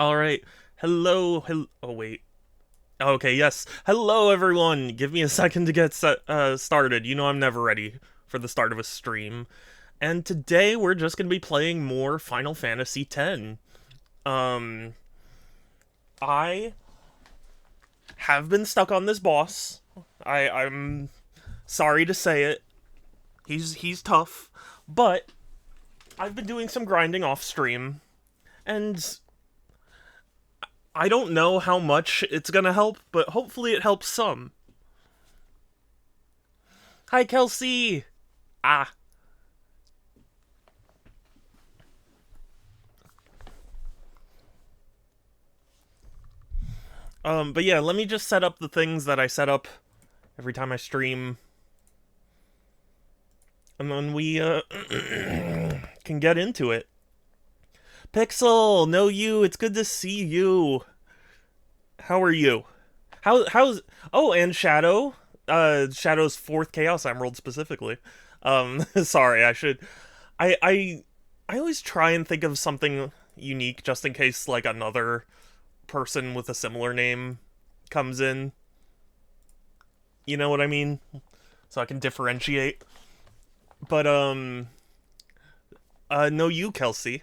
All right. Oh wait. Okay, yes. Hello everyone. Give me a second to get started. You know I'm never ready for the start of a stream. And today we're just going to be playing more Final Fantasy X. Um I have been stuck on this boss. I'm sorry to say it. He's tough, but I've been doing some grinding off stream and I don't know how much it's gonna help, but hopefully it helps some. Hi, Kelsey! Ah. But yeah, let me just set up the things that I set up every time I stream. And then we, can get into it. Pixel, no you, it's good to see you. How are you? How's... Oh, and Shadow. Shadow's 4th Chaos Emerald specifically. Sorry, I should... I always try and think of something unique just in case, like, another person with a similar name comes in. You know what I mean? So I can differentiate. But, no you, Kelsey.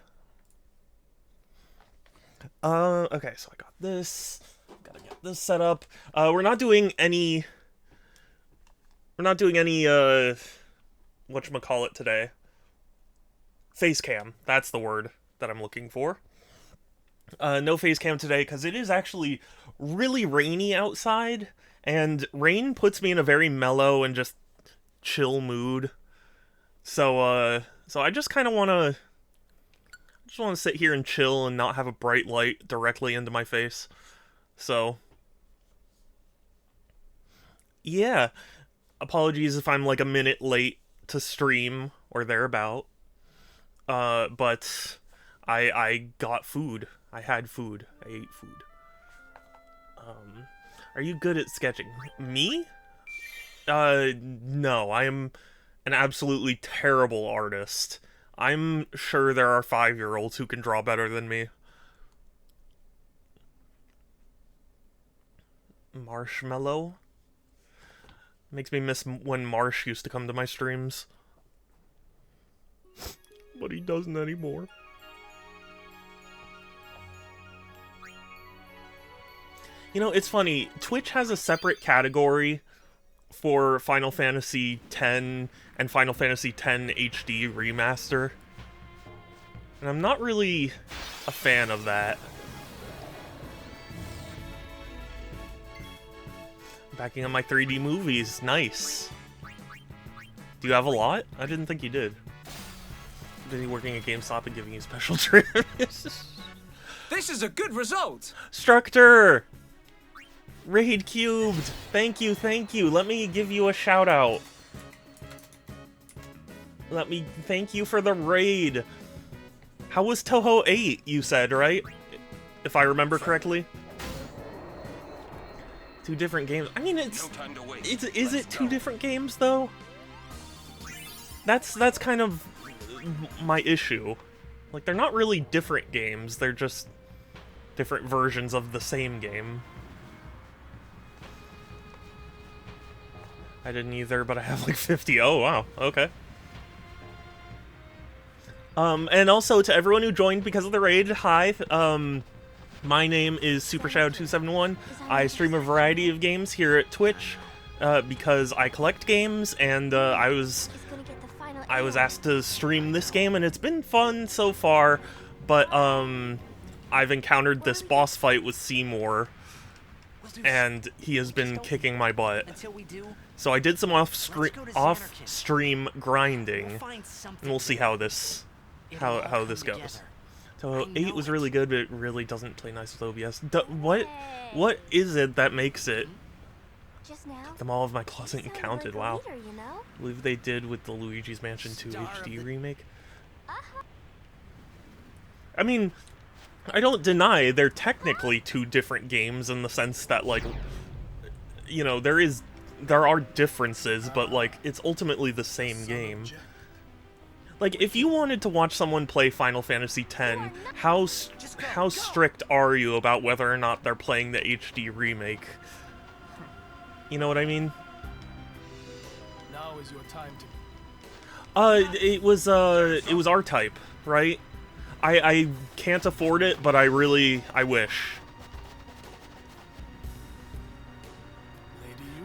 Okay, so I got this. Gotta get this set up. We're not doing any... whatchamacallit today. Face cam. That's the word that I'm looking for. No face cam today, because it is actually really rainy outside, and rain puts me in a very mellow and just chill mood. So I just kind of want to... just want to sit here and chill and not have a bright light directly into my face. So... yeah. Apologies if I'm like a minute late to stream or thereabout. But I got food. I had food. I ate food. Are you good at sketching? Me? No. I am an absolutely terrible artist. I'm sure there are 5-year-olds who can draw better than me. Marshmallow? Makes me miss when Marsh used to come to my streams. But he doesn't anymore. You know, it's funny. Twitch has a separate category for Final Fantasy X and Final Fantasy X HD Remaster. And I'm not really a fan of that. Backing up my 3D movies. Nice. Do you have a lot? I didn't think you did. Busy working at GameStop and giving you special trips. This is a good result! Structor! Raid cubed! Thank you, thank you. Let me give you a shout out. Let me thank you for the raid. How was Toho 8, you said, right? If I remember correctly. 2 different games. I mean, is it 2 different games though? That's kind of my issue. Like, they're not really different games. They're just different versions of the same game. I didn't either, but I have like 50. Oh wow. Okay. And also to everyone who joined because of the raid, hi. My name is SuperShadow271. I stream a variety of games here at Twitch because I collect games, and I was asked to stream this game, and it's been fun so far. But I've encountered this boss fight with Seymour, and he has been kicking my butt. So I did some off-stream grinding, and we'll see how this goes. So 8 was really good, but it really doesn't play nice with OBS. What is it that makes it? Took them all of my closet and counted. Wow. I believe they did with the Luigi's Mansion 2 HD remake. I mean, I don't deny they're technically 2 different games in the sense that, like, you know, there are differences, but like it's ultimately the same game. Like, if you wanted to watch someone play Final Fantasy X, how strict are you about whether or not they're playing the HD remake? You know what I mean? Now is your time to. It was R-Type, right? I can't afford it, but I wish.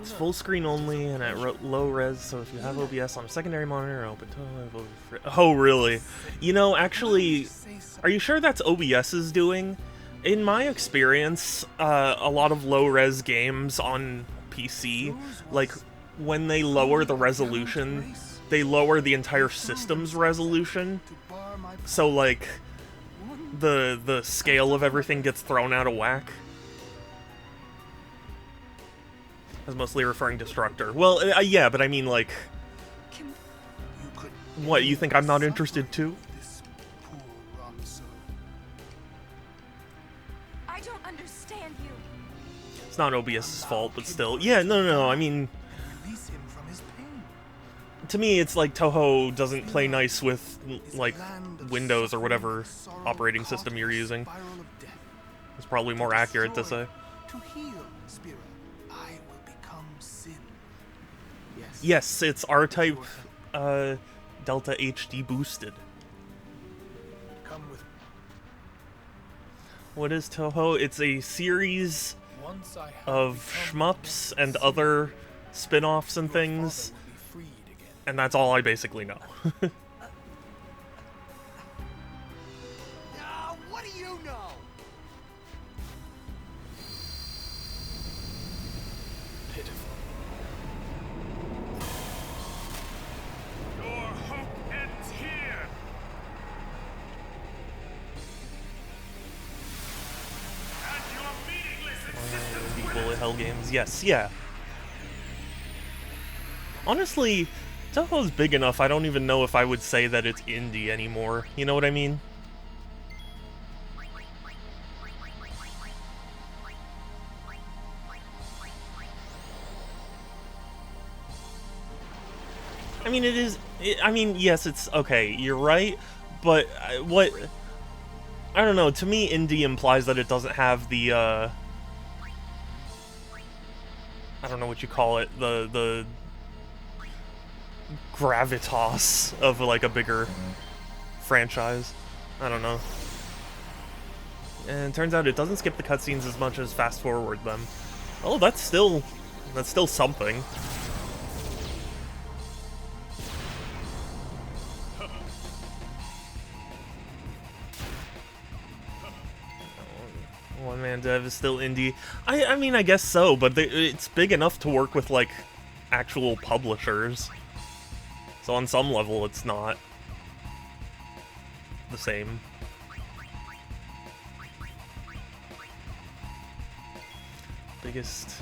It's full screen only and at low res, so if you have OBS on a secondary monitor, open to. Oh, really? You know, actually, are you sure that's OBS's doing? In my experience, a lot of low res games on PC, like, when they lower the resolution, they lower the entire system's resolution. So, like, the scale of everything gets thrown out of whack. I was mostly referring to Structor. Well, yeah, but I mean, like... What, you think I'm not interested too? I don't understand you. It's not OBS's fault, but still. Yeah, no, I mean... To me, it's like Toho doesn't play nice with, like, Windows or whatever operating system you're using. It's probably more accurate to say. Yes, it's R-Type, Delta HD boosted. What is Toho? It's a series of shmups and other spin-offs and things, and that's all I basically know. What do you know? Pitiful. Your hope ends here. And your meaningless existence. Bullet hell games, yes, yeah. Honestly, Toho's big enough, I don't even know if I would say that it's indie anymore. You know what I mean? I mean, it is... I mean, yes, it's... Okay, you're right, but what... I don't know, to me, indie implies that it doesn't have the, I don't know what you call it, the gravitas of, like, a bigger franchise. I don't know. And it turns out it doesn't skip the cutscenes as much as fast-forward them. Oh, that's still something. One-man dev is still indie. I mean, I guess so, but it's big enough to work with, like, actual publishers. So on some level, it's not the same. Biggest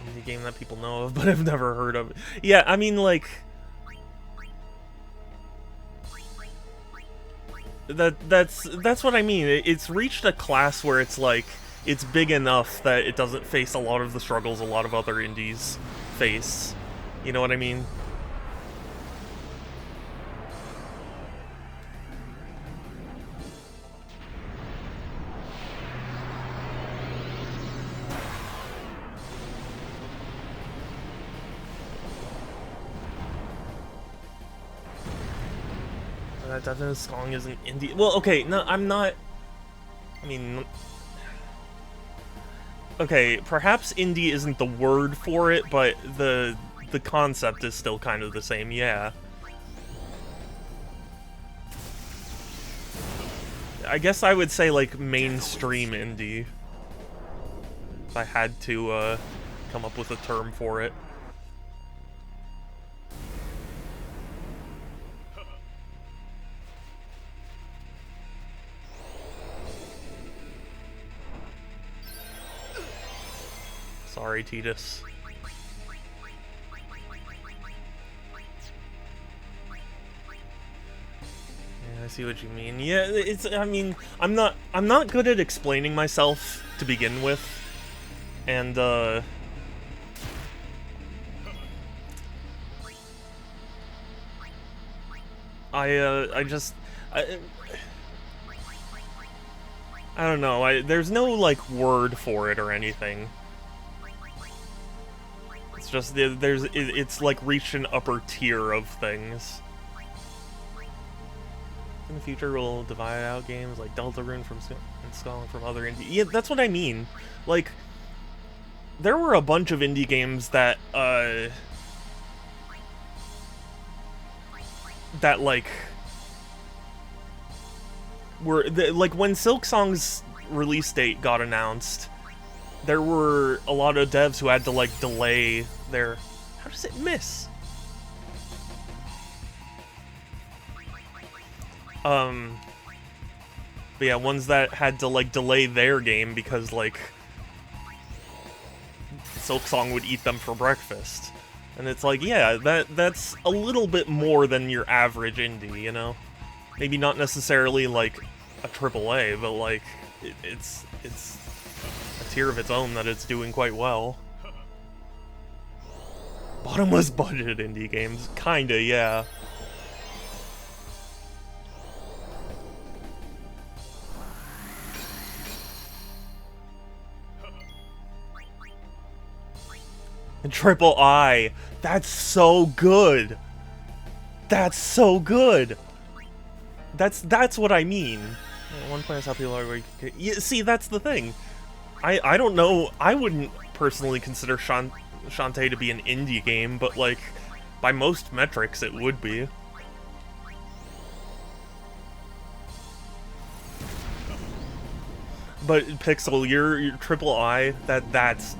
indie game that people know of, but I've never heard of. Yeah, I mean, like... That's what I mean. It's reached a class where it's like, it's big enough that it doesn't face a lot of the struggles a lot of other indies face. You know what I mean? That definitely song isn't indie. Well, okay, no, I'm not... I mean... Okay, perhaps indie isn't the word for it, but the concept is still kind of the same, yeah. I guess I would say, like, mainstream indie. If I had to, come up with a term for it. Sorry, Titus. Yeah, I see what you mean. Yeah, it's... I mean, I'm not good at explaining myself to begin with. And, I don't know. There's no like word for it or anything. It's just it's like reached an upper tier of things. In the future, we'll divide out games like Deltarune from installing from other indie. Yeah, that's what I mean. Like, there were a bunch of indie games that that like were like when Silksong's release date got announced. There were a lot of devs who had to like delay their. How does it miss? But yeah, ones that had to like delay their game because like Silksong would eat them for breakfast. And it's like, yeah, that's a little bit more than your average indie, you know? Maybe not necessarily like a AAA, but like it's a tier of its own that it's doing quite well. Bottomless budget indie games, kinda, yeah. And Triple I, that's so good. That's so good. That's what I mean. One point is how people are. Yeah, see, that's the thing. I don't know. I wouldn't personally consider Shantae to be an indie game, but like by most metrics, it would be. But Pixel, your Triple I, that's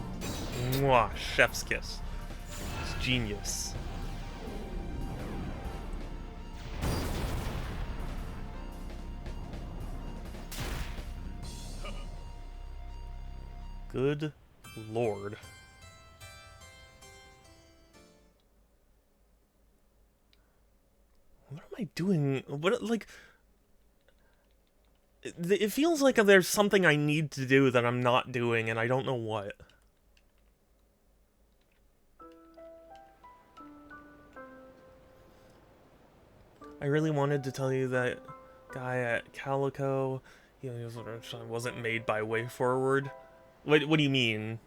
mwah, chef's kiss. It's genius. Good lord. What am I doing? What, like... It feels like there's something I need to do that I'm not doing, and I don't know what. I really wanted to tell you that guy at Calico, he wasn't made by WayForward. What do you mean?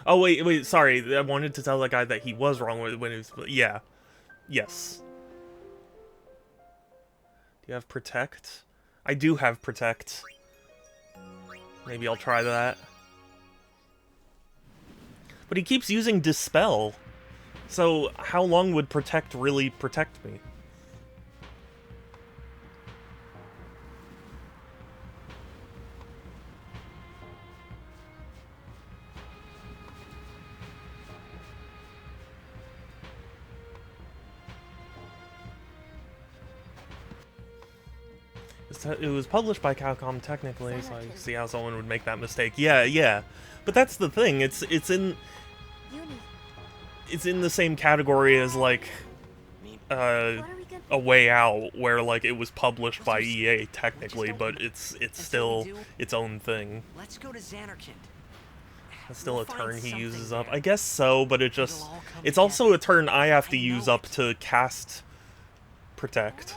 Oh, wait, sorry. I wanted to tell that guy that he was wrong when he was... Yeah. Yes. Do you have Protect? I do have Protect. Maybe I'll try that. But he keeps using Dispel. So, how long would Protect really protect me? It was published by Capcom technically, so I see how someone would make that mistake. Yeah. But that's the thing. It's in the same category as like A Way Out, where like it was published by EA technically, but it's still its own thing. Let's go to Xanarkand. That's still a turn he uses up. I guess so, but it's also a turn I have to use up to cast Protect.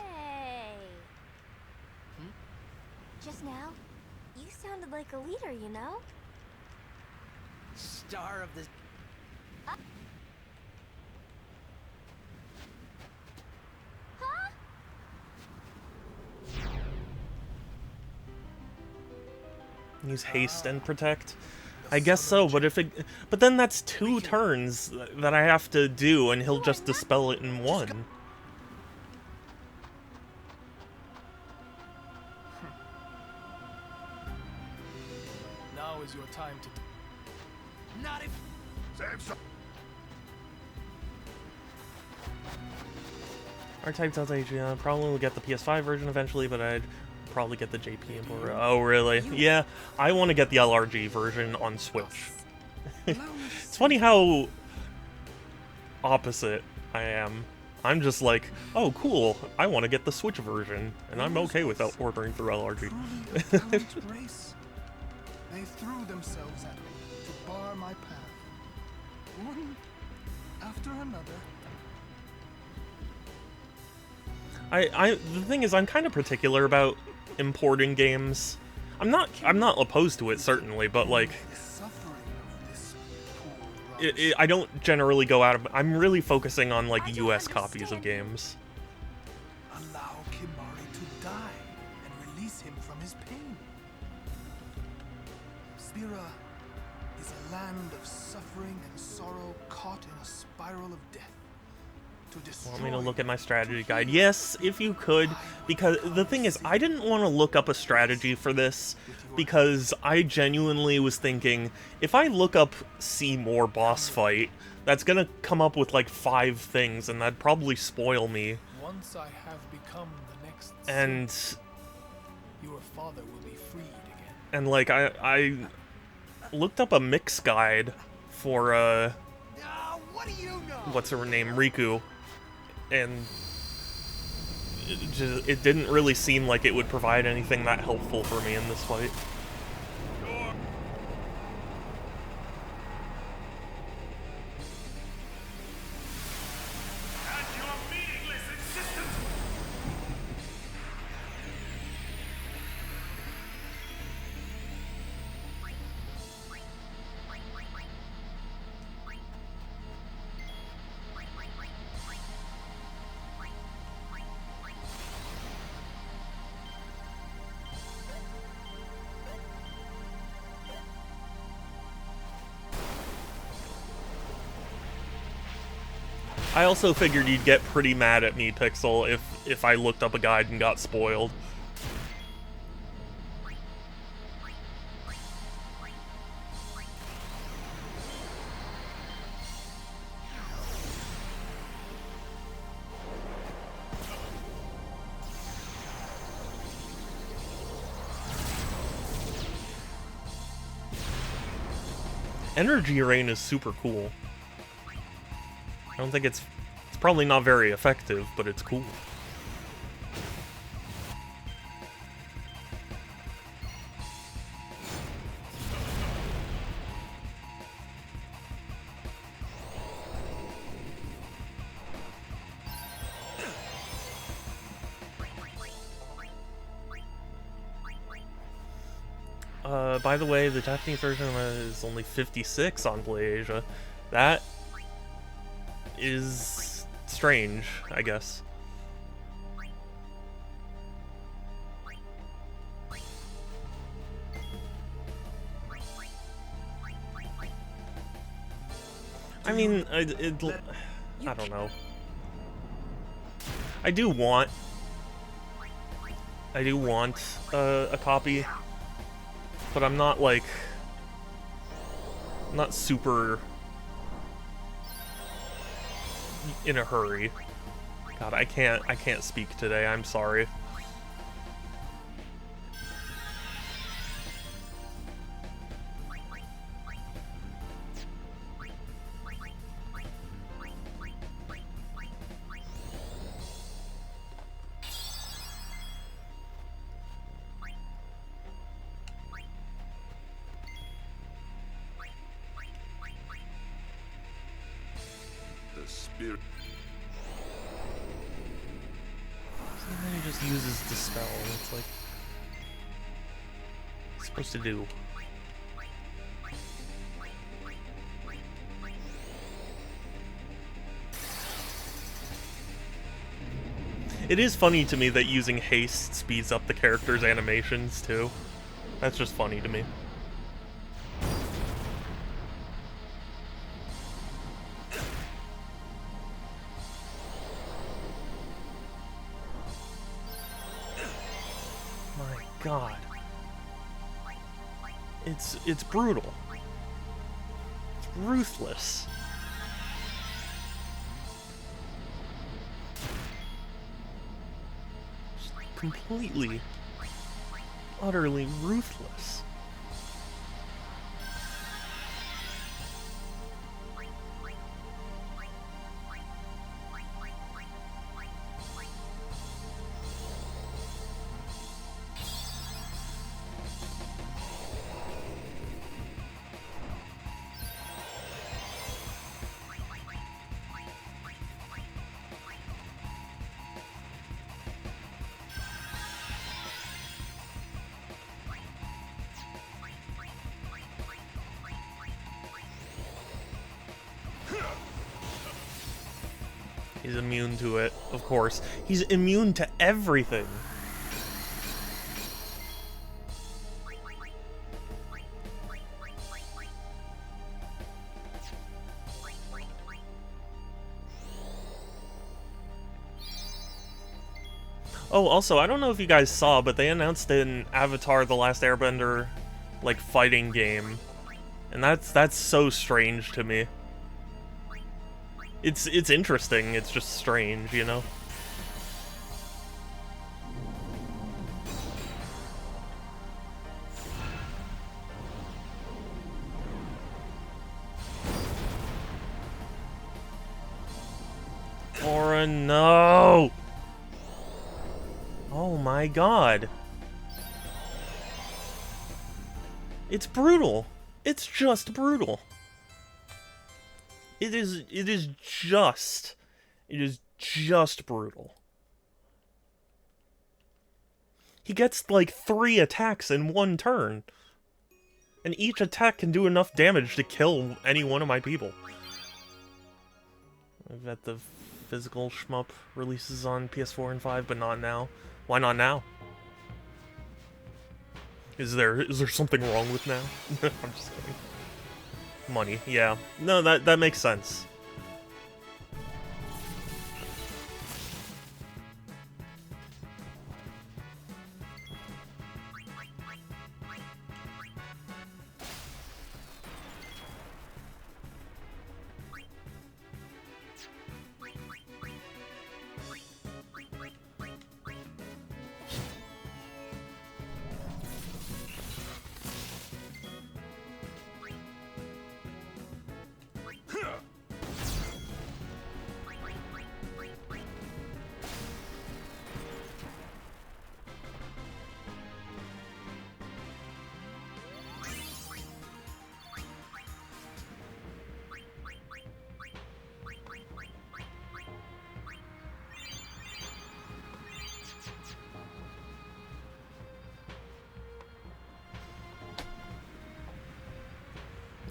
Just now, you sounded like a leader, you know? Star of the... Huh? Use Haste and Protect? I guess so, but then that's 2 turns that I have to do, and he'll just dispel it in 1. Now is your time to... Not if... R-Type tells Adriana probably will get the PS5 version eventually, but I'd probably get the JP import. Oh, really? Yeah, I want to get the LRG version on Switch. It's funny how opposite I am. I'm just like, oh, cool, I want to get the Switch version, and I'm okay with ordering through LRG. They threw themselves at me to bar my path. One after another, The thing is, I'm kind of particular about importing games. I'm not opposed to it, certainly, but like, I don't generally go out of. I'm really focusing on like U.S. copies of games. Allow Kimari to die and release him from his pain. Spira is a land of suffering and sorrow caught in a spiral of death. Want me to look at my strategy guide? Yes, if you could, because the thing is, I didn't want to look up a strategy for this, because I genuinely was thinking, if I look up Seymour boss fight, that's gonna come up with like 5 things, and that'd probably spoil me. Once I have become the next and your father will be freed again. And like, I looked up a mix guide for, what do you know? What's her name? Riku. And it didn't really seem like it would provide anything that helpful for me in this fight. I also figured you'd get pretty mad at me, Pixel, if I looked up a guide and got spoiled. Energy Rain is super cool. I don't think it's probably not very effective, but it's cool. By the way, the Japanese version is only 56 on PlayAsia. That is strange, I guess. I mean, I don't know. I do want a copy, but I'm not like, I'm not super in a hurry. God, I can't speak today. I'm sorry. The spirit. He just uses Dispel. It's like, it's supposed to do. It is funny to me that using haste speeds up the character's animations too. That's just funny to me. My God. It's brutal. It's ruthless. Just completely, utterly ruthless. He's immune to it, of course. He's immune to everything. Oh, also, I don't know if you guys saw, but they announced in Avatar: The Last Airbender, like, fighting game. And that's so strange to me. It's interesting, it's just strange, you know? Aura, no! Oh my god. It's brutal. It's just brutal. It is just brutal. He gets like 3 attacks in one turn. And each attack can do enough damage to kill any one of my people. I've got the physical shmup releases on PS4 and 5, but not now. Why not now? Is there something wrong with now? I'm just kidding. Money, yeah. No, that makes sense.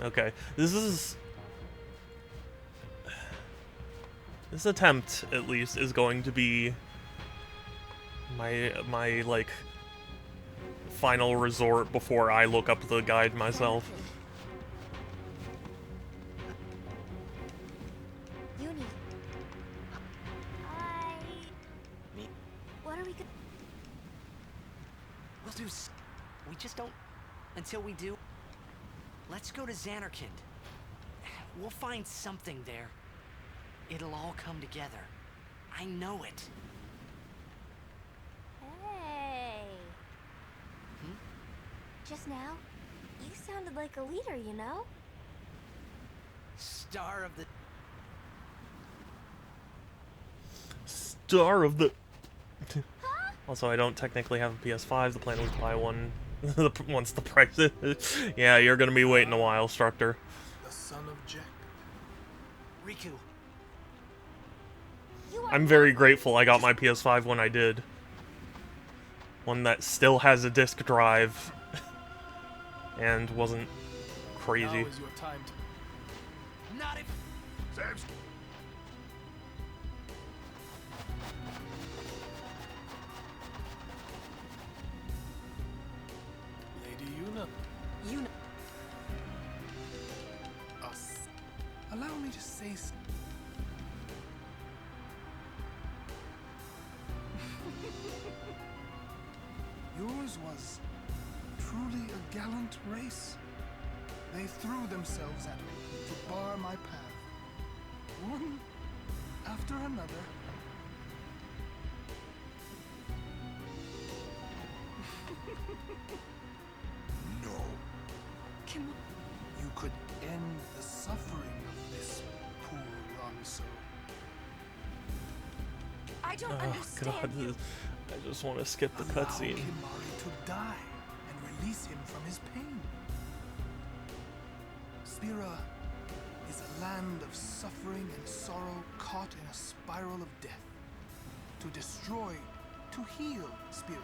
Okay, this attempt, at least, is going to be my like final resort before I look up the guide myself. You need. What are we gonna? We'll do. We just don't. Until we do. Let's go to Xanarkand. We'll find something there. It'll all come together. I know it. Hey. Just now, you sounded like a leader, you know? Star of the... Star of the... Also, I don't technically have a PS5. The plan was to buy one once the price is... Yeah, you're gonna be waiting a while, Structor. The son of Jack. Riku. I'm very grateful I got my PS5 when I did. One that still has a disc drive. And wasn't crazy. Now is your time to... Not if... Sam's Lady Yuna. You know... Us. Allow me to say Yours was truly a gallant race. They threw themselves at me to bar my path. One after another. no. You could end the suffering of this poor young soul. I don't Oh understand god, you. I just want to skip the Allow cutscene. Kimari to die and release him from his pain. Spira is a land of suffering and sorrow caught in a spiral of death. To destroy, to heal Spira,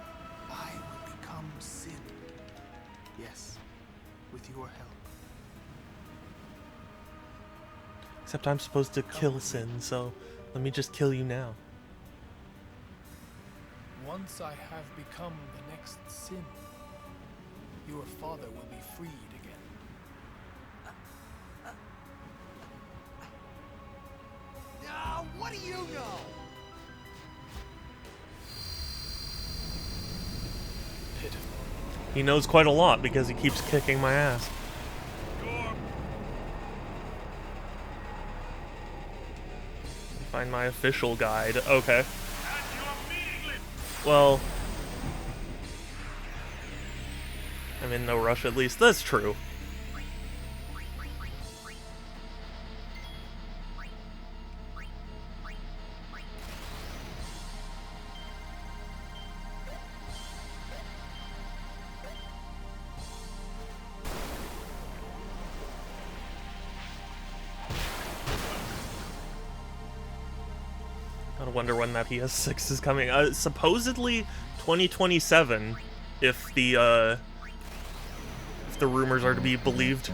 I will become sin. Yes, with your help. Except I'm supposed to kill Sin, so Let me just kill you now. Once I have become the next sin, your father will be freed again. What do you know? Pitiful. He knows quite a lot because he keeps kicking my ass. Find my official guide. Okay. Well, I'm in no rush at least. That's true. Gotta wonder when that PS6 is coming. Supposedly 2027, if the rumors are to be believed.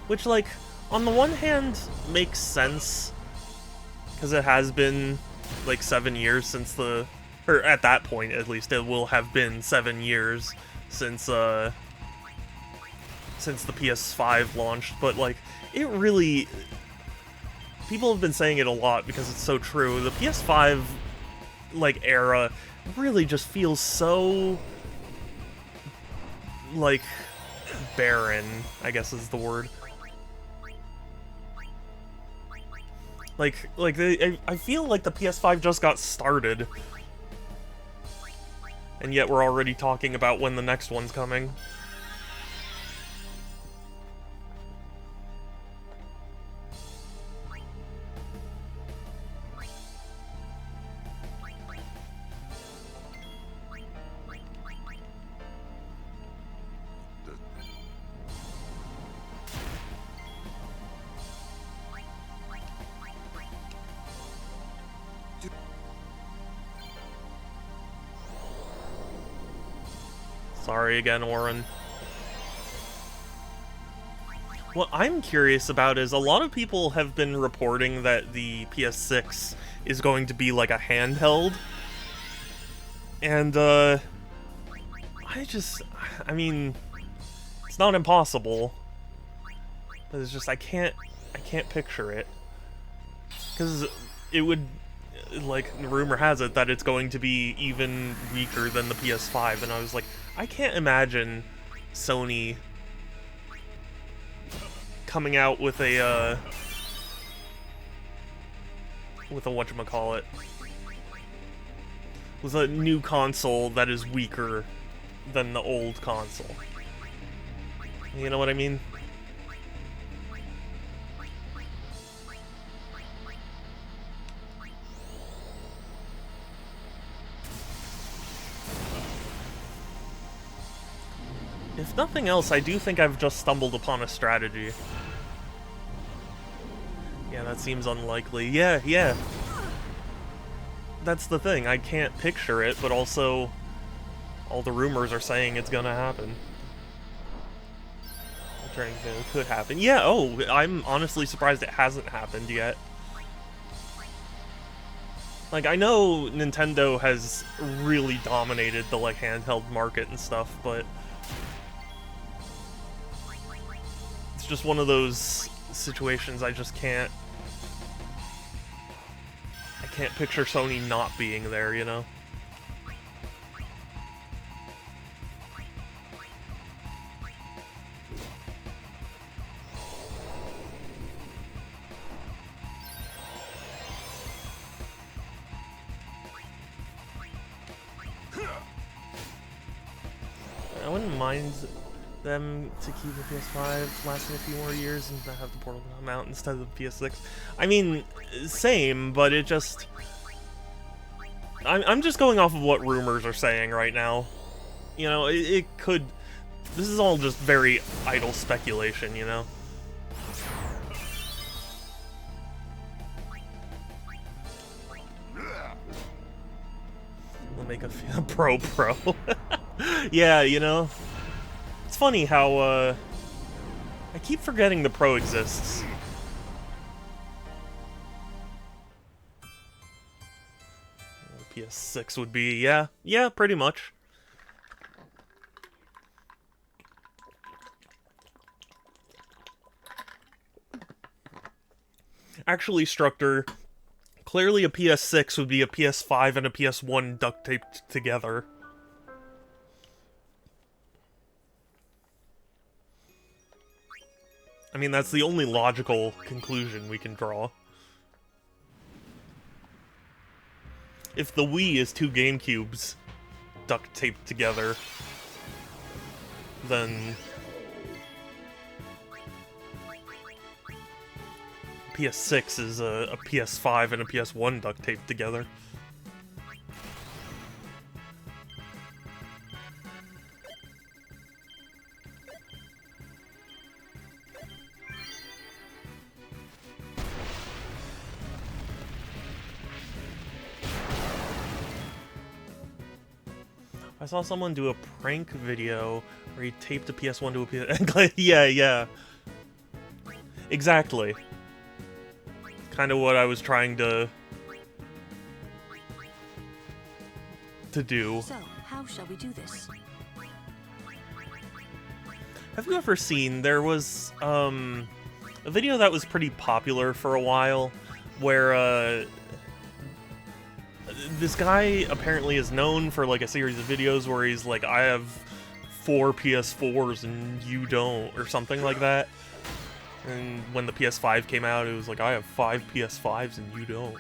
Which, like, on the one hand, makes sense, because it has been, like, 7 years since the... Or at that point, at least, it will have been 7 years since the PS5 launched, but, like, it really... People have been saying it a lot because it's so true. The PS5, like, era really just feels so... like, barren, I guess is the word. I feel like the PS5 just got started. And yet we're already talking about when the next one's coming. Sorry again, Oren. What I'm curious about is a lot of people have been reporting that the PS6 is going to be like a handheld. And, I mean, it's not impossible. But it's just, I can't picture it. Because it would, like, rumor has it that it's going to be even weaker than the PS5, and I was like, I can't imagine Sony coming out with a whatchamacallit, with a new console that is weaker than the old console. You know what I mean? If nothing else, I do think I've just stumbled upon a strategy. Yeah, that seems unlikely. Yeah. That's the thing, I can't picture it, but also all the rumors are saying it's gonna happen. It could happen. Yeah, oh, I'm honestly surprised it hasn't happened yet. Like, I know Nintendo has really dominated the, like, handheld market and stuff, but it's just one of those situations I just can't picture Sony not being there, you know? I wouldn't mind them to keep the PS5 lasting a few more years and not have the Portal come out instead of the PS6. I mean, same, but it just... I'm just going off of what rumors are saying right now. You know, it could... This is all just very idle speculation, you know? We'll Make a pro. Yeah, you know, it's funny how I keep forgetting the pro exists. PS6 would be, yeah, pretty much. Actually, Structor, clearly a PS6 would be a PS5 and a PS1 duct taped together. I mean, that's the only logical conclusion we can draw. If the Wii is two GameCubes duct taped together, then PS6 is a PS5 and a PS1 duct taped together. I saw someone do a prank video where he taped a PS1 to a PS... yeah. Exactly. Kind of what I was trying to do. So, how shall we do this? Have you ever seen, there was a video that was pretty popular for a while where this guy apparently is known for like a series of videos where he's like, I have 4 PS4s and you don't, or something like that. And when the PS5 came out, it was like, I have 5 PS5s and you don't.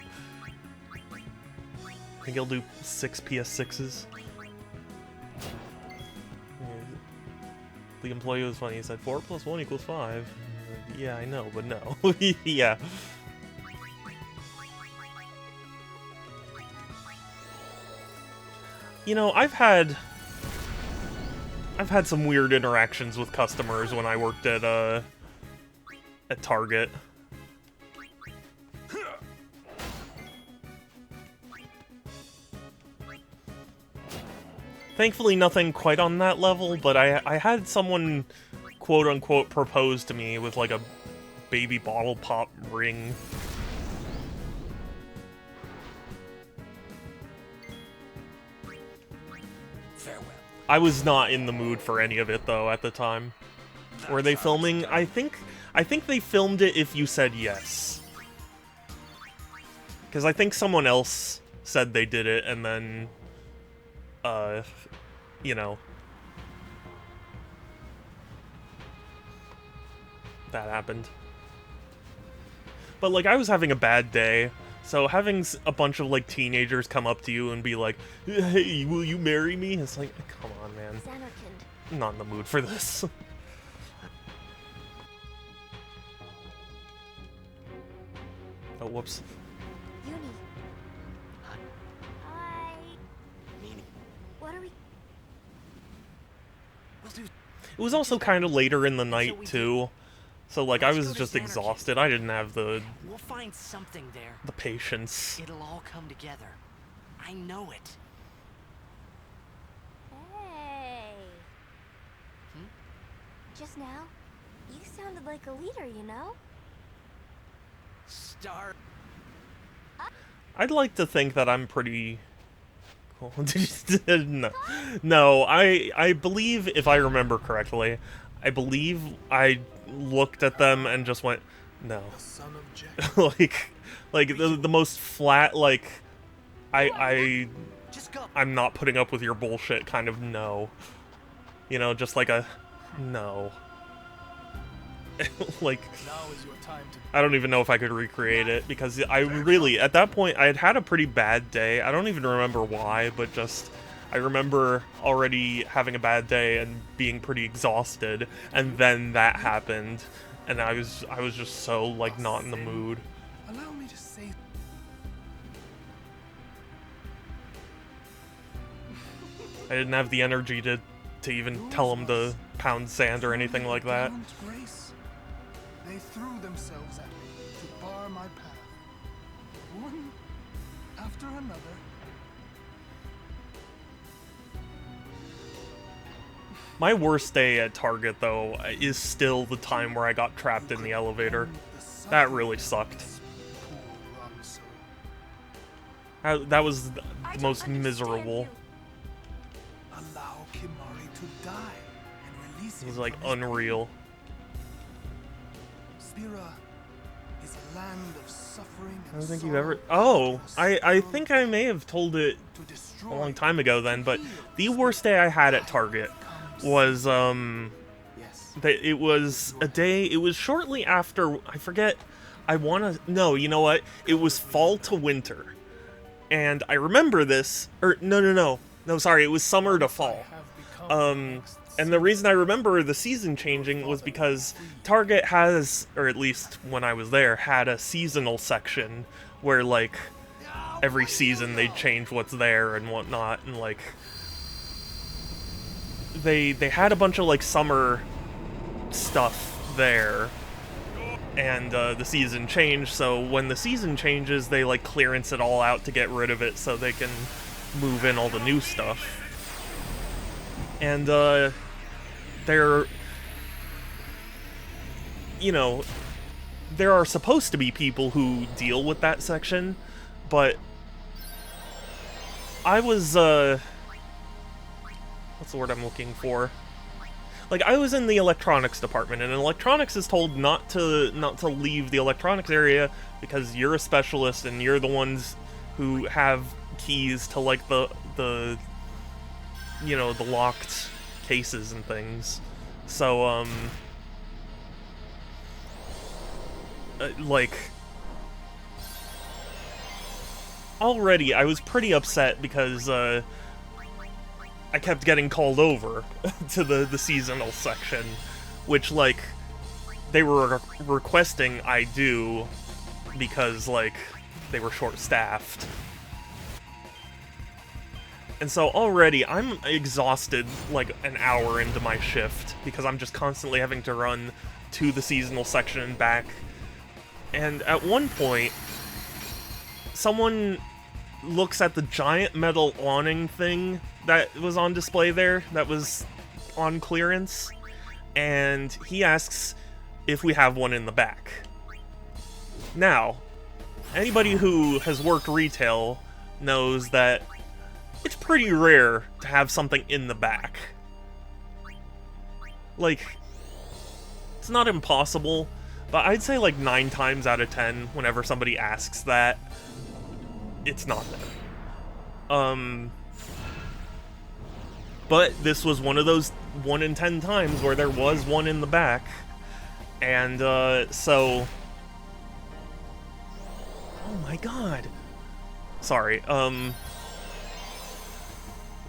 I think he'll do 6 PS6s. The employee was funny, he said 4 + 1 = 5. Yeah, I know, but no. Yeah. You know, I've had some weird interactions with customers when I worked at Target. Thankfully, nothing quite on that level, but I had someone, quote-unquote, propose to me with, like, a baby bottle pop ring. Farewell. I was not in the mood for any of it, though, at the time. Were they filming? I think they filmed it if you said yes. Because I think someone else said they did it, and then... you know, that happened. But, like, I was having a bad day, so having a bunch of, like, teenagers come up to you and be like, hey, will you marry me? It's like, come on, man. I'm not in the mood for this. Oh, whoops. Uni. Hi. What are we... We'll do. It was also kind of later in the night, too. So, like, I was just exhausted. I didn't have the We'll find something there. patience. It'll all come together. I know it. Hey. Just now, you sounded like a leader, you know? Star. I'd like to think that I'm pretty cool. No, I believe, if I remember correctly, I believe I looked at them and just went, no. The son of Jack. like the most flat, like, Just go. I'm not putting up with your bullshit kind of no. You know, just like a no. Like, Now is your time to I don't even know if I could recreate it, because I really, at that point, I had had a pretty bad day. I don't even remember why, but just, I remember already having a bad day and being pretty exhausted, and then that happened, and I was just so, like, not in the mood. allow me to say I didn't have the energy to even tell him to pound sand or anything like that. gallant grace. They threw themselves at me to bar my path. One after another. My worst day at Target, though, is still the time where I got trapped in the elevator. That really sucked. That was the most miserable. Allow Kimari to die and release It was him like from his unreal. Spira is a land of suffering I and don't think you've sorrow ever... Oh, caught in a I spiral think I may have told it to a destroy, long time ago then, to but heal, the worst day I had at Target was, Yes. it was a day, it was shortly after, I forget, no, you know what, it was fall to winter, and I remember this, or, no, sorry, it was summer to fall, and the reason I remember the season changing was because Target has, or at least when I was there, had a seasonal section where, like, every season they'd change what's there and whatnot, and, like, they had a bunch of, like, summer stuff there, and the season changed, so when the season changes, they, like, clearance it all out to get rid of it so they can move in all the new stuff. And, there, you know, there are supposed to be people who deal with that section, but I was, what's the word I'm looking for? Like, I was in the electronics department, and electronics is told not to leave the electronics area because you're a specialist and you're the ones who have keys to, like, the you know, the locked cases and things. So, like, already I was pretty upset because, I kept getting called over to the seasonal section, which, like, they were requesting I do because, like, they were short-staffed. And so already I'm exhausted, like, an hour into my shift because I'm just constantly having to run to the seasonal section and back. And at one point, someone looks at the giant metal awning thing that was on display there, that was on clearance, and he asks if we have one in the back. Now, anybody who has worked retail knows that it's pretty rare to have something in the back. Like, it's not impossible, but I'd say like 9 times out of 10, whenever somebody asks that, it's not there. But this was one of those 1 in 10 times where there was one in the back. And, so... Oh my god. Sorry,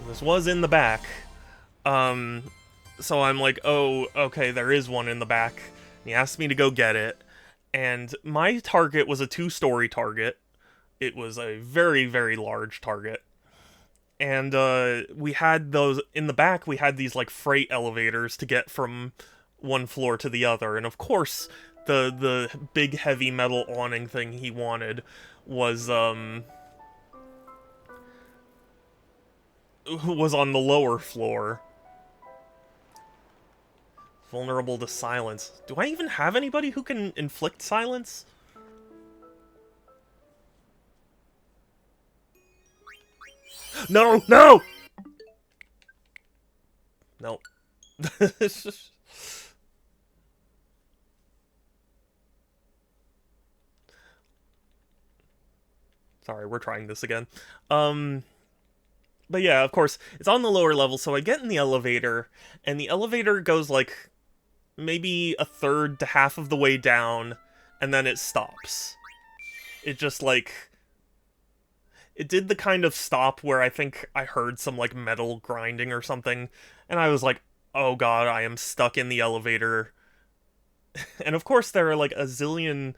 this was in the back. So I'm like, oh, okay, there is one in the back. And he asked me to go get it. And my Target was a 2-story Target. It was a very, very large Target. And we had those in the back. We had these like freight elevators to get from one floor to the other. And of course, the big heavy metal awning thing he wanted was on the lower floor. Vulnerable to silence. Do I even have anybody who can inflict silence? No! No! Nope. Sorry, we're trying this again. But yeah, of course, it's on the lower level, so I get in the elevator, and the elevator goes, like, maybe a third to half of the way down, and then it stops. It just, like... It did the kind of stop where I think I heard some, like, metal grinding or something, and I was like, oh god, I am stuck in the elevator. And of course there are, like, a zillion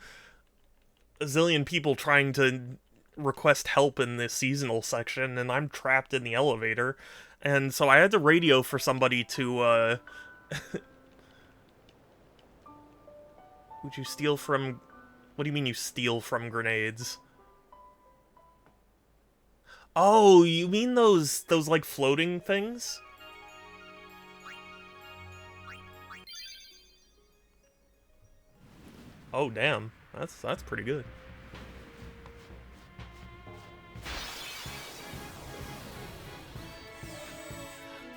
people trying to request help in this seasonal section, and I'm trapped in the elevator. And so I had to radio for somebody to, Would you steal from... What do you mean you steal from grenades? Oh, you mean those like, floating things? Oh, damn. That's pretty good.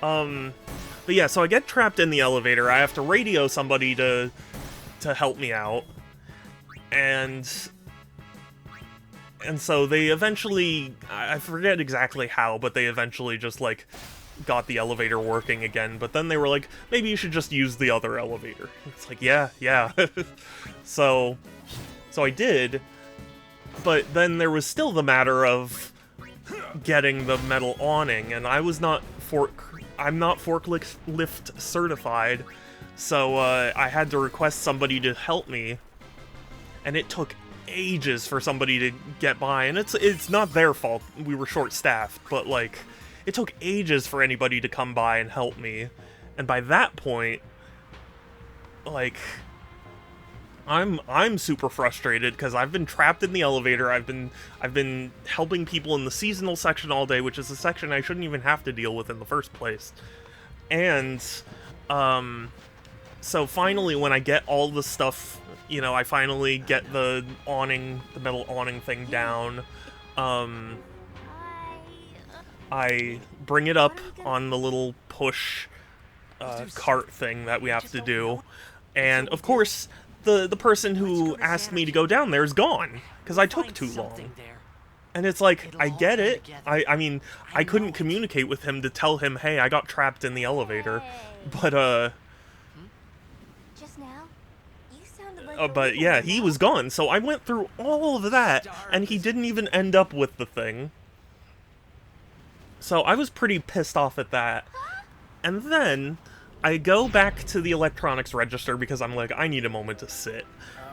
But yeah, so I get trapped in the elevator. I have to radio somebody to help me out. And so they eventually, I forget exactly how, but they eventually just, like, got the elevator working again. But then they were like, maybe you should just use the other elevator. It's like, yeah. So I did, but then there was still the matter of getting the metal awning, and I'm not forklift certified, so I had to request somebody to help me, and it took ages for somebody to get by, and it's not their fault, we were short-staffed, but, like, it took ages for anybody to come by and help me, and by that point, like, I'm super frustrated because I've been trapped in the elevator. I've been helping people in the seasonal section all day, which is a section I shouldn't even have to deal with in the first place. And so finally, when I get all the stuff, you know, I finally get the metal awning thing down. I bring it up on the little push cart thing that we have to do, and of course, the person who asked me to go down there is gone, because I took too long. And it's like, I get it. I mean, I couldn't communicate with him to tell him, hey, I got trapped in the elevator. But, Just now, you sounded like but yeah, he was gone, so I went through all of that, and he didn't even end up with the thing. So I was pretty pissed off at that. And then I go back to the electronics register because I'm like, I need a moment to sit.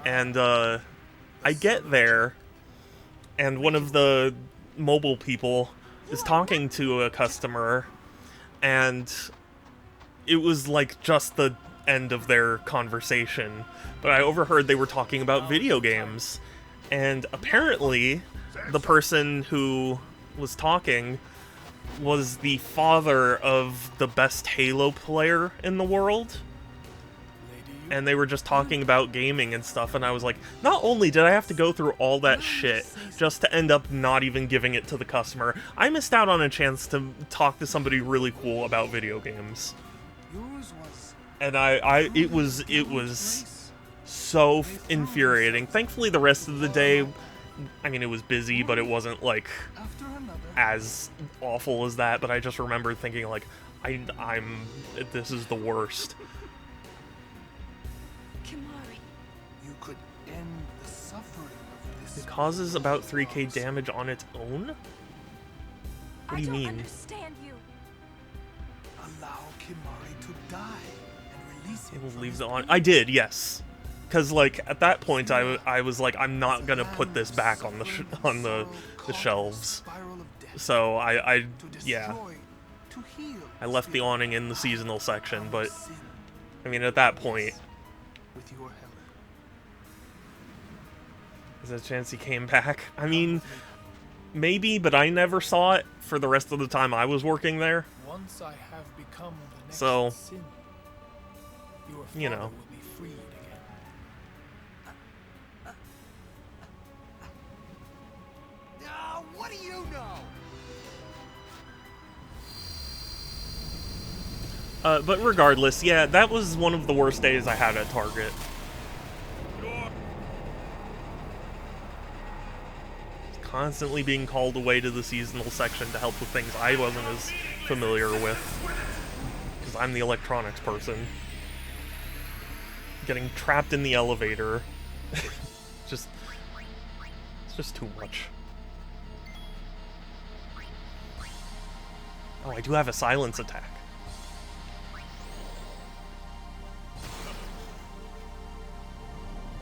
And I get there, and one of the mobile people is talking to a customer, and it was like just the end of their conversation. But I overheard they were talking about video games. And apparently, the person who was talking was the father of the best Halo player in the world, and they were just talking about gaming and stuff, and I was like, not only did I have to go through all that shit just to end up not even giving it to the customer, I missed out on a chance to talk to somebody really cool about video games. And it was so infuriating. Thankfully, the rest of the day, I mean, it was busy, but it wasn't, like, as awful as that, but I just remember thinking, like, this is the worst. You could end the suffering of this. It causes about 3k damage on its own? What do you mean? Understand you. Allow Kimari to die and release him. It from leaves his it on. prison. I did, yes. Because, like, at that point, I was like, I'm not gonna put this back on the shelves. So yeah, I left the awning in the seasonal section, but I mean, at that point, With your help. is there a chance he came back? I mean, maybe, but I never saw it for the rest of the time I was working there. Once I have become the next So, sin, your you father know. will be freed again. What do you know? But regardless, yeah, that was one of the worst days I had at Target. Constantly being called away to the seasonal section to help with things I wasn't as familiar with, because I'm the electronics person. Getting trapped in the elevator. It's just too much. Oh, I do have a silence attack.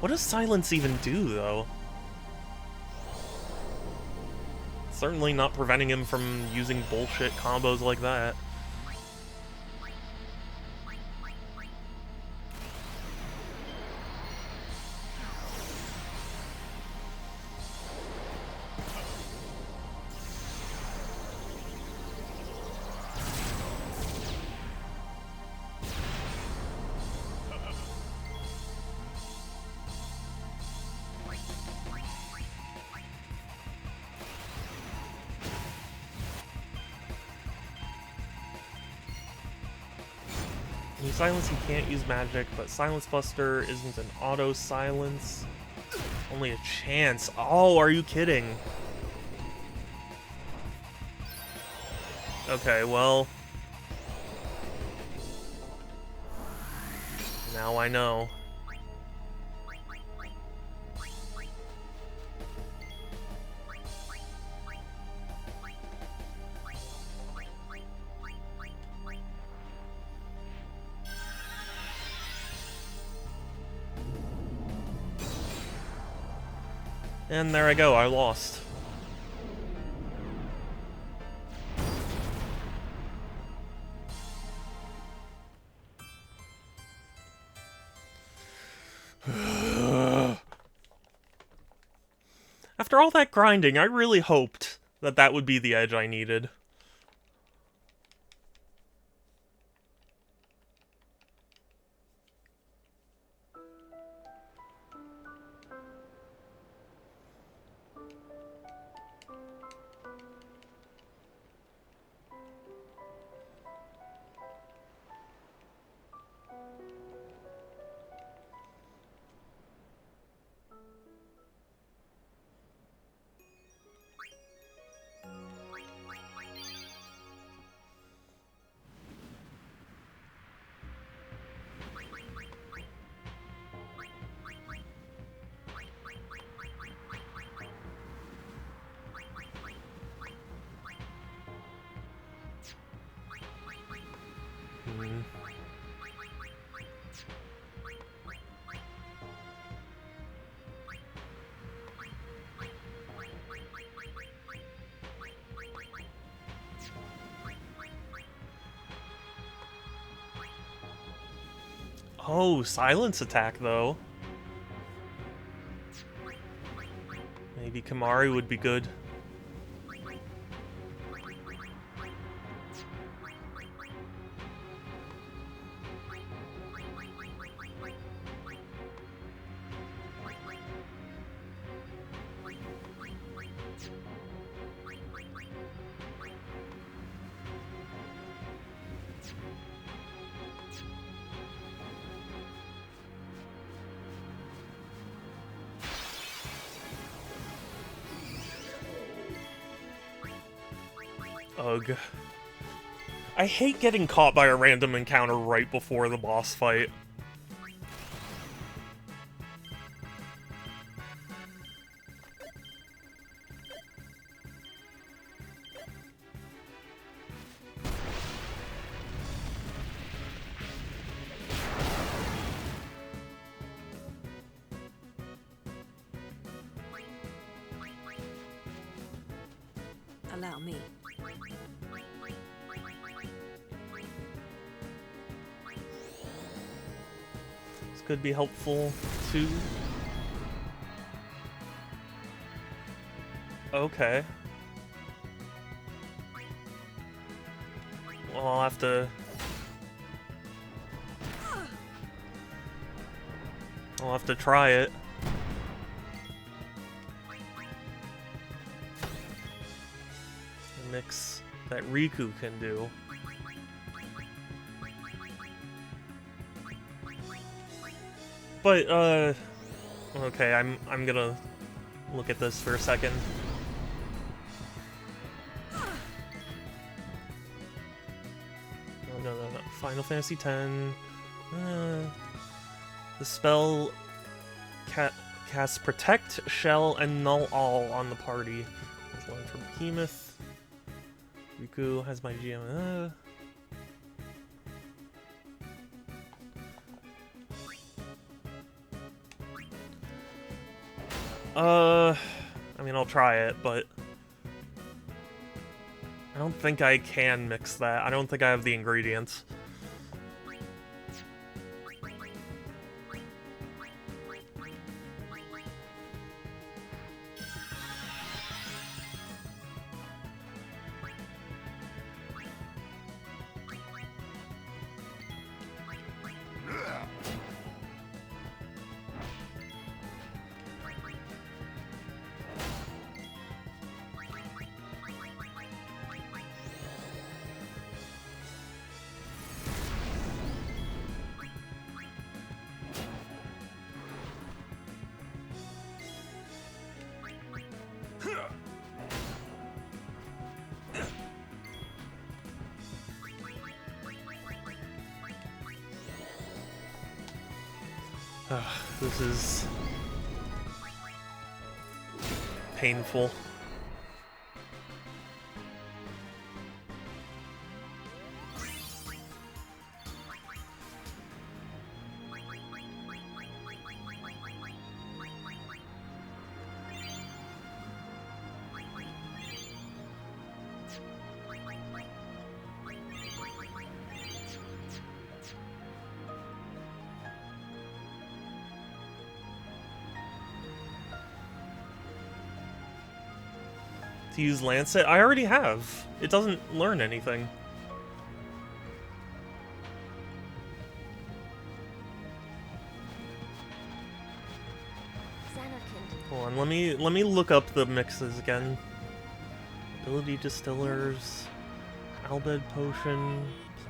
What does silence even do, though? Certainly not preventing him from using bullshit combos like that. When you silence, you can't use magic, but Silence Buster isn't an auto silence. Only a chance. Oh, are you kidding? Okay, well. Now I know. And there I go, I lost. After all that grinding, I really hoped that that would be the edge I needed. Oh, silence attack, though. Maybe Kamari would be good. Ugh. I hate getting caught by a random encounter right before the boss fight. Allow me. This could be helpful, too. Okay. Well, I'll have to... I'll have to try it. Mix that Riku can do. But, okay, I'm gonna look at this for a second. No. Final Fantasy X. The spell casts Protect, Shell, and Null All on the party. Let's learn from Behemoth. Riku has my GM. I mean, I'll try it, but I don't think I can mix that. I don't think I have the ingredients. This is painful. To use Lancet? I already have. It doesn't learn anything. Xanarkand. Hold on, let me look up the mixes again. Ability Distillers, Albed Potion,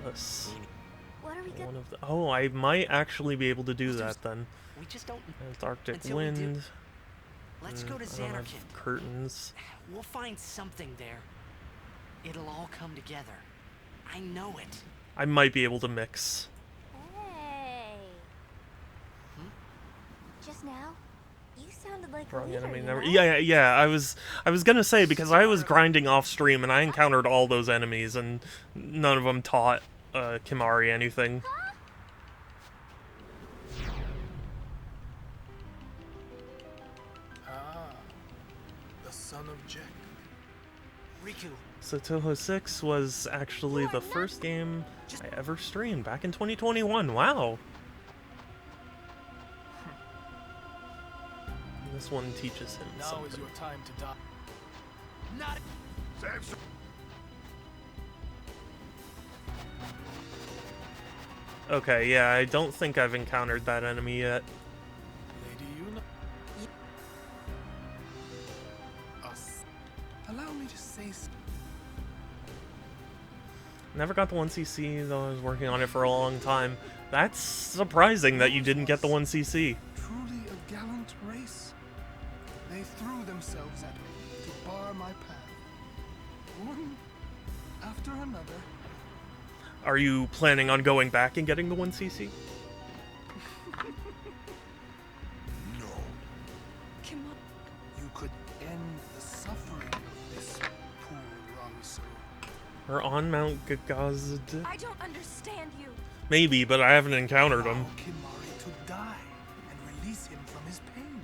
plus What are we one gonna... of the... Oh, I might actually be able to do that then. We just don't. Antarctic Until we do. Wind. Let's go to I don't have Xanarkand. curtains. We'll find something there. It'll all come together. I know it. I might be able to mix. Hey. Just now, you sounded like a Wrong leader, enemy you never. know? Yeah. I was gonna say, because I was grinding off stream and I encountered all those enemies and none of them taught Kimari anything. Ah, the son of Jack. Riku, So Toho 6 was actually the first game I ever streamed back in 2021. Wow. This one teaches him Now is something. your time to die. not. Samson. Okay, yeah, I don't think I've encountered that enemy yet. Lady Yuna. Us. Allow me to say Never got the 1cc, though I was working on it for a long time. That's surprising that you didn't get the 1cc. truly a gallant race. They threw themselves at me to bar my path. One after another. Are you planning on going back and getting the 1cc? No. Come on. You could end the suffering of this poor wrong soul. Or on Mount Gagazad? I don't understand you. Maybe, but I haven't encountered him. Allow Kimari to die and release him from his pain.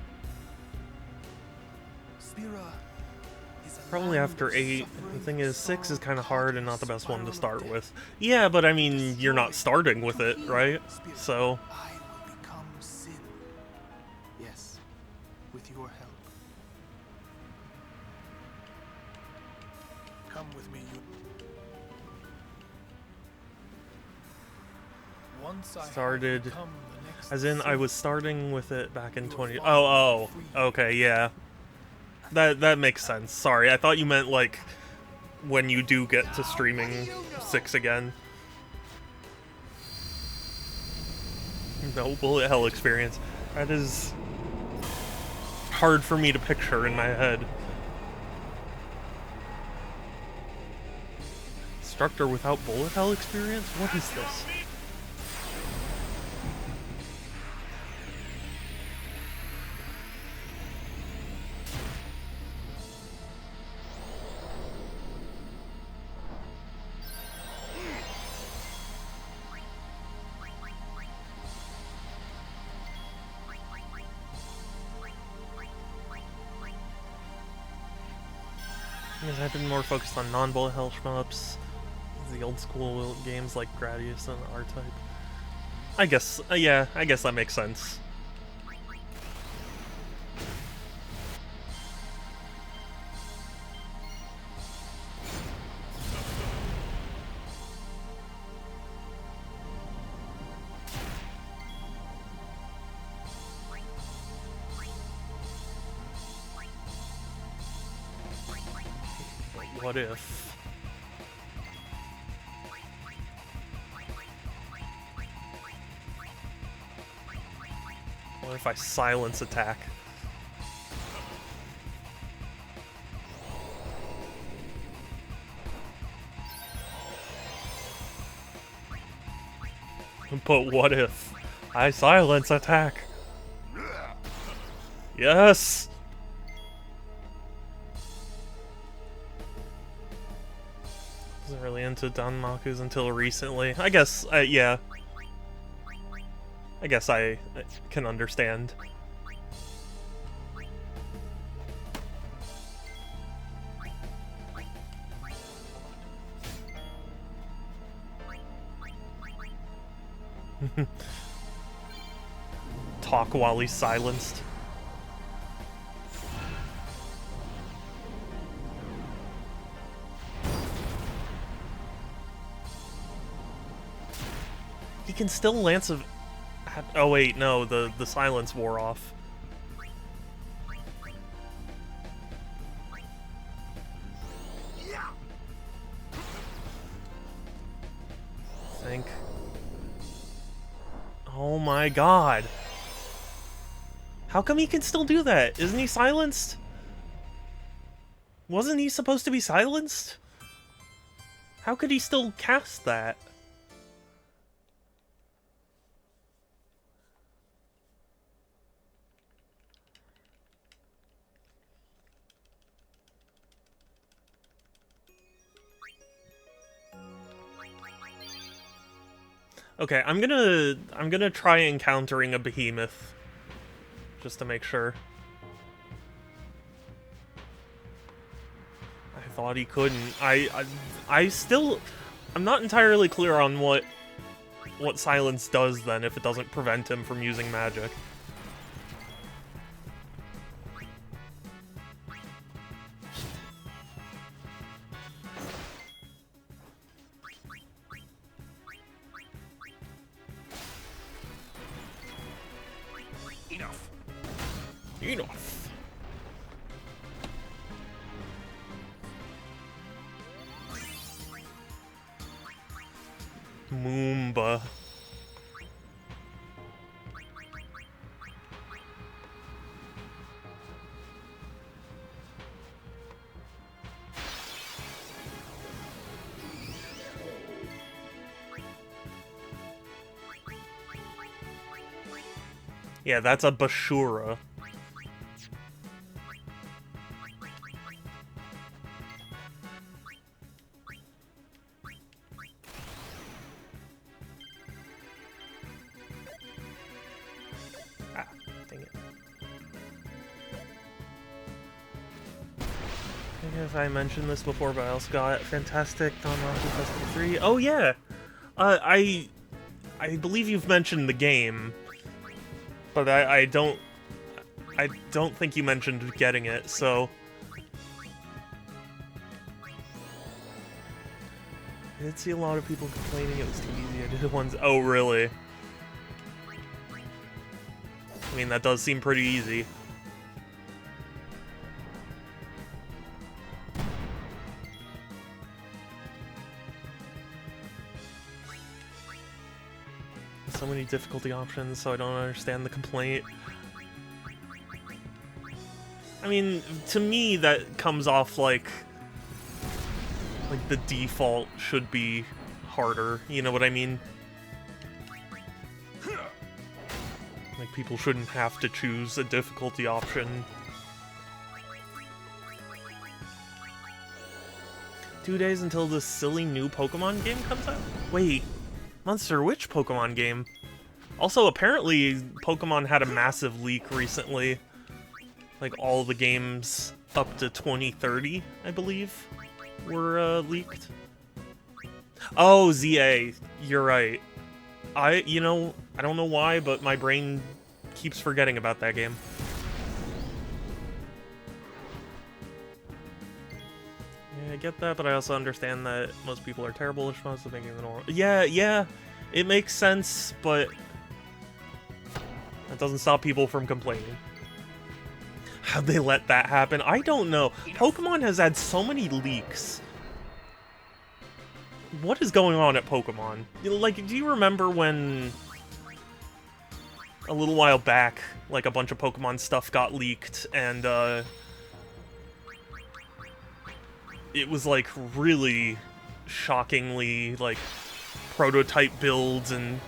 Spira is a Probably land after of 8. The suffering, thing is, 6 is sorrow, kind of caught hard in and a not the best one to spiral of start death. with. Yeah, but I mean, you're not starting with it, right? Spirit, So, I will become sin. Yes, with your help. Come with me, you. Once I have Started- become the next as in, I sin, was starting with it back in Your 20... father Oh, will free you. okay, yeah. That makes sense. Sorry, I thought you meant, like, when you do get to streaming 6 again. No bullet hell experience. That is hard for me to picture in my head. Instructor without bullet hell experience? What is this? Because I've been more focused on non-bullet hell shmups, the old school games like Gradius and R-Type. I guess, yeah, I guess that makes sense. What if? What if I silence attack? But what if I silence attack? Yes! Wasn't really into Danmakus until recently. I guess, yeah. I guess I can understand. Talk while he's silenced. He can still lance a... Oh wait, no, the silence wore off. Think. Oh my god. How come he can still do that? Isn't he silenced? Wasn't he supposed to be silenced? How could he still cast that? Okay, I'm gonna try encountering a behemoth. Just to make sure. I thought he couldn't. I still... I'm not entirely clear on what silence does then if it doesn't prevent him from using magic. Enough. Enough. Moomba. Yeah, that's a Bashura. Ah, dang it. I think if I mentioned this before, but I also got Fantastic Danmaku Festival 3. Oh yeah! I believe you've mentioned the game. But I don't think you mentioned getting it, so... I did see a lot of people complaining it was too easy. I did it once. Oh, really? I mean, that does seem pretty easy. So many difficulty options, so I don't understand the complaint. I mean, to me, that comes off like the default should be harder, you know what I mean? Like, people shouldn't have to choose a difficulty option. 2 days until this silly new Pokemon game comes out? Wait. Monster, which Pokemon game? Also, apparently, Pokemon had a massive leak recently. Like, all the games up to 2030, I believe, were leaked. Oh, ZA. You're right. You know, I don't know why, but my brain keeps forgetting about that game. Yeah, I get that, but I also understand that most people are terrible response to making the normal. Yeah, it makes sense, but that doesn't stop people from complaining. How'd they let that happen? I don't know. Pokemon has had so many leaks. What is going on at Pokemon? Like, do you remember when a little while back, like, a bunch of Pokemon stuff got leaked, and it was, like, really shockingly, like, prototype builds and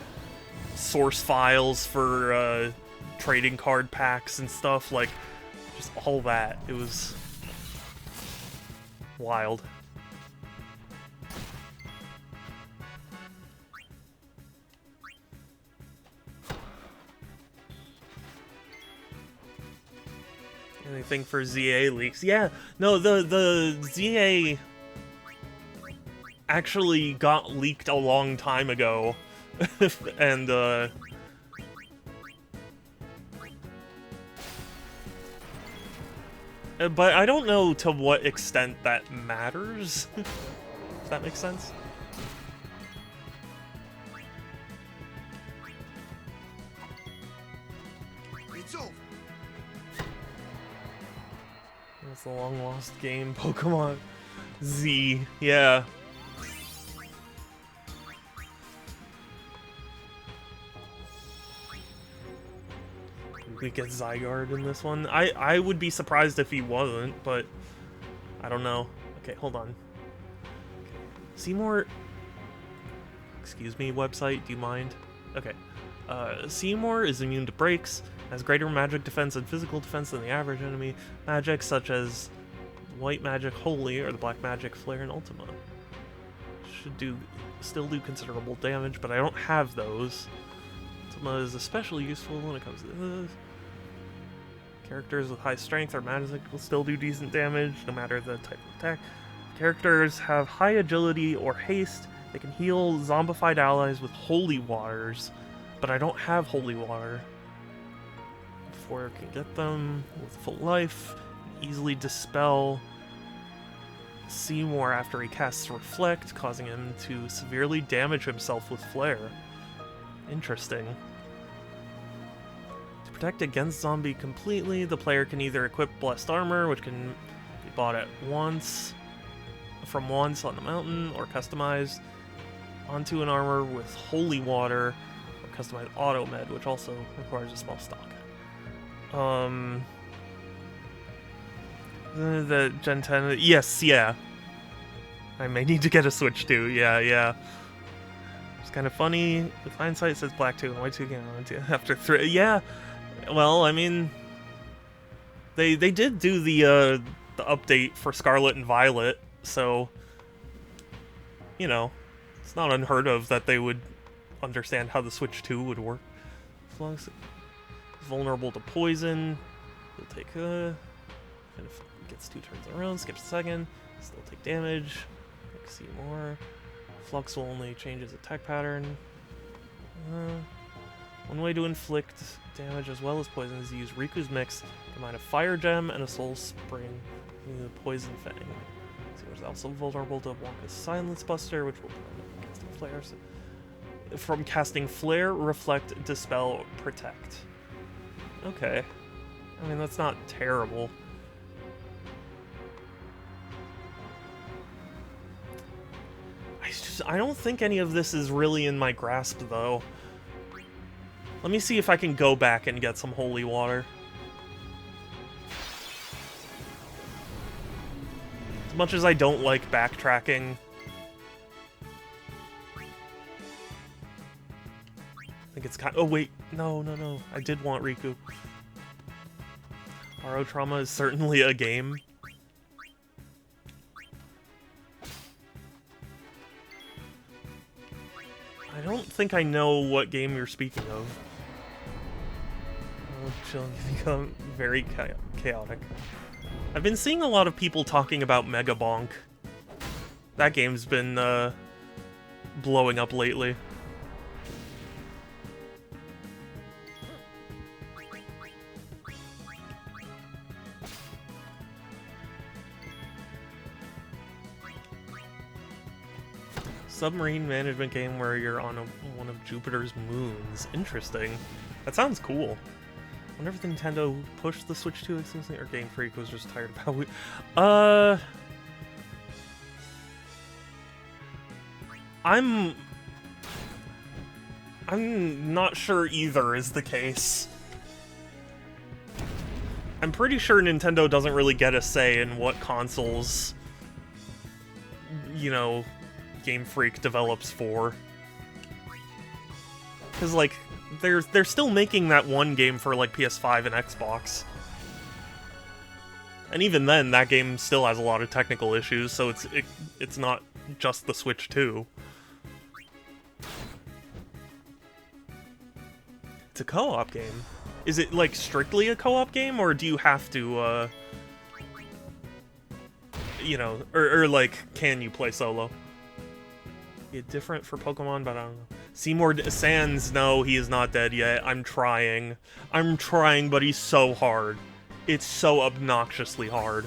source files for trading card packs and stuff, like, just all that. It was wild. Anything for ZA leaks? Yeah, no, the ZA actually got leaked a long time ago, and but I don't know to what extent that matters. If that makes sense. It's over. That's the long lost game, Pokemon Z. Yeah. We get Zygarde in this one. I would be surprised if he wasn't, but I don't know. Okay, hold on. Seymour. Excuse me, website. Do you mind? Okay. Seymour is immune to breaks, has greater magic defense and physical defense than the average enemy. Magic such as White Magic Holy or the Black Magic Flare and Ultima should still do considerable damage, but I don't have those. Ultima is especially useful when it comes to this. Characters with high strength or magic will still do decent damage, no matter the type of attack. Characters have high agility or haste. They can heal zombified allies with holy waters, but I don't have holy water. Before I can get them with full life, easily dispel Seymour after he casts Reflect, causing him to severely damage himself with Flare. Interesting. To protect against zombie completely, the player can either equip Blessed Armor, which can be bought from once on the mountain, or customized onto an armor with Holy Water, or customized Auto Med, which also requires a small stock. The Gen 10, yes, yeah. I may need to get a Switch too, yeah. It's kind of funny. With hindsight, it says Black 2 and White 2 came out after 3. Yeah, well, I mean, they did do the update for Scarlet and Violet, so, you know, it's not unheard of that they would understand how the Switch 2 would work. As long as it's vulnerable to poison, you'll take and if it gets 2 turns in a row, skips a second, still take damage. See more. Flux will only change its attack pattern. One way to inflict damage as well as poison is to use Riku's Mix, combine a Fire Gem and a Soul Spring with a Poison Fang. Seymour's also vulnerable to Wonka's Silence Buster, which will prevent casting flares. From casting Flare, Reflect, Dispel, Protect. Okay. I mean, that's not terrible. I don't think any of this is really in my grasp, though. Let me see if I can go back and get some holy water. As much as I don't like backtracking, I think it's kind of... Oh, wait. No. I did want Riku. Aro Trauma is certainly a game. I don't think I know what game you're speaking of. Oh, chill, you become very chaotic. I've been seeing a lot of people talking about Mega Bonk. That game's been blowing up lately. Submarine management game where you're on one of Jupiter's moons. Interesting. That sounds cool. I wonder if Nintendo pushed the Switch 2 exclusively, or Game Freak was just tired about it. I'm not sure either is the case. I'm pretty sure Nintendo doesn't really get a say in what consoles, you know, Game Freak develops for. Because, like, they're still making that one game for like PS5 and Xbox. And even then, that game still has a lot of technical issues, so it's not just the Switch 2. It's a co-op game. Is it, like, strictly a co-op game, or do you have to, you know, or like, can you play solo? It's different for Pokemon, but I don't know. Seymour Sans, no, he is not dead yet. I'm trying, but he's so hard. It's so obnoxiously hard.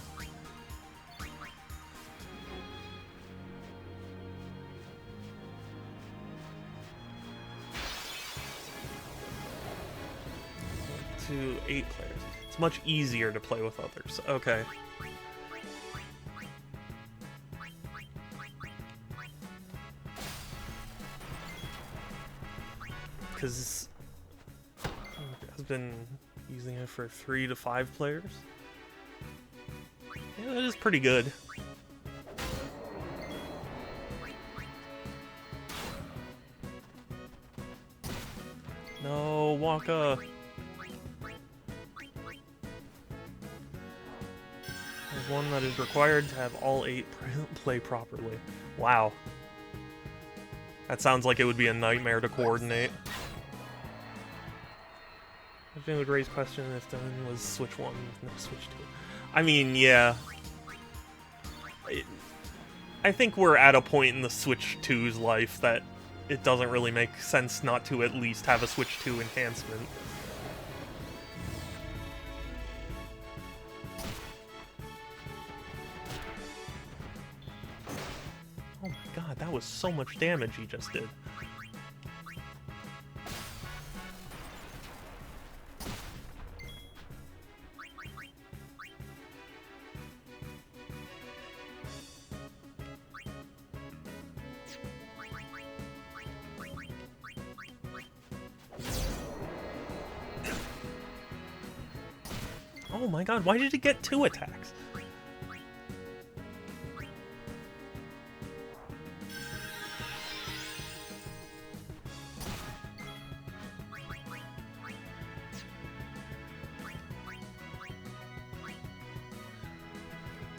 To 8 players. It's much easier to play with others. Okay. Because I've been using it for 3 to 5 players. Yeah, that is pretty good. No, Waka. There's one that is required to have all 8 play properly. Wow. That sounds like it would be a nightmare to coordinate. I think it would raise question if done was Switch 1 with no Switch 2. I mean, yeah. I think we're at a point in the Switch 2's life that it doesn't really make sense not to at least have a Switch 2 enhancement. Oh my god, that was so much damage he just did. Oh my god, why did it get 2 attacks?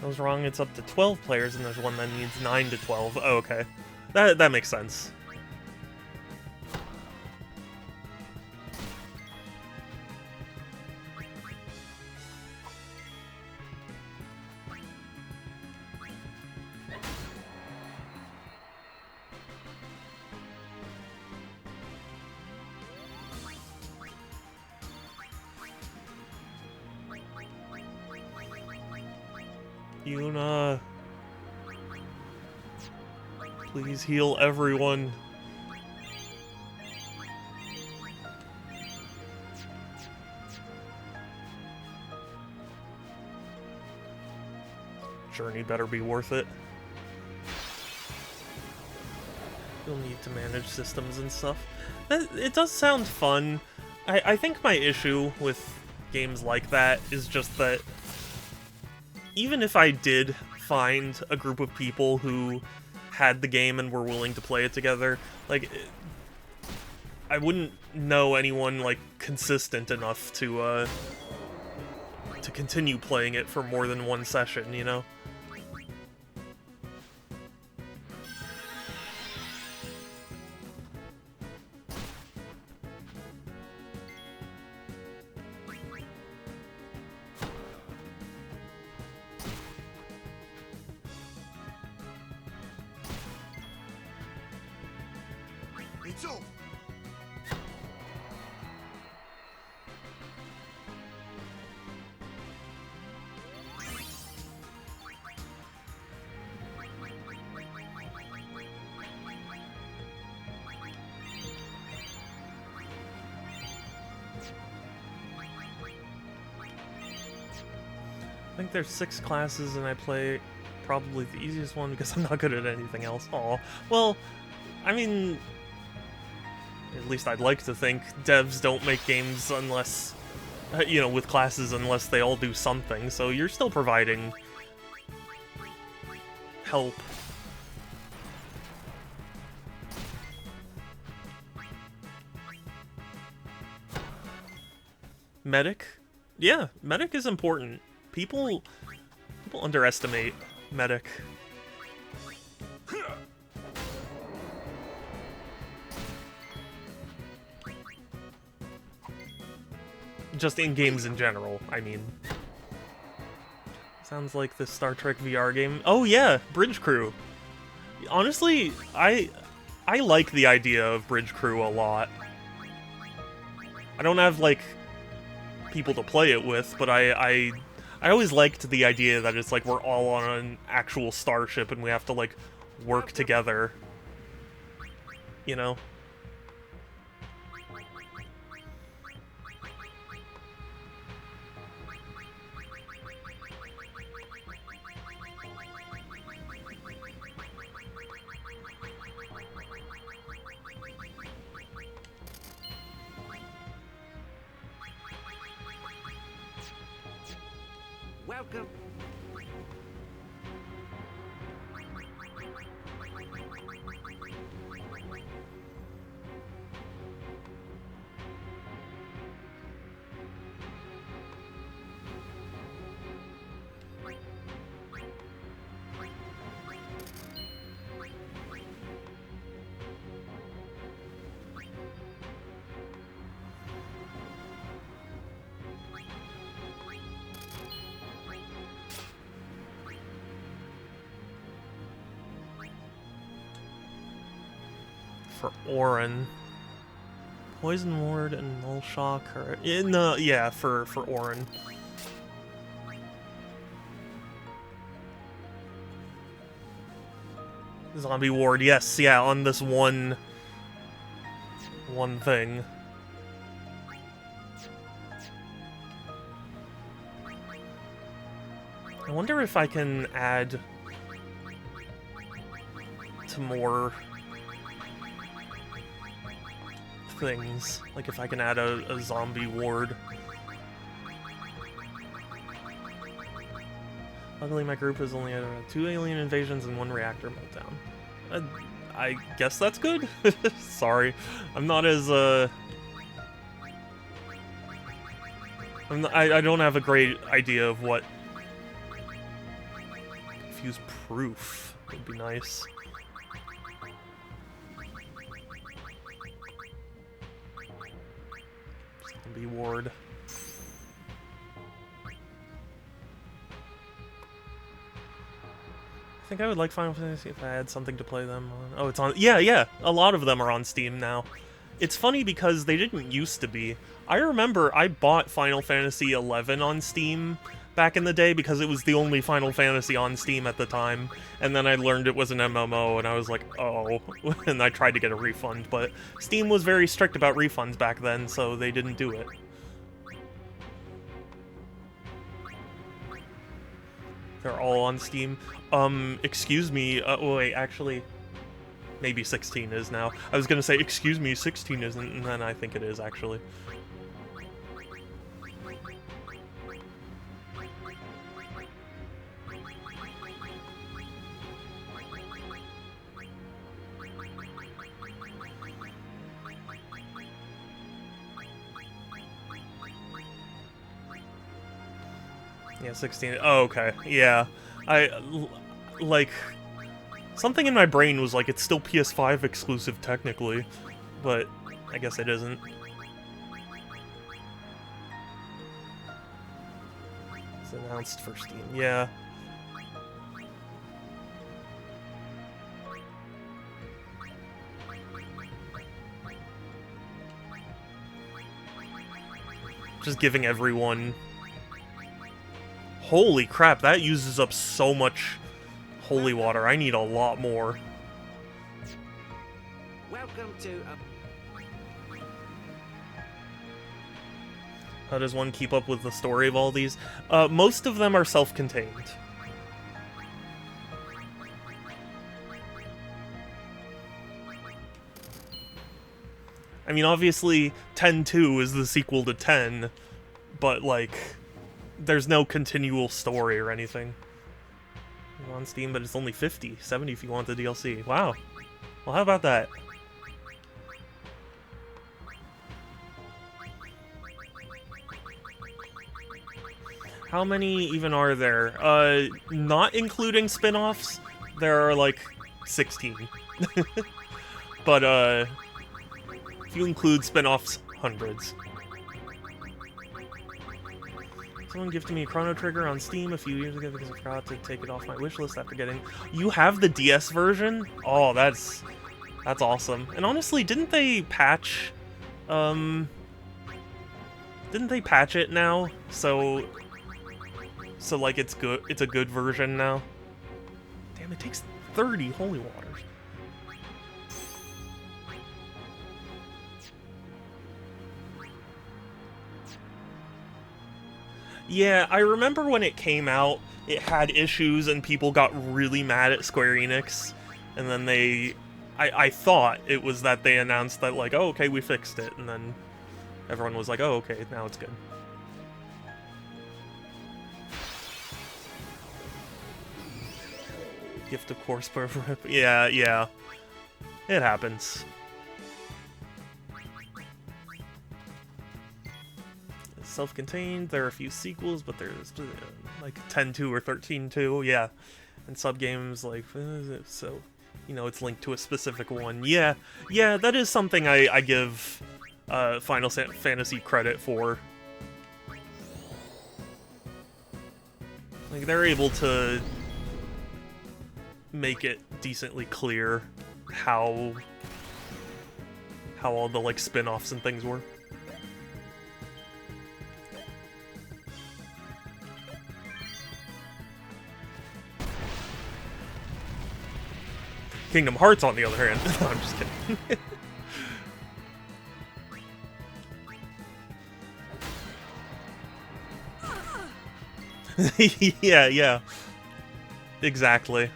I was wrong, it's up to 12 players and there's one that needs 9 to 12. Oh, okay. That makes sense. Yuna, please heal everyone. Journey better be worth it. You'll need to manage systems and stuff. It does sound fun. I think my issue with games like that is just that even if I did find a group of people who had the game and were willing to play it together, like, I wouldn't know anyone, like, consistent enough to continue playing it for more than one session, you know? It's over. I think there's 6 classes and I play probably the easiest one because I'm not good at anything else. Aw. Well, I mean, at least I'd like to think devs don't make games unless, you know, with classes unless they all do something, so you're still providing help. Medic? Yeah, medic is important. People underestimate medic. Just in games in general, I mean. Sounds like the Star Trek VR game. Oh yeah, Bridge Crew. Honestly, I like the idea of Bridge Crew a lot. I don't have, like, people to play it with, but I always liked the idea that it's like we're all on an actual starship and we have to, like, work together. You know? Welcome. For Orin. Poison Ward and Null Shock are in yeah, for Orin. Zombie Ward, yes, yeah, on this one thing. I wonder if I can add to more things, like if I can add a zombie ward. Luckily my group has only had 2 alien invasions and 1 reactor meltdown. I guess that's good? Sorry. I'm not as, I don't have a great idea of what... Fuse proof would be nice. Zombie ward. I think I would like Final Fantasy if I had something to play them on. Oh, it's on. Yeah. A lot of them are on Steam now. It's funny because they didn't used to be. I remember I bought Final Fantasy XI on Steam back in the day because it was the only Final Fantasy on Steam at the time. And then I learned it was an MMO and I was like, oh. And I tried to get a refund, but Steam was very strict about refunds back then, so they didn't do it. They're all on Steam. Excuse me, wait, actually, maybe 16 is now. I was gonna say, excuse me, 16 isn't, and then I think it is, actually. Yeah, 16. Oh, okay. Yeah. Like, something in my brain was like, it's still PS5 exclusive technically, but I guess it isn't. It's announced for Steam. Yeah. Just giving everyone... Holy crap, that uses up so much holy water. I need a lot more. Welcome to How does one keep up with the story of all these? Most of them are self-contained. I mean, obviously, 10-2 is the sequel to 10, but, like... There's no continual story or anything. It's on Steam, but it's only 50, 70 if you want the DLC. Wow. Well, how about that? How many even are there? Not including spin-offs, there are like 16. But, if you include spin-offs, hundreds. Someone gifted me a Chrono Trigger on Steam a few years ago because I forgot to take it off my wishlist after getting... You have the DS version? Oh, that's awesome. And honestly, didn't they patch... Didn't they patch it now? So like it's good. It's a good version now. Damn, it takes 30 holy waters. Yeah, I remember when it came out, it had issues and people got really mad at Square Enix. And then I thought it was that they announced that, like, oh, okay, we fixed it. And then everyone was like, oh, okay, now it's good. Gift of course, perfect. Yeah. It happens. Self-contained, there are a few sequels, but there's like 10-2 or 13-2, yeah. And sub-games, like, so, you know, it's linked to a specific one. Yeah, that is something I give Final Fantasy credit for. Like, they're able to make it decently clear how all the, like, spin-offs and things were. Kingdom Hearts, on the other hand... No, I'm just kidding. Yeah. Exactly.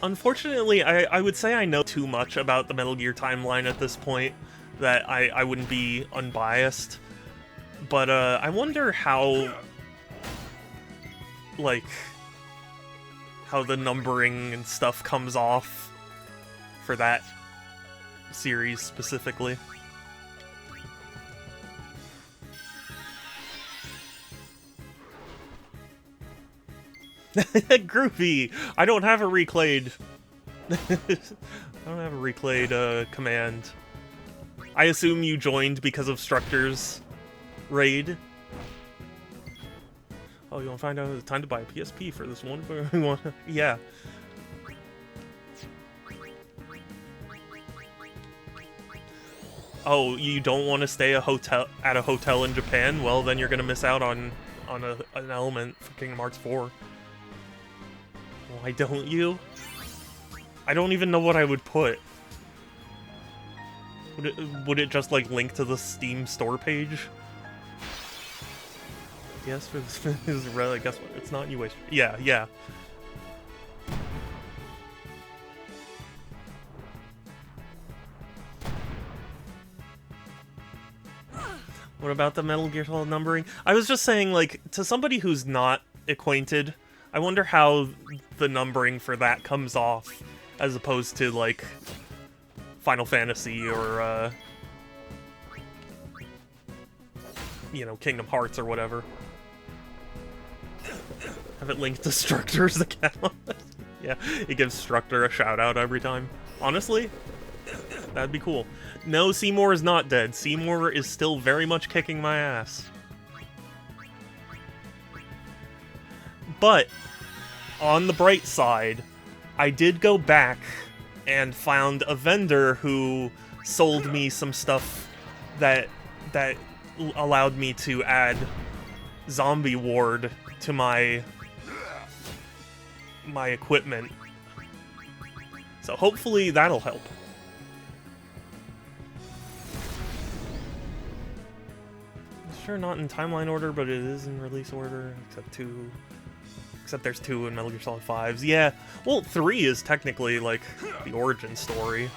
Unfortunately, I would say I know too much about the Metal Gear timeline at this point that I wouldn't be unbiased. But, I wonder how, like, how the numbering and stuff comes off for that series specifically. Groovy! I don't have a reclayed... I don't have a reclayed, command. I assume you joined because of Structure's raid. Oh, you want to find out it's time to buy a PSP for this one? Yeah. Oh, you don't want to stay at a hotel in Japan? Well, then you're gonna miss out on an element for Kingdom Hearts 4. Why don't you? I don't even know what I would put. Would it just, like, link to the Steam store page? Yes, for this is really, guess what? It's not you waste. Yeah. What about the Metal Gear Solid numbering? I was just saying, like, to somebody who's not acquainted, I wonder how the numbering for that comes off, as opposed to, like, Final Fantasy or, you know, Kingdom Hearts or whatever. Have it linked to Structure's account. Yeah, it gives Structure a shout-out every time. Honestly, that'd be cool. No, Seymour is not dead. Seymour is still very much kicking my ass. But, on the bright side, I did go back and found a vendor who sold me some stuff that allowed me to add Zombie Ward to my equipment. So hopefully that'll help. Sure, not in timeline order, but it is in release order, except there's 2 in Metal Gear Solid 5s. Yeah, well, 3 is technically, like, the origin story.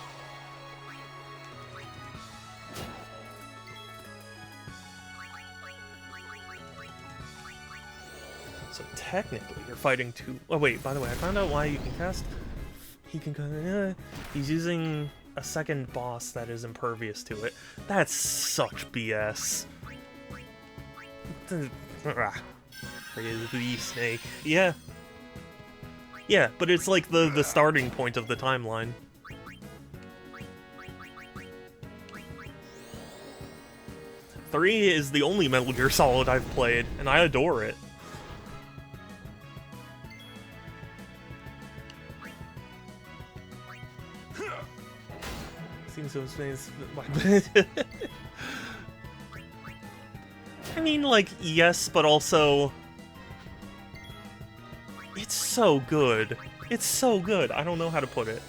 So technically, you're fighting 2... Oh, wait, by the way, I found out why you can cast he can he's using a second boss that is impervious to it. That's such BS. The snake. Yeah. Yeah, but it's like the starting point of the timeline. Three is the only Metal Gear Solid I've played, and I adore it. Seems so space. I mean, like, yes, but also... It's so good. It's so good. I don't know how to put it.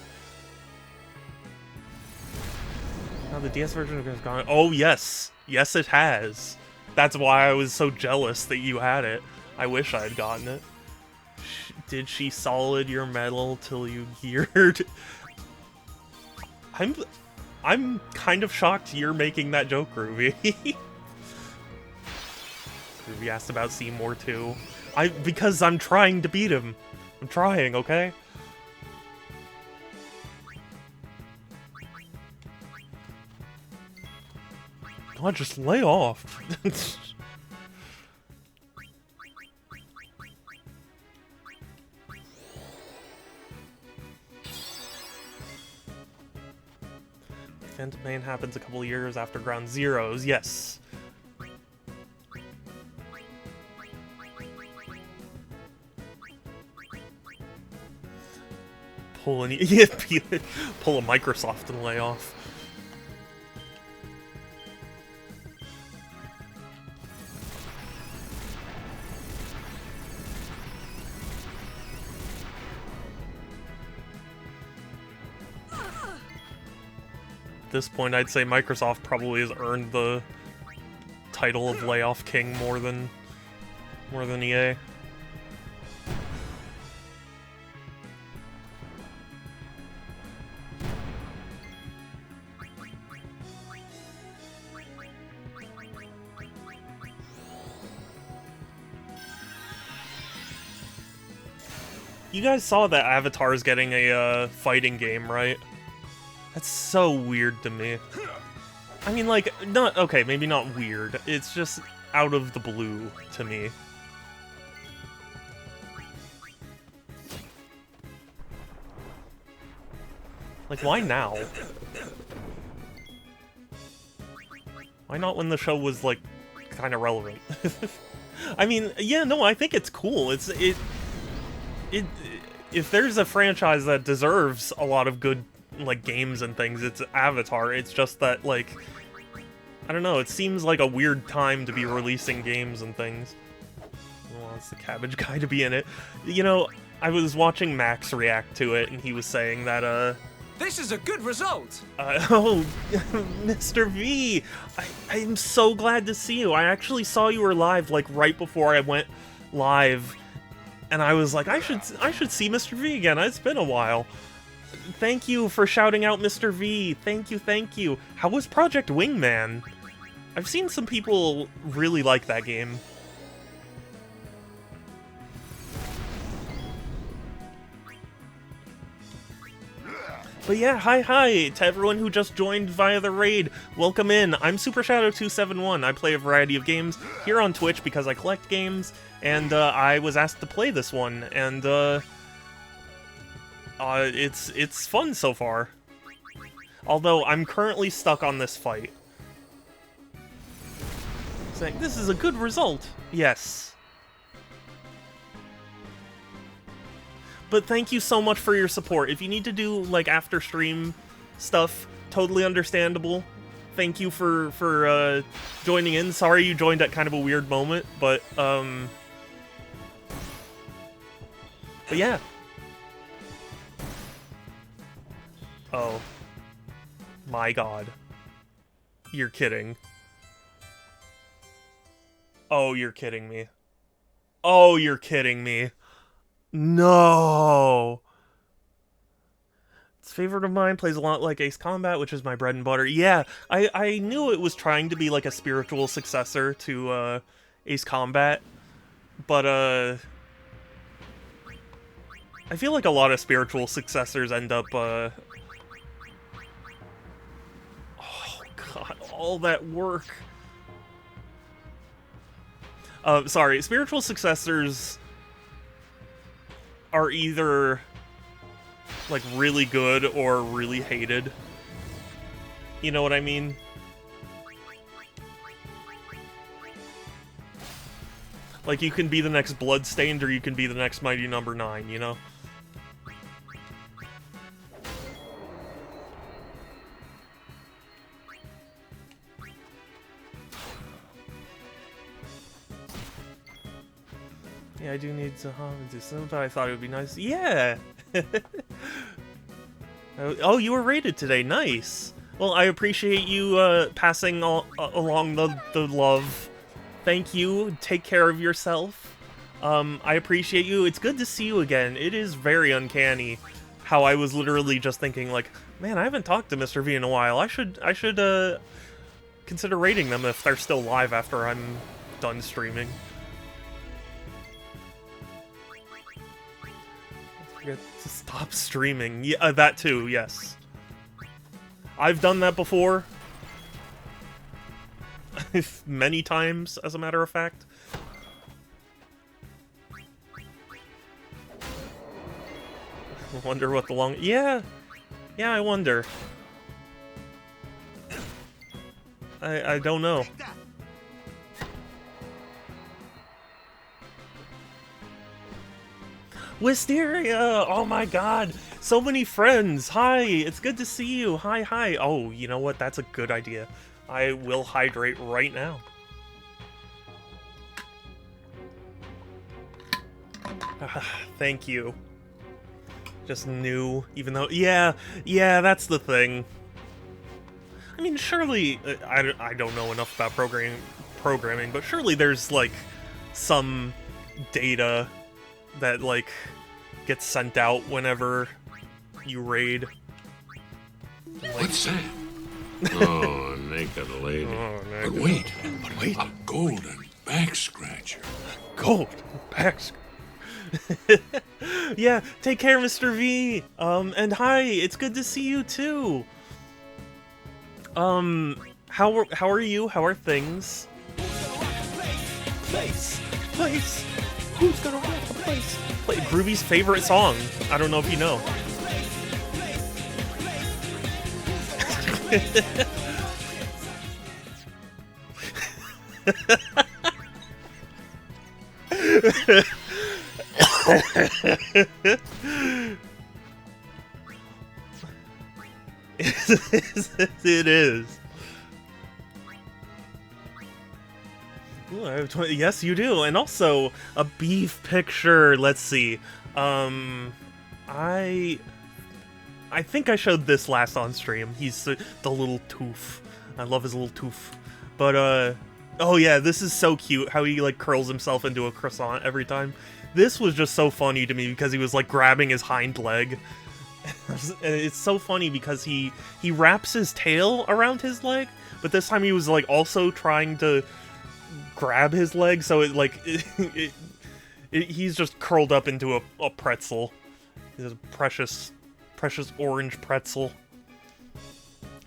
Now the DS version has gone... Oh, yes. Yes, it has. That's why I was so jealous that you had it. I wish I had gotten it. Did she solid your metal till you geared? I'm kind of shocked you're making that joke, Ruby. Ruby asked about Seymour too. Because I'm trying to beat him. I'm trying, okay? God, just lay off. Phantom Pain happens a couple years after Ground Zeroes, yes. Pull a Microsoft and lay off. At this point, I'd say Microsoft probably has earned the title of Layoff King more than EA. You guys saw that Avatar's getting a fighting game, right? That's so weird to me. I mean, like, not... Okay, maybe not weird. It's just out of the blue to me. Like, why now? Why not when the show was, like, kind of relevant? I mean, yeah, no, I think it's cool. If there's a franchise that deserves a lot of good, like, games and things, it's Avatar. It's just that, like, I don't know, it seems like a weird time to be releasing games and things. Well, it's the Cabbage Guy to be in it. You know, I was watching Max react to it, and he was saying that, This is a good result! oh, Mr. V! I'm so glad to see you. I actually saw you were live, like, right before I went live. And I was like, I should see Mr. V again. It's been a while. Thank you for shouting out Mr. V. Thank you, thank you. How was Project Wingman? I've seen some people really like that game. But yeah, hi to everyone who just joined via the raid. Welcome in. I'm Super Shadow 271. I play a variety of games here on Twitch because I collect games, and I was asked to play this one, and it's fun so far. Although I'm currently stuck on this fight. Saying this is a good result. Yes. But thank you so much for your support. If you need to do, like, after-stream stuff, totally understandable. Thank you for joining in. Sorry you joined at kind of a weird moment, but yeah. Oh. My god. You're kidding. Oh, you're kidding me. Oh, you're kidding me. No. It's a favorite of mine, plays a lot like Ace Combat, which is my bread and butter. Yeah, I knew it was trying to be like a spiritual successor to Ace Combat, but I feel like a lot of spiritual successors end up, oh god, all that work. Sorry, spiritual successors are either, like, really good or really hated. You know what I mean? Like, you can be the next Bloodstained, or you can be the next Mighty Number 9, you know? Yeah, I do need to do something, but I thought it would be nice. Yeah! Oh, you were rated today. Nice. Well, I appreciate you passing along the love. Thank you. Take care of yourself. I appreciate you. It's good to see you again. It is very uncanny how I was literally just thinking, like, man, I haven't talked to Mr. V in a while. I should consider rating them if they're still live after I'm done streaming. Forget to stop streaming. Yeah, that too, yes. I've done that before. Many times, as a matter of fact. I wonder what the long... Yeah! Yeah, I wonder. I don't know. Wisteria! Oh my god! So many friends! Hi! It's good to see you! Hi, hi! Oh, you know what? That's a good idea. I will hydrate right now. Thank you. Just knew, even though... Yeah, that's the thing. I mean, surely... I don't know enough about programming, but surely there's, like, some data that, like, gets sent out whenever you raid. Like, what's that? Oh, a naked lady. Oh, But wait, a golden back scratcher. Gold back scratcher. Yeah, take care, Mr. V. And hi, it's good to see you too. How are you? How are things? Place. Who's gonna rock the place? Play Groovy's favorite song. I don't know if you know. It is. Ooh, I have 20, yes, you do, and also a beef picture. Let's see. I think I showed this last on stream. He's the little toof. I love his little toof. But oh yeah, this is so cute. How he like curls himself into a croissant every time. This was just so funny to me because he was like grabbing his hind leg. And it's so funny because he wraps his tail around his leg, but this time he was like also trying to grab his leg, so it like he's just curled up into a pretzel. He's a precious orange pretzel,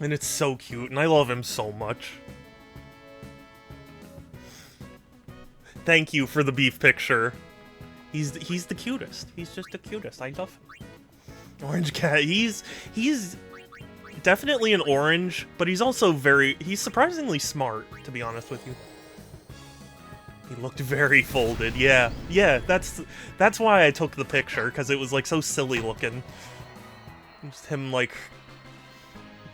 and it's so cute, and I love him so much. Thank you for the beef picture. He's the cutest. He's just the cutest. I love him. Orange cat. He's definitely an orange, but he's also he's surprisingly smart, to be honest with you. He looked very folded. Yeah, that's why I took the picture, because it was like so silly looking. Just him like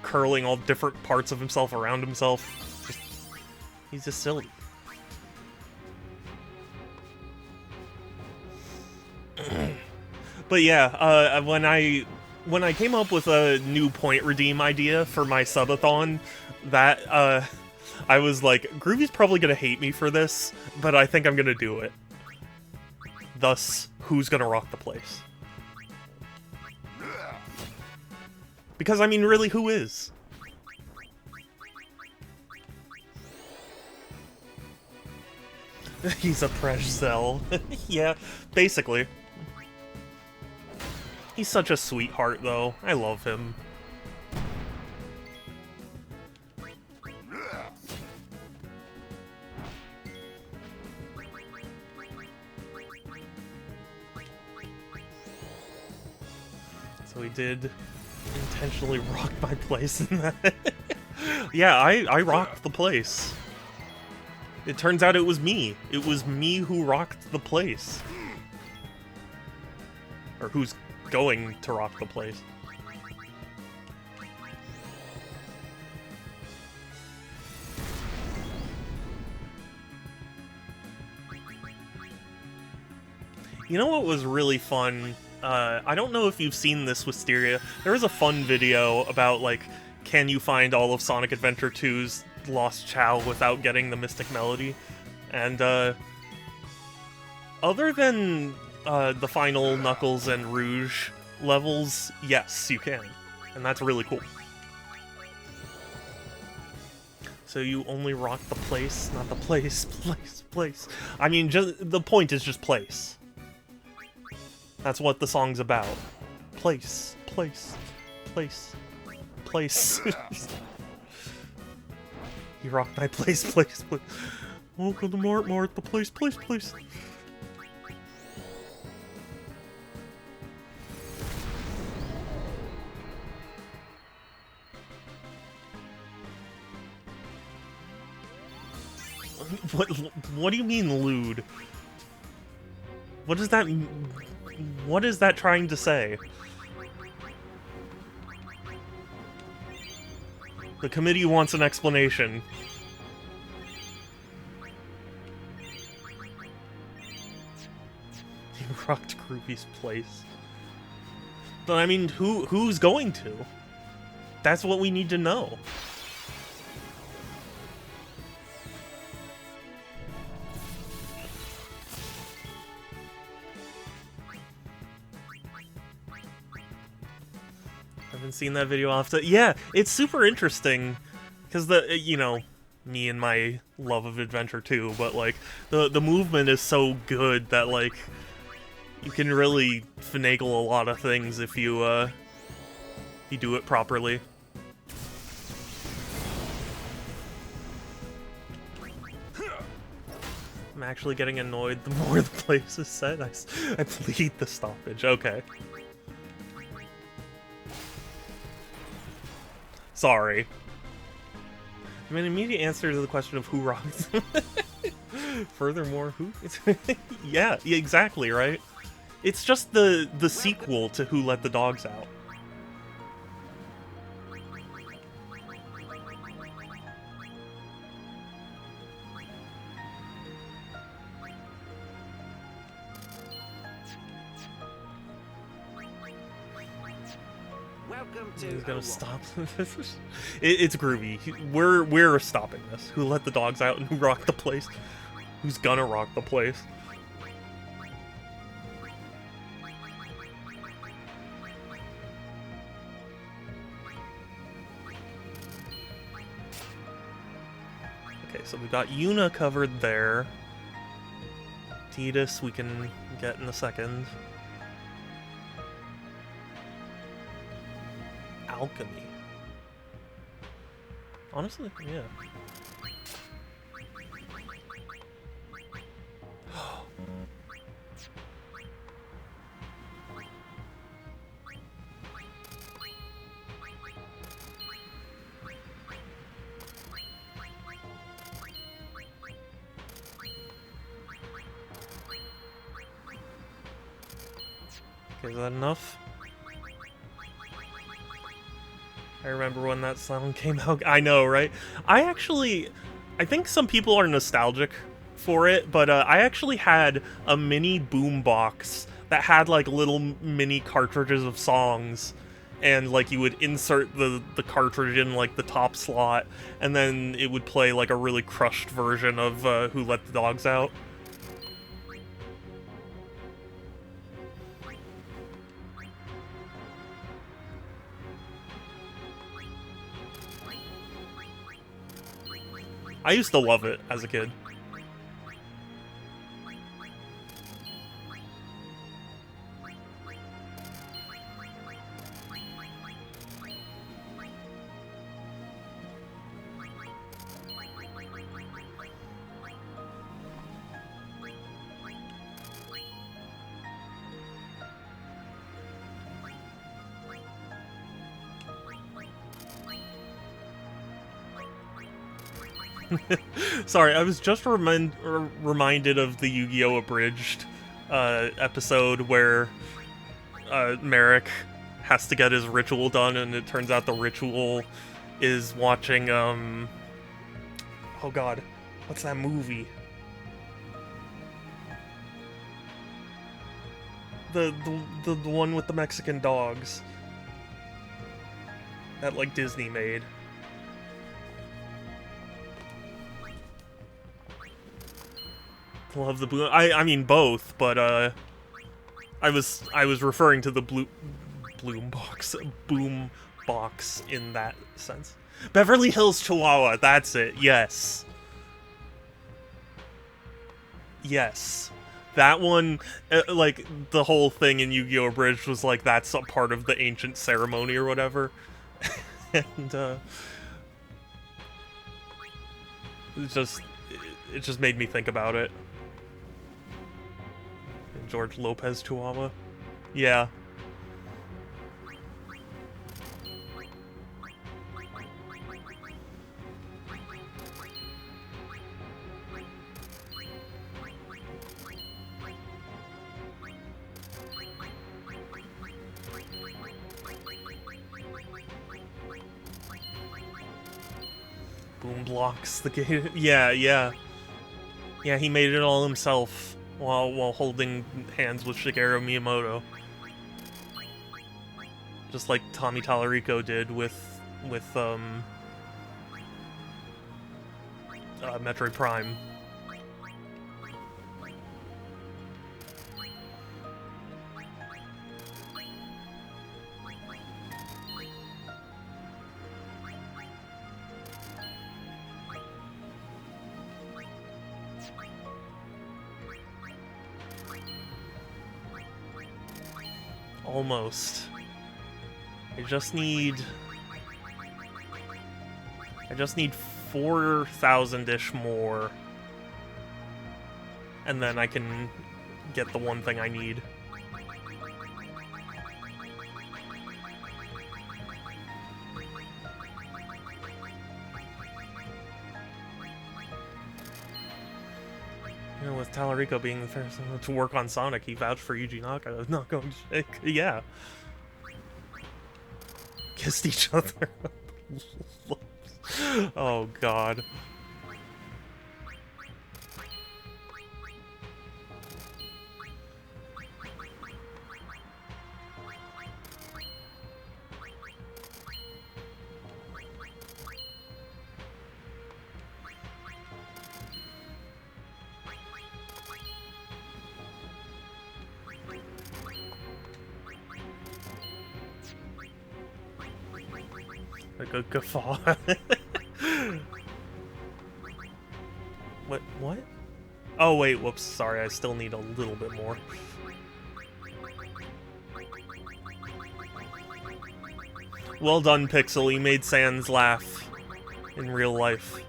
curling all different parts of himself around himself. He's just silly. But yeah, when I came up with a new point redeem idea for my subathon, that I was like, Groovy's probably gonna hate me for this, but I think I'm gonna do it. Thus, who's gonna rock the place? Because I mean, really, who is? He's a fresh cell. Yeah, basically. He's such a sweetheart, though. I love him. So we did intentionally rock my place in that. Yeah, I rocked the place. It turns out it was me. It was me who rocked the place. Or who's going to rock the place. You know what was really fun? I don't know if you've seen this, Wisteria. There was a fun video about, like, can you find all of Sonic Adventure 2's Lost Chow without getting the Mystic Melody? And, other than the final Knuckles and Rouge levels, yes, you can. And that's really cool. So you only rock the place, not the place, place. I mean, just the point is just place. That's what the song's about. Place. You rock my place. Welcome to Mart, the place. What do you mean, lewd? What does that mean? What is that trying to say? The committee wants an explanation. You rocked Groovy's place. But I mean, who's going to? That's what we need to know. Haven't seen that video often. Yeah, it's super interesting because you know, me and my love of adventure too, but like the movement is so good that like you can really finagle a lot of things if you do it properly. I'm actually getting annoyed the more the place is said. I plead the stoppage. Okay. Sorry. I mean, immediate answer to the question of who rocks. Furthermore, who? Yeah, exactly, right? It's just the sequel to Who Let the Dogs Out. He's gonna stop. It's groovy. We're stopping this. Who let the dogs out and who rocked the place? Who's gonna rock the place? Okay, so we got Yuna covered there. Tidus we can get in a second. Alchemy. Honestly, yeah. Okay, is that enough? I remember when that song came out. I know, right? I think some people are nostalgic for it, but I actually had a mini boombox that had like little mini cartridges of songs, and like you would insert the cartridge in like the top slot, and then it would play like a really crushed version of Who Let the Dogs Out. I used to love it as a kid. Sorry, I was just reminded of the Yu-Gi-Oh! Abridged episode where Merrick has to get his ritual done, and it turns out the ritual is watching, oh god, what's that movie? The one with the Mexican dogs that, like, Disney made. Love the blue. I mean both, but I was referring to the boom box in that sense. Beverly Hills Chihuahua. That's it. Yes. Yes. That one, like, the whole thing in Yu-Gi-Oh! Abridged was like, that's a part of the ancient ceremony or whatever. And, it just made me think about it. George Lopez Chihuahua. Yeah. Boom blocks the game. Yeah, yeah. Yeah, he made it all himself while holding hands with Shigeru Miyamoto. Just like Tommy Tallarico did with Metroid Prime. Almost. I just need 4,000-ish more, and then I can get the one thing I need. You know, with Tallarico being the first to work on Sonic, he vouched for Yuji Naka. I was not going to shake. Yeah. Kissed each other. Oh, God. Like a guffaw. What? Oh, wait, whoops, sorry, I still need a little bit more. Well done, Pixel, you made Sans laugh in real life.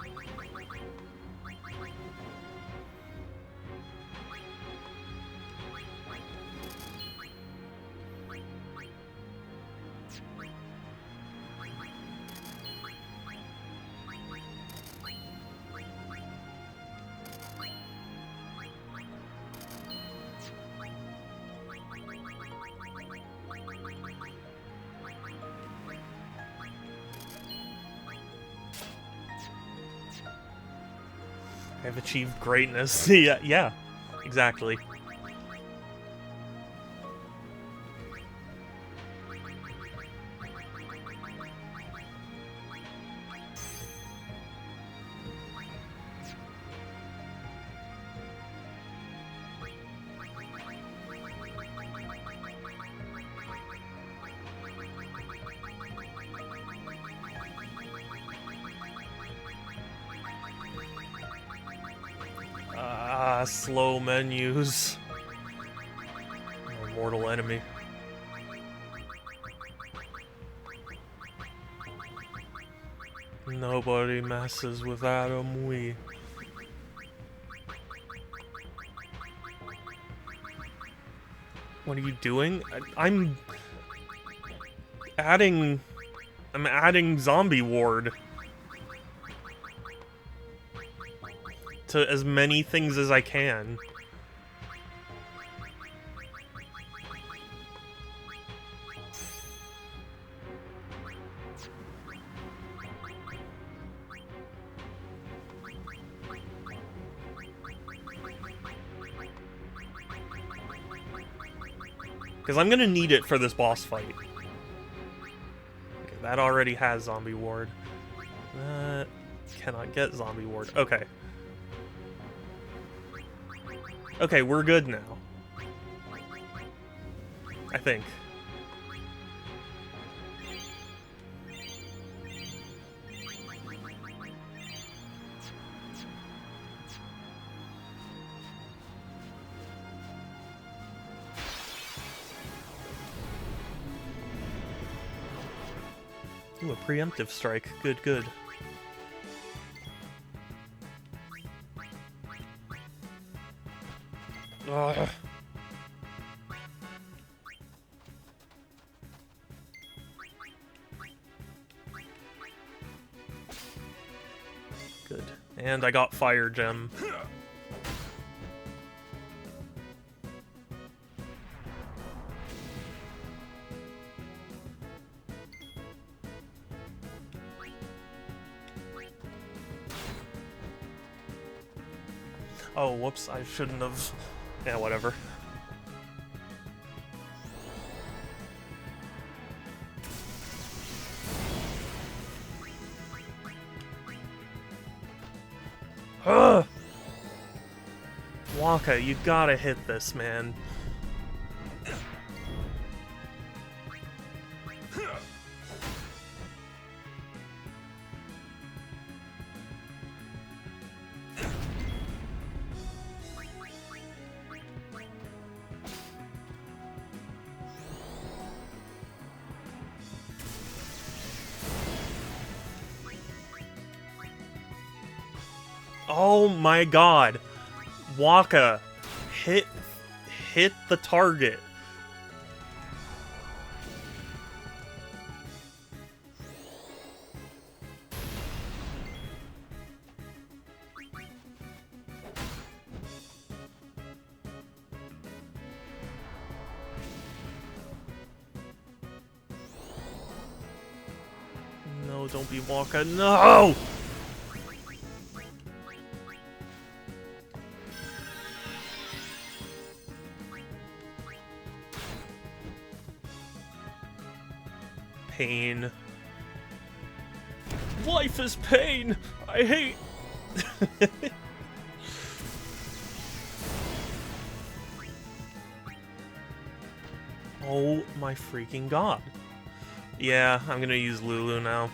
I've achieved greatness. Yeah, exactly. Slow menus. My mortal enemy. Nobody messes with Adam Wee. What are you doing? I'm adding zombie ward. to as many things as I can. Because I'm gonna need it for this boss fight. Okay, that already has zombie ward. Cannot get zombie ward. Okay. Okay, we're good now. I think. Ooh, a preemptive strike. Good, good. Ugh. Good. And I got Fire Gem. Oh, whoops, I shouldn't have... Yeah, whatever. Ugh! Waka, you gotta hit this, man. Oh my god. Waka, hit the target. No, don't be Waka. No! Pain. Life is pain! I hate... Oh my freaking god. Yeah, I'm gonna use Lulu now.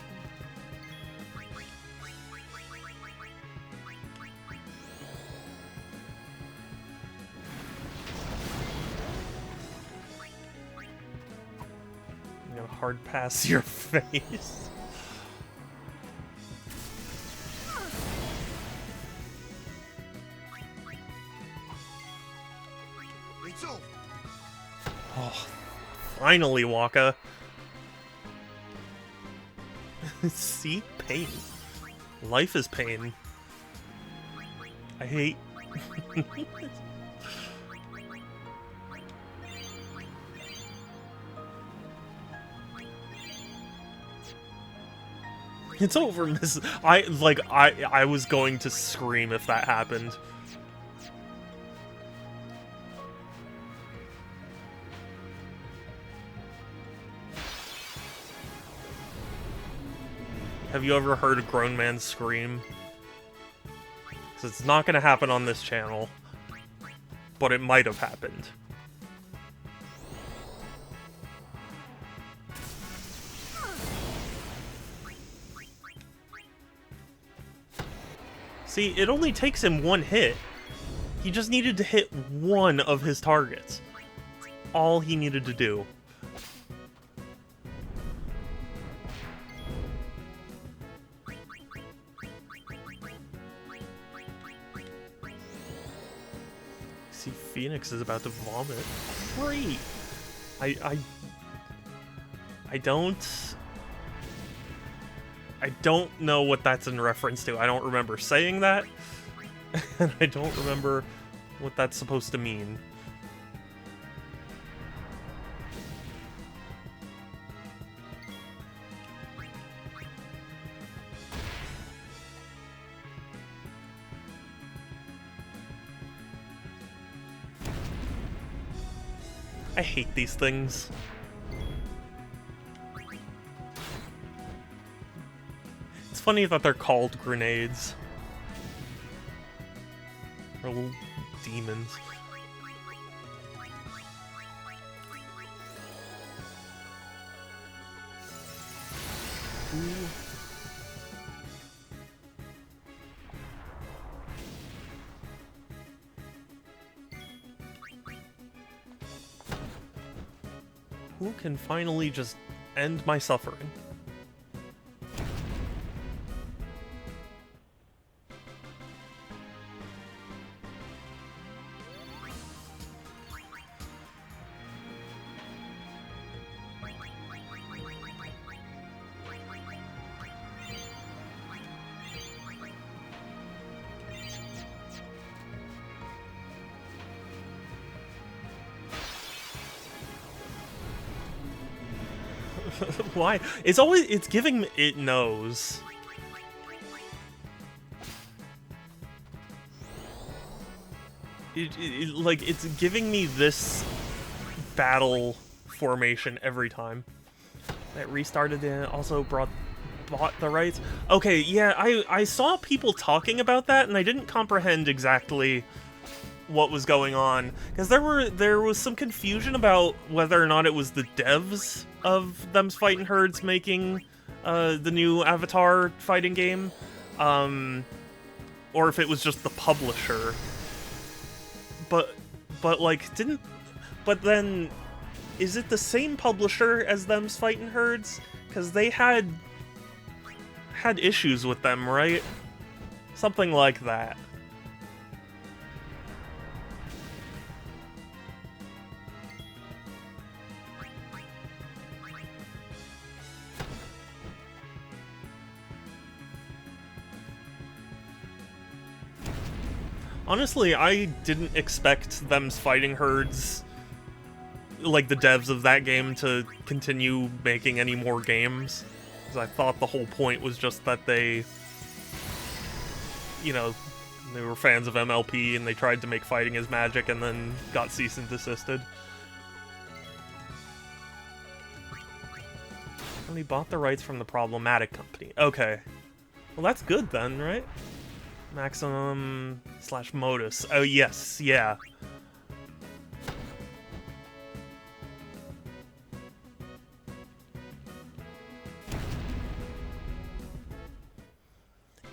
I'm gonna hard pass your face. It's over. Oh, finally, Waka. See? Pain. Life is pain. I hate... It's over, Miss... I was going to scream if that happened. Have you ever heard a grown man scream? So it's not gonna happen on this channel, but it might have happened. See, it only takes him one hit. He just needed to hit one of his targets. All he needed to do. See, Phoenix is about to vomit. Great! I don't know what that's in reference to. I don't remember saying that, and I don't remember what that's supposed to mean. I hate these things. It's funny that they're called grenades. Or little demons. Ooh. Who can finally just end my suffering? Why? It's giving me, it knows. Like, it's giving me this battle formation every time. That restarted it, also bought the rights. Okay, yeah, I saw people talking about that, and I didn't comprehend exactly what was going on, because there was some confusion about whether or not it was the devs of Them's Fightin' Herds making the new Avatar fighting game, or if it was just the publisher. But then is it the same publisher as Them's Fightin' Herds? Because they had issues with them, right? Something like that. Honestly, I didn't expect Them's Fighting Herds, like the devs of that game, to continue making any more games. Because I thought the whole point was just that they, you know, they were fans of MLP and they tried to make fighting as magic and then got cease and desisted. And he bought the rights from the problematic company. Okay. Well, that's good then, right? Maximum/Modus. Oh, yes, yeah.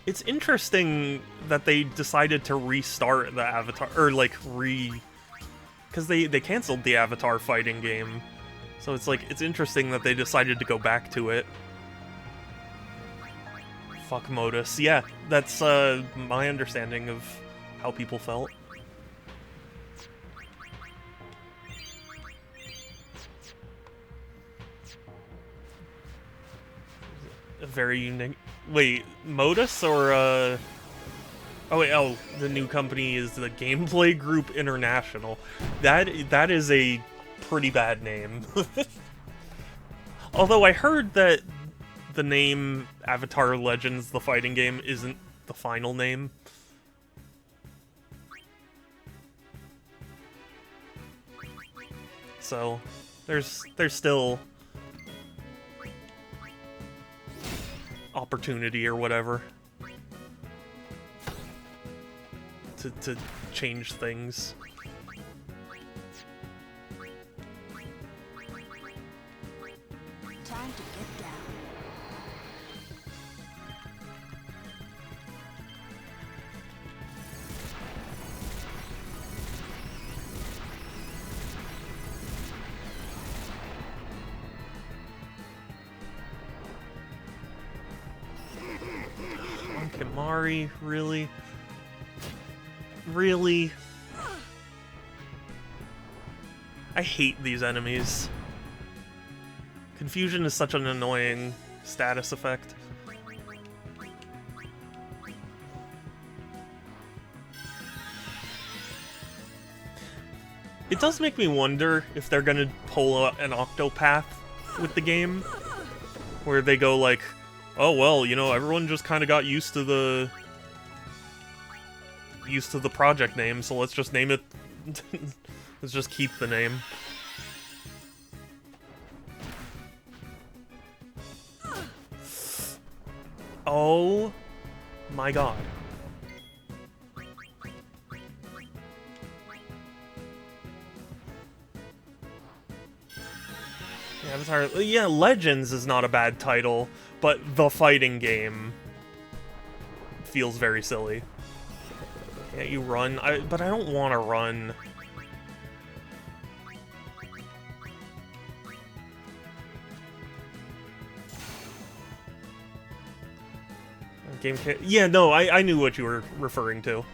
It's interesting that they decided to restart the Avatar, or like because they canceled the Avatar fighting game. So it's like, it's interesting that they decided to go back to it. Fuck Modus. Yeah, that's my understanding of how people felt. A very unique... Wait, Modus or oh wait, oh, the new company is the Gameplay Group International. That is a pretty bad name. Although I heard that the name Avatar Legends, the fighting game, isn't the final name. So, there's still opportunity or whatever to change things. Time to get down. Kimari, really? Really? I hate these enemies. Confusion is such an annoying status effect. It does make me wonder if they're gonna pull an Octopath with the game, where they go like, oh well, you know, everyone just kind of got used to the project name, so let's just name it. Let's just keep the name. Oh my god. Yeah, Legends is not a bad title, but the fighting game feels very silly. Can't you run? But I don't want to run. Game can't... Yeah, no, I knew what you were referring to.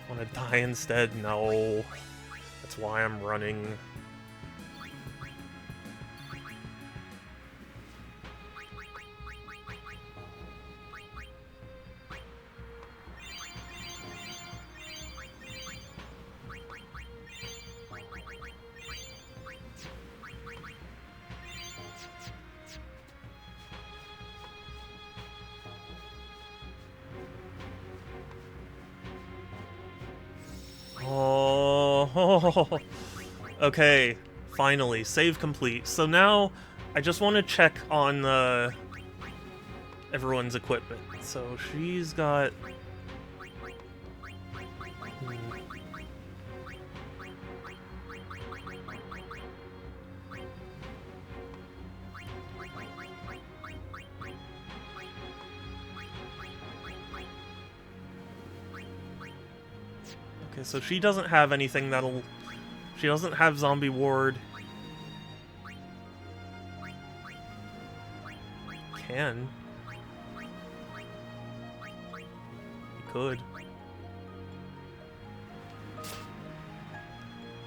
Want to die instead? No. That's why I'm running. Oh, okay, finally, save complete. So now, I just want to check on everyone's equipment. So she's got... Okay, so she doesn't have anything that'll... She doesn't have Zombie Ward. Can. You could.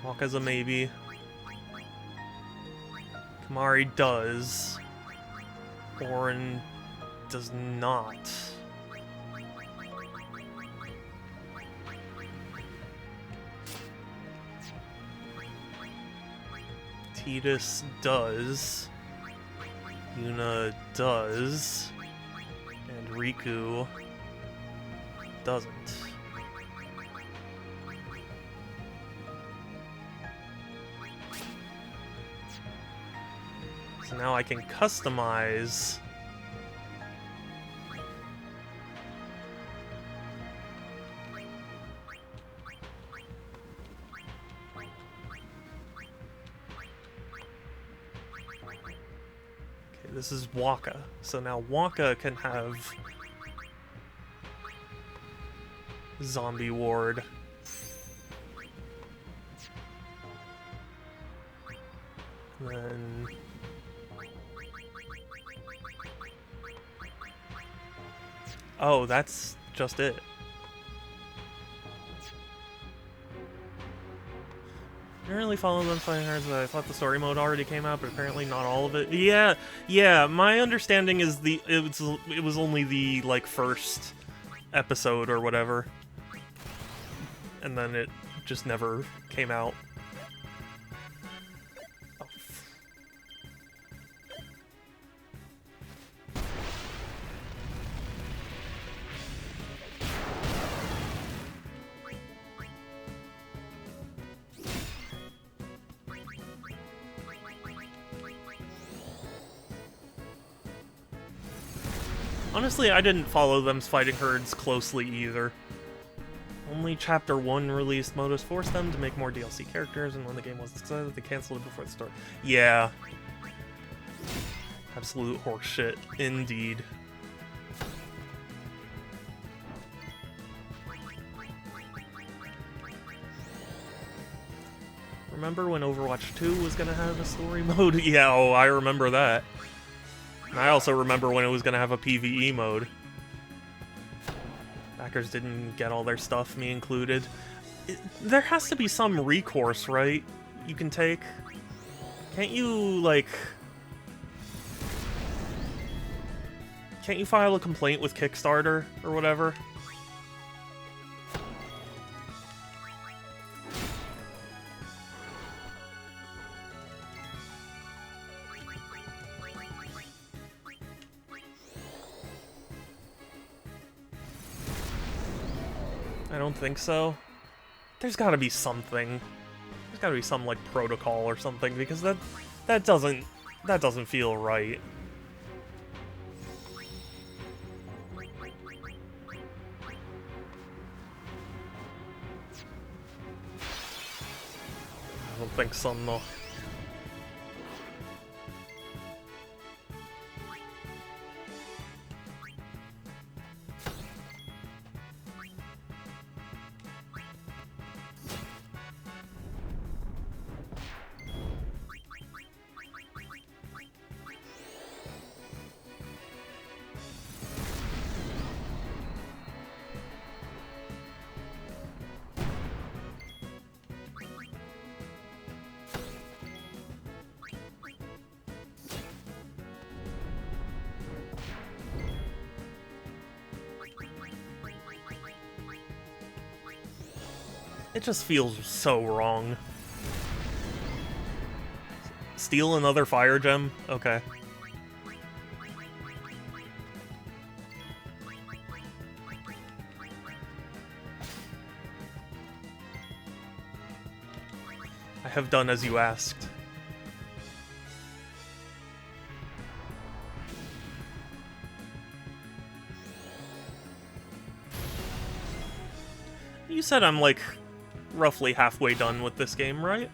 Waka's a maybe. Kamari does. Orin does not. Tidus does. Yuna does. And Riku doesn't. So now I can customize this is Waka. So now Waka can have Zombie Ward. Then oh, that's just it. I didn't really follow them fighting hard, but I thought the story mode already came out, but apparently not all of it. Yeah, my understanding is it was only the, like, first episode or whatever. And then it just never came out. Honestly, I didn't follow them's fighting herds closely either. Only Chapter 1 released. Modus forced them to make more DLC characters, and when the game wasn't decided, they canceled it before the story. Yeah. Absolute horseshit, indeed. Remember when Overwatch 2 was gonna have a story mode? Yeah, oh, I remember that. I also remember when it was going to have a PvE mode. Backers didn't get all their stuff, me included. There has to be some recourse, right? You can take? Can't you, like... Can't you file a complaint with Kickstarter or whatever? I don't think so. There's gotta be something. There's gotta be some, like, protocol or something, because that doesn't feel right. I don't think so, no. It just feels so wrong. Steal another fire gem? Okay. I have done as you asked. You said I'm like roughly halfway done with this game, right?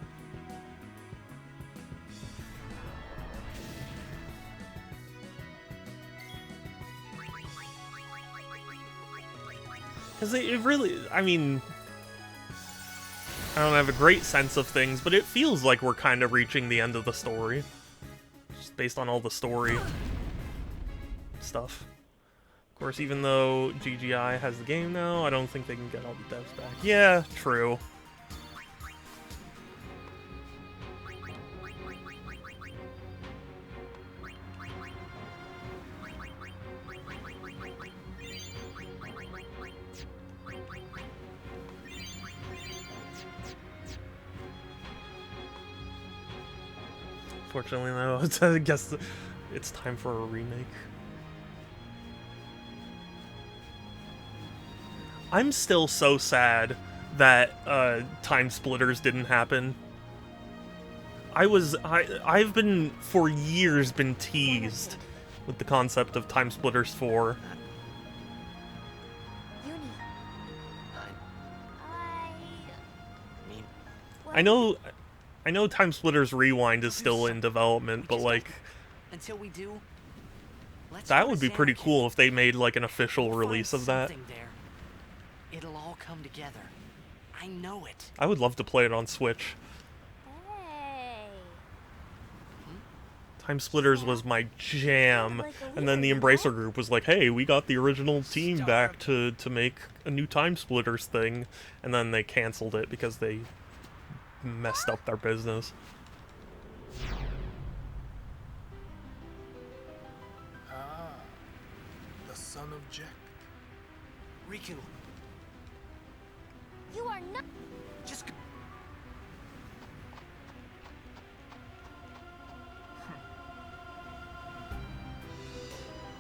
Because it really, I mean, I don't have a great sense of things, but it feels like we're kind of reaching the end of the story. Just based on all the story stuff. Of course, even though GGI has the game now, I don't think they can get all the devs back. Yeah, true. Fortunately, no. I guess it's time for a remake. I'm still so sad that Time Splitters didn't happen. I've been for years been teased with the concept of Time Splitters 4. Uni. I know Time Splitters Rewind is still in development, but like Until we do, let's that go would to be pretty Xanarkand. cool if they made like an official We'll release find of that. something there. It'll all come together. I know it. I would love to play it on Switch. Hey. Time Splitters was my jam, and then the Embracer group was like, hey, we got the original team back to make a new Time Splitters thing, and then they canceled it because they messed up their business. Ah, the son of Jack. Riku, You are not. just go.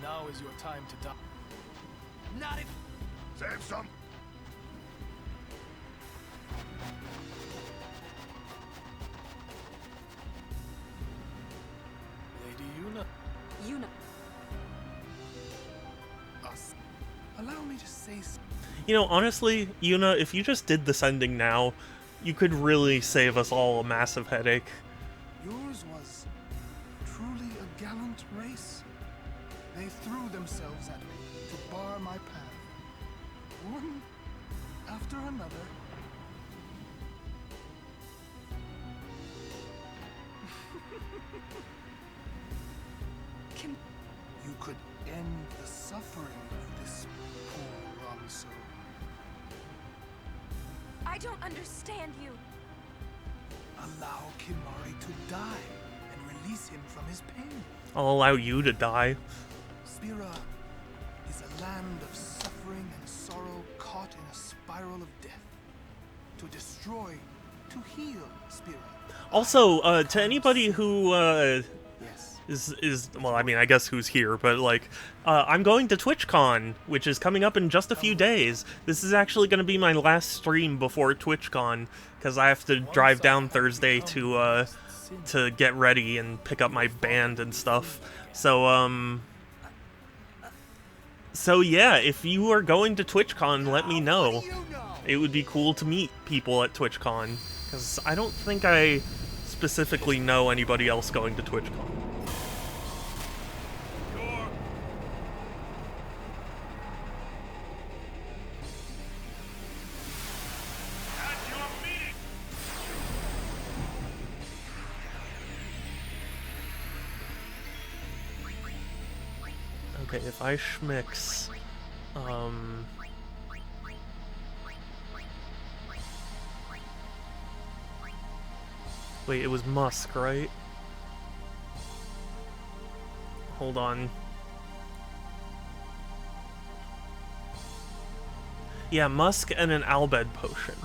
Now is your time to die. Not if. Save some. Lady Yuna. Yuna. Us. Allow me to say something. You know, honestly, Yuna, if you just did the sending now, you could really save us all a massive headache. Yours was truly a gallant race. They threw themselves at me to bar my path. One after another. Can You could end the suffering of this poor wrong soul. I don't understand you. Allow Kimari to die and release him from his pain. I'll allow you to die. Spira is a land of suffering and sorrow caught in a spiral of death. To destroy, to heal Spira. Also, to anybody who is well, I mean, I guess who's here, but like, I'm going to TwitchCon, which is coming up in just a few days. This is actually going to be my last stream before TwitchCon, because I have to drive down Thursday to get ready and pick up my band and stuff. So yeah, if you are going to TwitchCon, let me know. It would be cool to meet people at TwitchCon, because I don't think I specifically know anybody else going to TwitchCon. Okay, if I schmix, wait, it was Musk, right? Hold on. Yeah, Musk and an Albed potion.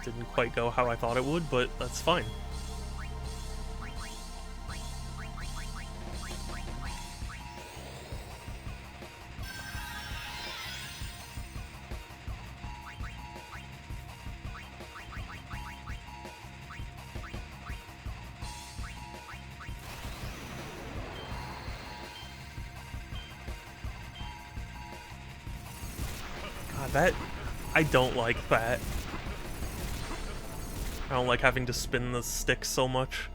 Didn't quite go how I thought it would, but that's fine. God, that... I don't like that. I don't like having to spin the stick so much.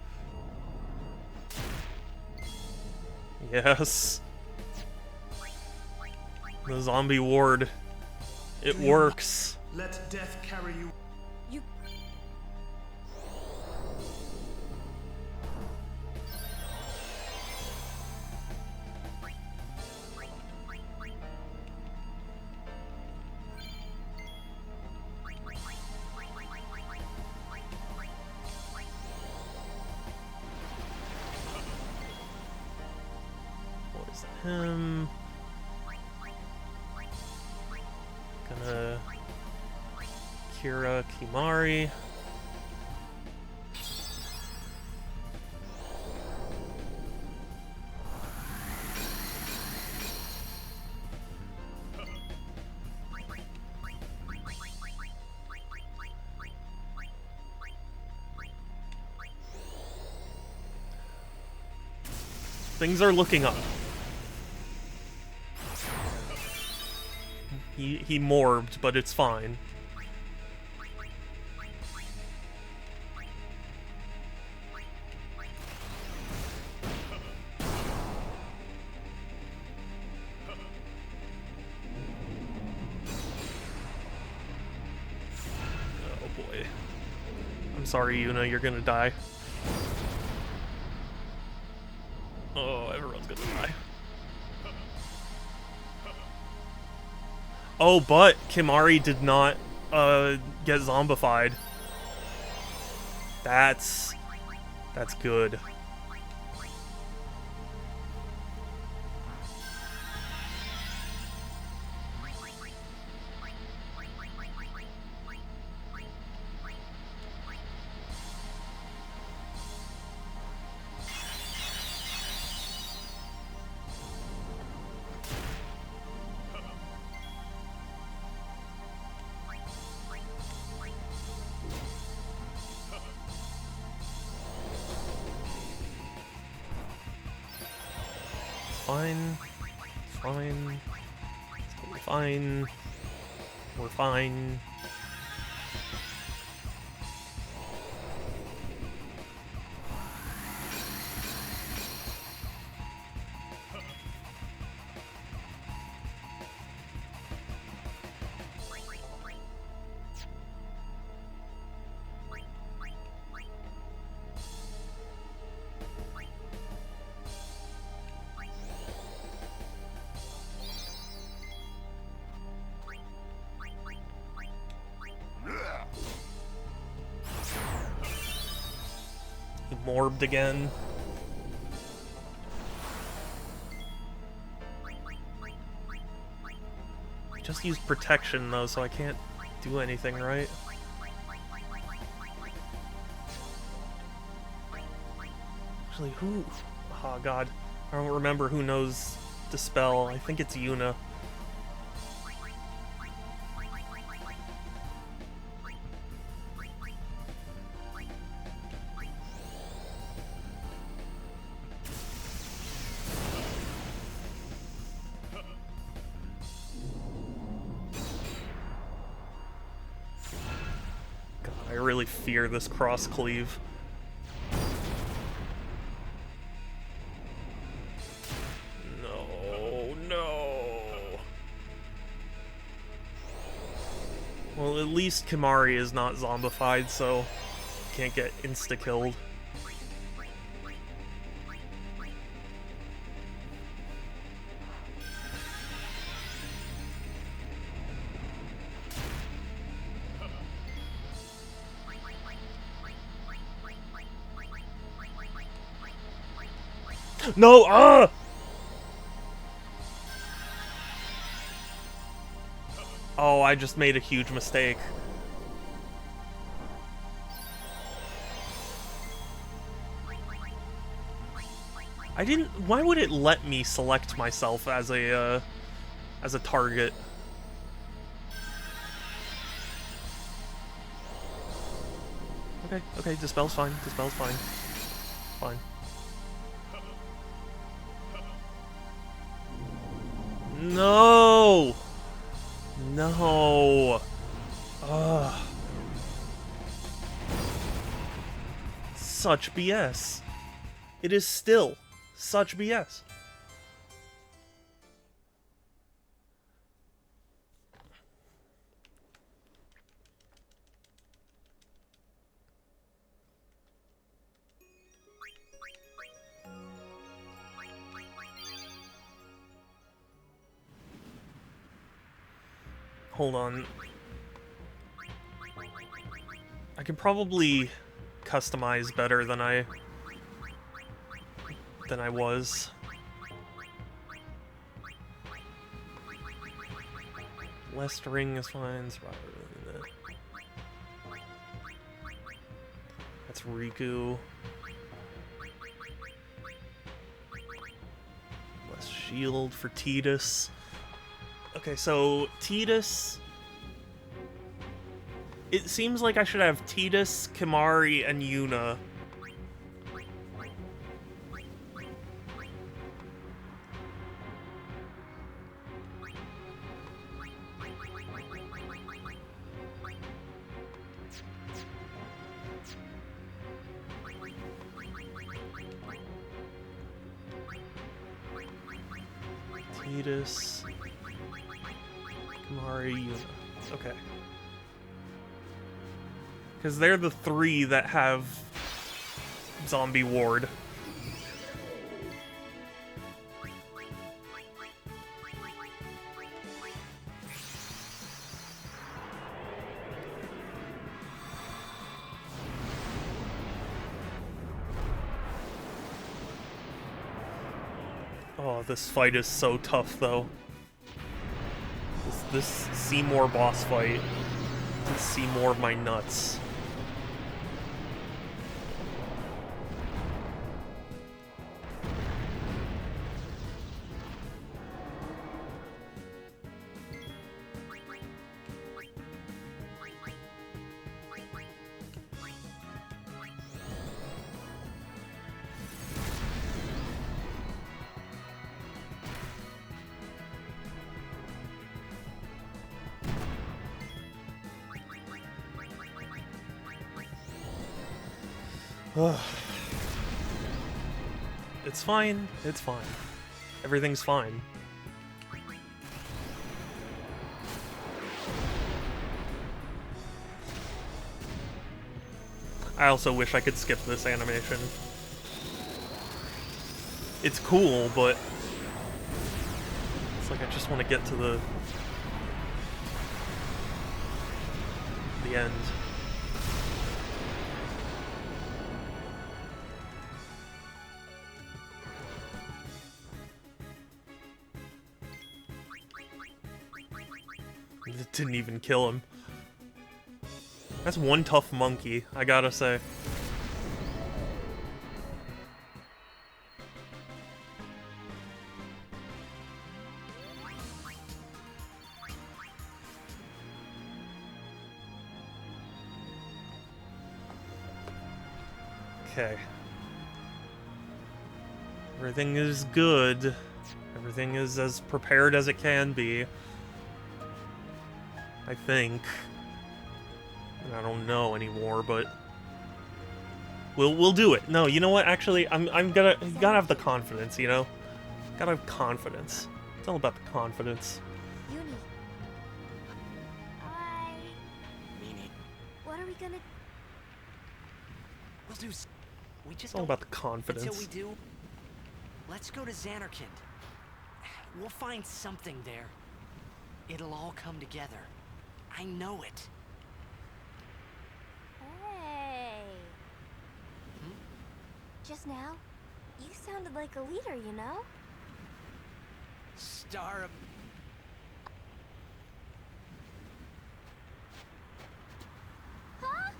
Yes. The zombie ward. It works. Let death carry you. You... Poison him. Gonna... Kira Kimari. Things are looking up. He morbed, but it's fine. Oh boy. I'm sorry, Yuna, you're gonna die. Oh, everyone's gonna die. Oh, but Kimari did not get zombified. That's good. Fine. Fine. It's totally fine. We're fine. morbed again. I just used protection though, so I can't do anything, right? Actually, who? Oh god. I don't remember who knows Dispel. I think it's Yuna. God, I really fear this cross cleave. Well, at least Kimari is not zombified, so can't get insta-killed. No! Ah! Oh, I just made a huge mistake. I didn't... Why would it let me select myself as a target? Okay, Dispel's fine. Dispel's fine. Fine. No! No! Ugh. Such BS. It is still such BS. Hold on. I can probably customize better than I was. Less ring is fine. That's Riku. Less shield for Tidus. Okay, so Tidus... It seems like I should have Tidus, Kimari, and Yuna. Tidus, Kimari, Yuna. Okay. Because they're the three that have zombie ward. Oh, this fight is so tough, though. This Seymour boss fight. This Seymour of my nuts. It's fine. It's fine. Everything's fine. I also wish I could skip this animation. It's cool, but it's like I just want to get to the end. It didn't even kill him. That's one tough monkey, I gotta say. Okay. Everything is good. Everything is as prepared as it can be. I think. I don't know anymore, but we'll do it. No, you know what? Actually, you gotta have the confidence, you know? Gotta have confidence. It's all about the confidence. Uni. What are we gonna... We'll do. We just It's all don't. about the confidence. Until we do, let's go to Xanarkand. We'll find something there. It'll all come together. I know it. Hey. Just now, you sounded like a leader, you know? Star of... Huh?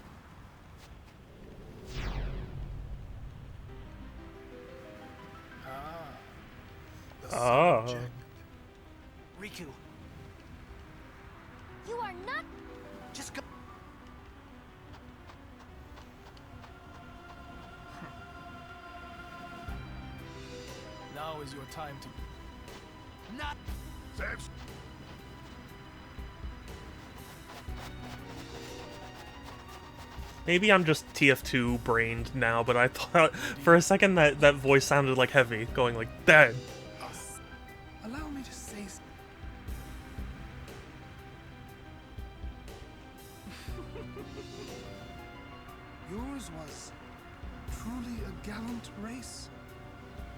The Oh. subject. Riku, You are not... just go. Now is your time to... Not. Maybe I'm just TF2 brained now, but I thought for a second that voice sounded like Heavy, going like, "Dead." us. Allow me to say... Yours was truly a gallant race.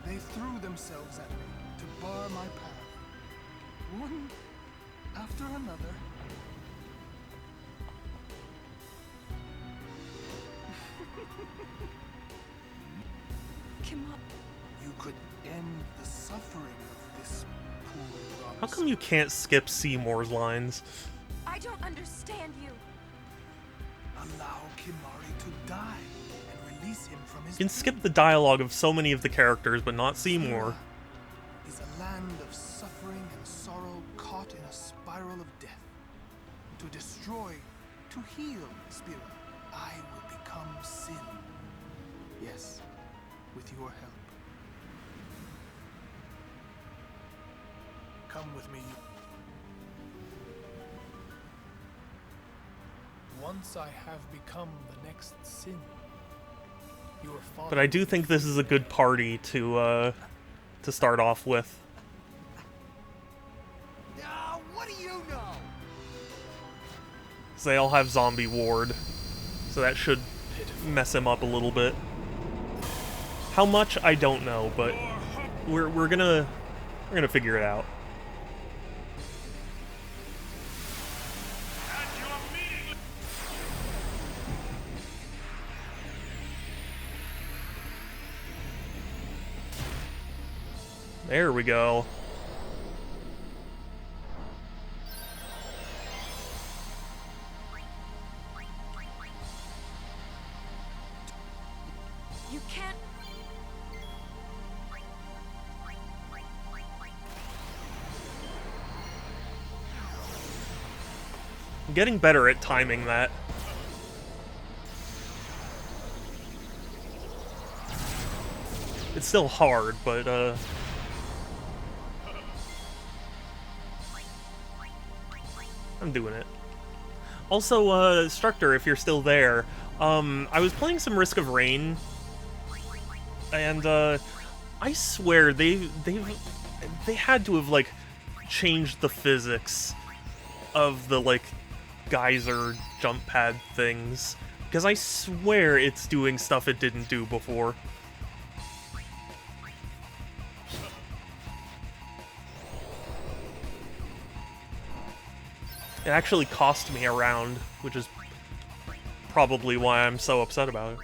They threw themselves at me to bar my path. One after another. Come on. You could end the suffering of this poor How come you can't skip Seymour's lines? I don't understand you. Allow Kimari to die and release him from his... You can skip the dialogue of so many of the characters, but not Seymour. Is a land of suffering and sorrow caught in a spiral of death. To destroy, to heal, spirit, I will become sin. Yes, with your help. Come with me. Once I have become the next sin, your father... But I do think this is a good party to start off with. What do you know? 'Cause they all have zombie ward, so that should mess him up a little bit. How much, I don't know, but we're gonna figure it out. There we go. You can't. I'm getting better at timing that. It's still hard, but I'm doing it. Also, Structor, if you're still there, I was playing some Risk of Rain, and I swear they had to have like changed the physics of the like geyser jump pad things, because I swear it's doing stuff it didn't do before. It actually cost me a round, which is probably why I'm so upset about it.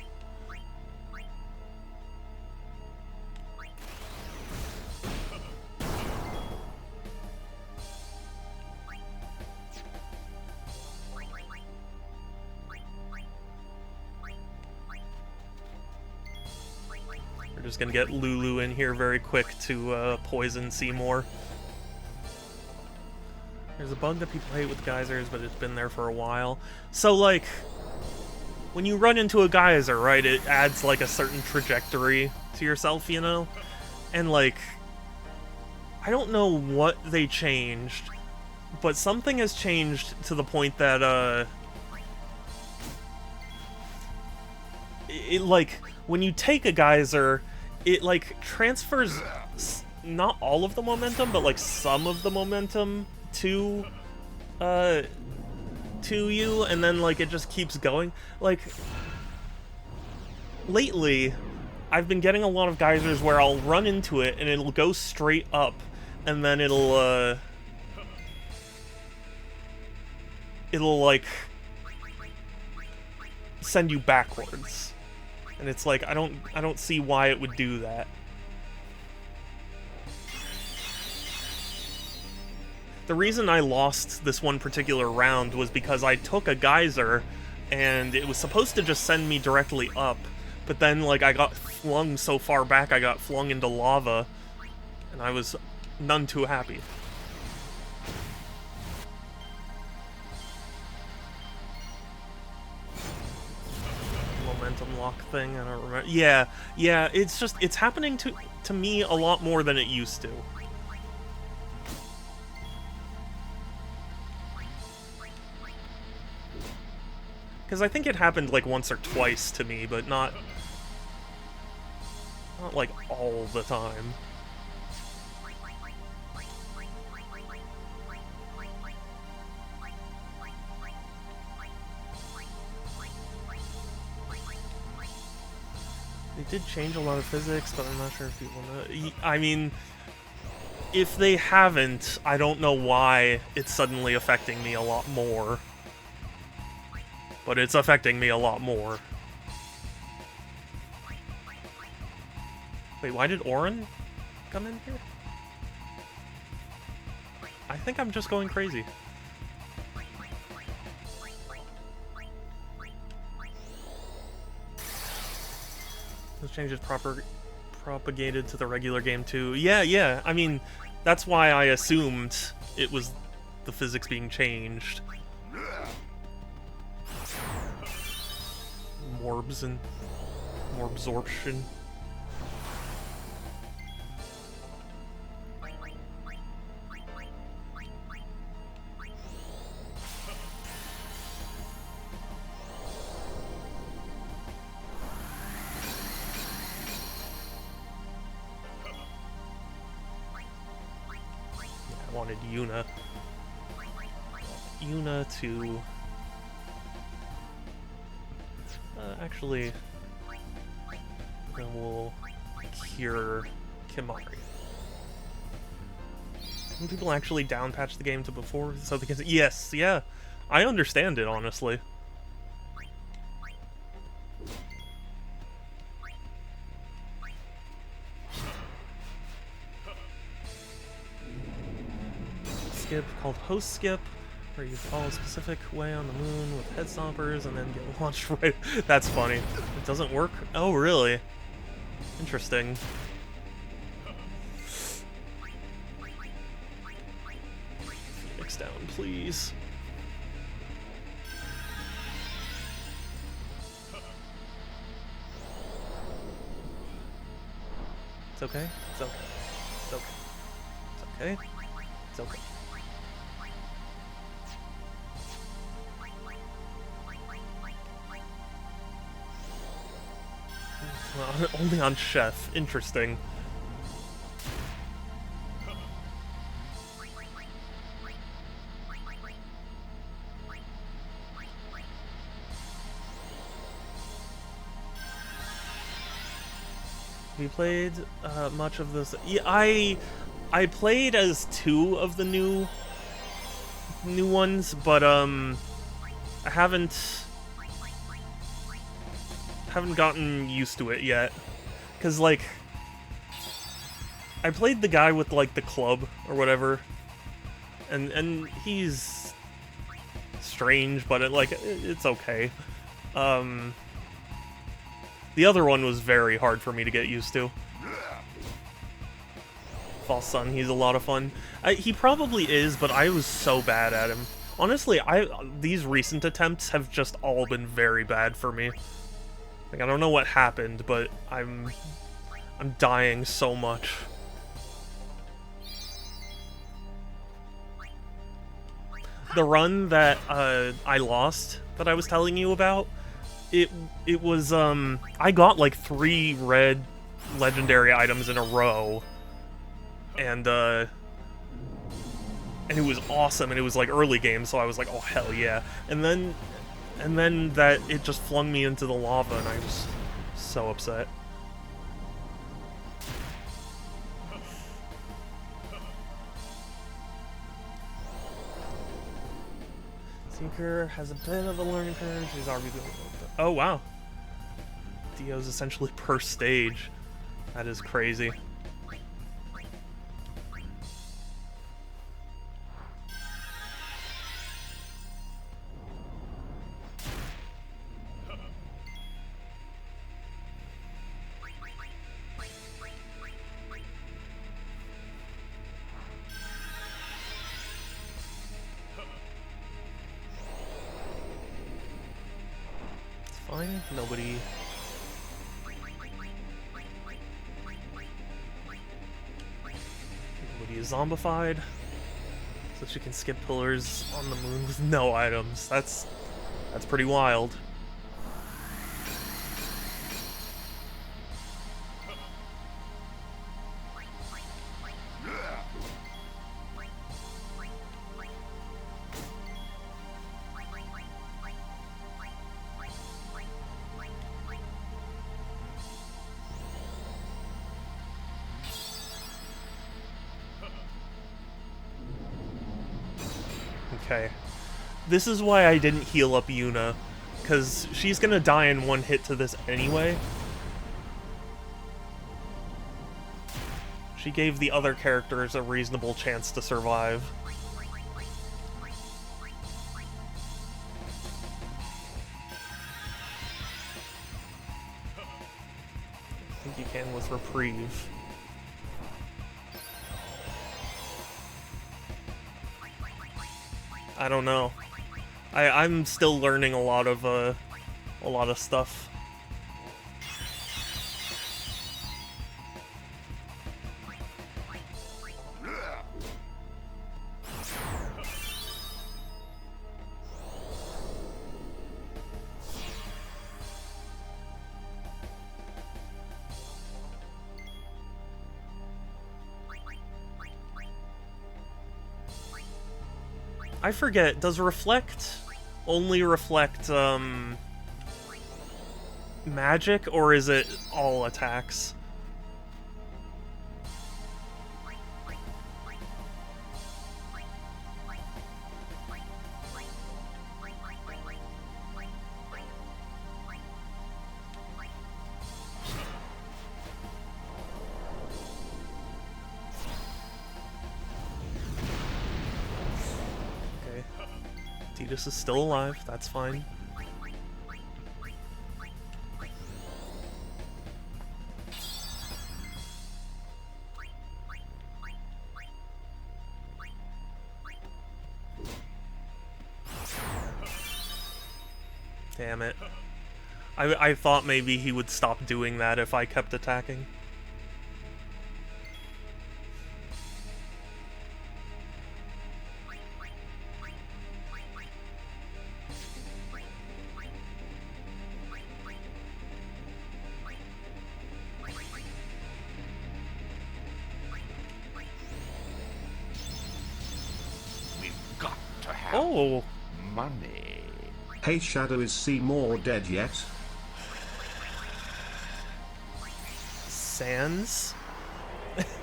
just gonna get Lulu in here very quick to poison Seymour. There's a bug that people hate with geysers, but it's been there for a while. So, like, when you run into a geyser, right, it adds, like, a certain trajectory to yourself, you know? And, like, I don't know what they changed, but something has changed to the point that, like, when you take a geyser, it, like, transfers not all of the momentum, but, like, some of the momentum to you, and then, like, it just keeps going. Like, lately, I've been getting a lot of geysers where I'll run into it, and it'll go straight up, and then it'll, like, send you backwards. And it's like, I don't see why it would do that. The reason I lost this one particular round was because I took a geyser, and it was supposed to just send me directly up, but then, like, I got flung so far back, I got flung into lava, and I was none too happy. Momentum lock thing, I don't remember. Yeah, it's just, it's happening to me a lot more than it used to. Because I think it happened, like, once or twice to me, but not, like, all the time. They did change a lot of physics, but I'm not sure if people know. I mean, if they haven't, I don't know why it's suddenly affecting me a lot more. But it's affecting me a lot more. Wait, why did Orin come in here? I think I'm just going crazy. Those changes propagated to the regular game too. Yeah, I mean, that's why I assumed it was the physics being changed. Morbs and more absorption. I wanted Yuna to actually, then we'll cure Kimari. Can people actually downpatch the game to before so they can? Yes, yeah, I understand it, honestly. Skip called Host Skip, where you follow a specific way on the moon with head stompers and then get launched right. That's funny. It doesn't work? Oh, really? Interesting. Phoenix down, please. It's okay. It's okay. It's okay. It's okay. It's okay. Well, only on Chef. Interesting. Have you played much of this? Yeah, I played as 2 of the new ones, but I haven't gotten used to it yet. Cause like I played the guy with like the club or whatever, and he's strange, but it's okay. The other one was very hard for me to get used to. False Sun, he's a lot of fun. He probably is, but I was so bad at him. Honestly, these recent attempts have just all been very bad for me. Like, I don't know what happened, but I'm dying so much. The run that I lost that I was telling you about, it was I got like 3 red legendary items in a row, and it was awesome, and it was like early game, so I was like, oh hell yeah. And then that it just flung me into the lava, and I was so upset. Seeker has a bit of a learning curve. She's already doing. Oh wow. Dio's essentially per stage. That is crazy. Fine, nobody is zombified, so she can skip pillars on the moon with no items. That's pretty wild. Okay. This is why I didn't heal up Yuna, because she's gonna die in one hit to this anyway. She gave the other characters a reasonable chance to survive. I think you can with Reprieve. I don't know. I'm still learning a lot of stuff. I forget, does Reflect only reflect, magic, or is it all attacks? Tidus is still alive, that's fine. Damn it. I thought maybe he would stop doing that if I kept attacking. Oh, money. Hey Shadow, is Seymour dead yet? Sans?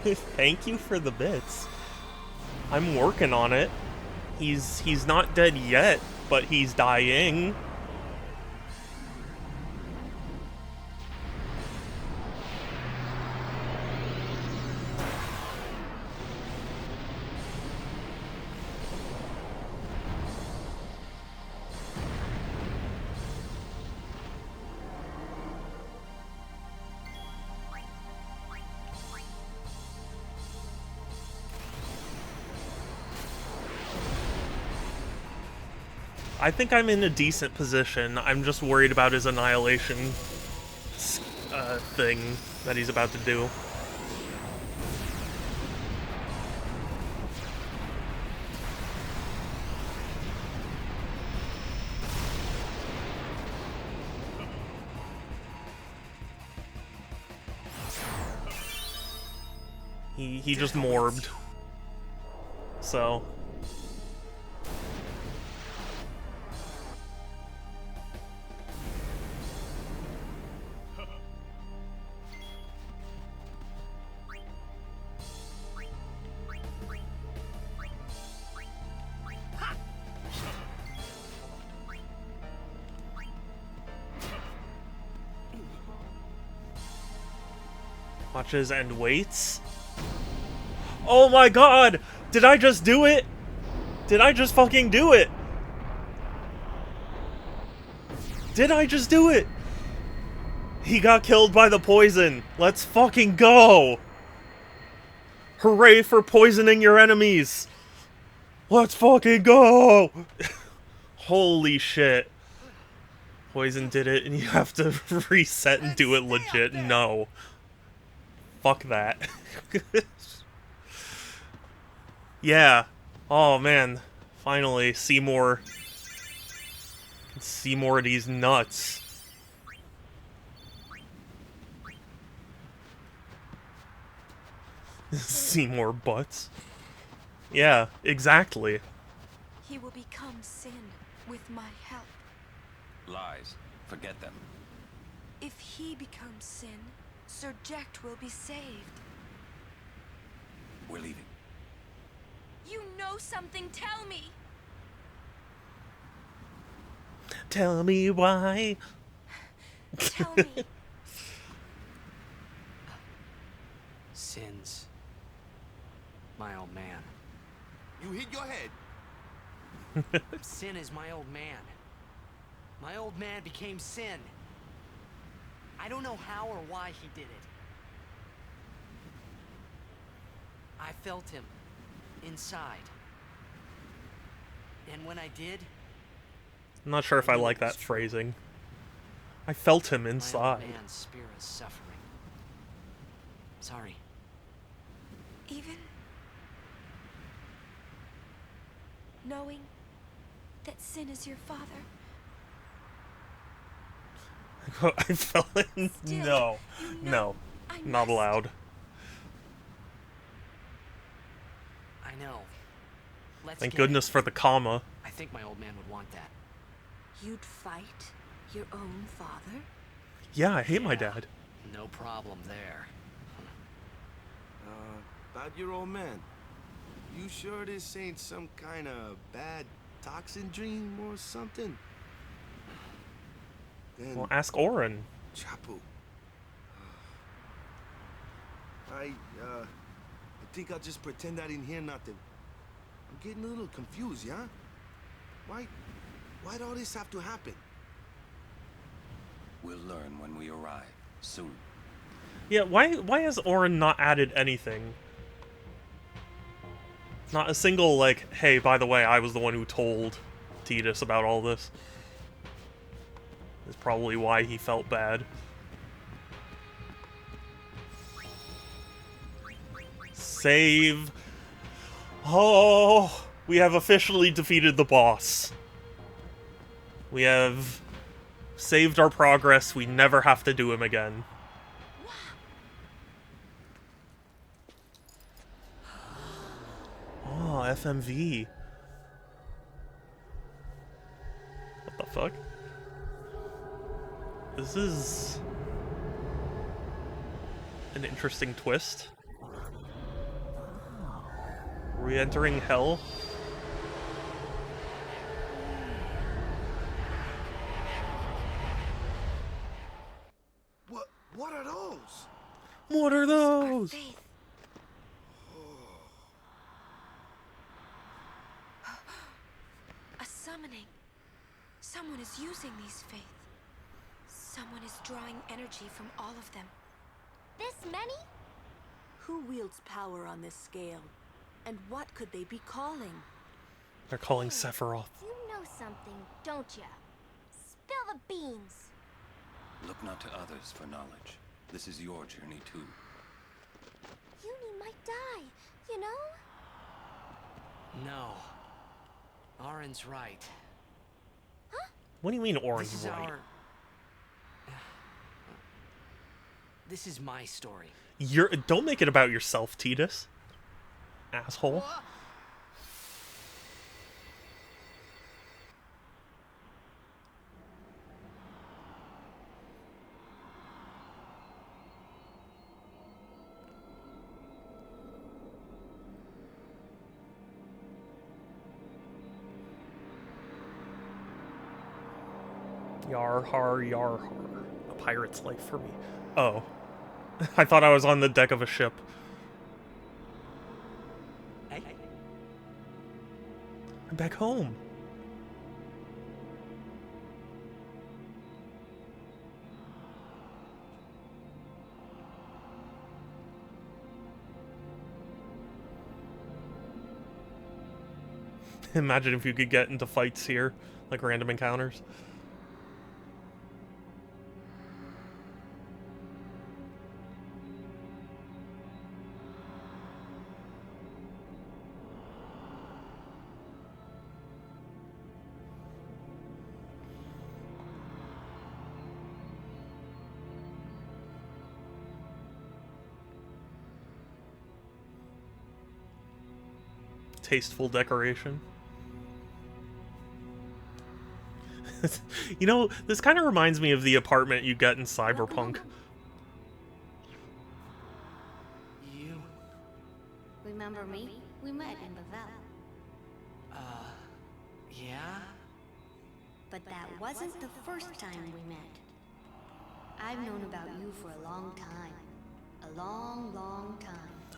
Thank you for the bits. I'm working on it. He's not dead yet, but he's dying. I think I'm in a decent position. I'm just worried about his annihilation thing that he's about to do. He just morbed. So watches and waits. Oh my god! Did I just do it? Did I just fucking do it? Did I just do it? He got killed by the poison. Let's fucking go! Hooray for poisoning your enemies! Let's fucking go! Holy shit. Poison did it and you have to reset and do it legit. No. Fuck that. Yeah. Oh man. Finally, Seymour. Seymour these nuts. Seymour butts. Yeah, exactly. He will become sin with my help. Lies. Forget them. If he becomes sin, Sir Jecht will be saved. We're leaving. You know something, tell me! Tell me why. Tell me. Sin's my old man. You hit your head. Sin is my old man. My old man became Sin. I don't know how or why he did it. I felt him inside. And when I did, I'm not sure if I like that phrasing. I felt him inside. my old man's spirit suffering. Sorry. Even knowing that Sin is your father. I felt it. Still, No. you know No. I Not must. allowed. I know. Let's Thank get goodness it. for the comma. I think my old man would want that. You'd fight your own father? Yeah, I hate my dad. No problem there. About your old man. You sure this ain't some kind of bad toxin dream or something? Then, Well, ask Orin. Chapu. I think I'll just pretend I didn't hear nothing. I'm getting a little confused, yeah? Why'd all this have to happen? We'll learn when we arrive. Soon. Yeah, why has Orin not added anything? Not a single, like, hey, by the way, I was the one who told Tidus about all this. Is probably why he felt bad. Save. Oh, we have officially defeated the boss. We have saved our progress. We never have to do him again. Oh, FMV. What the fuck? This is an interesting twist. Are we entering hell? What are those? What are Our those? faith. A summoning. Someone is using these faith. Someone is drawing energy from all of them. This many? Who wields power on this scale? And what could they be calling? They're calling Sephiroth. Do you know something, don't ya? Spill the beans. Look not to others for knowledge. This is your journey too. Uni might die, you know? No. Auron's right. What do you mean This Orin's is right? our... This is my story. Don't make it about yourself, Tidus. Asshole. Yar har, yar har. A pirate's life for me. Oh. I thought I was on the deck of a ship. Hey. I'm back home. Imagine if you could get into fights here, like random encounters. Tasteful decoration. You know, this kind of reminds me of the apartment you get in Cyberpunk. You... Remember me? We met in Bavel. Yeah? But that wasn't the first time we met. I've known about you for a long time. A long, long time.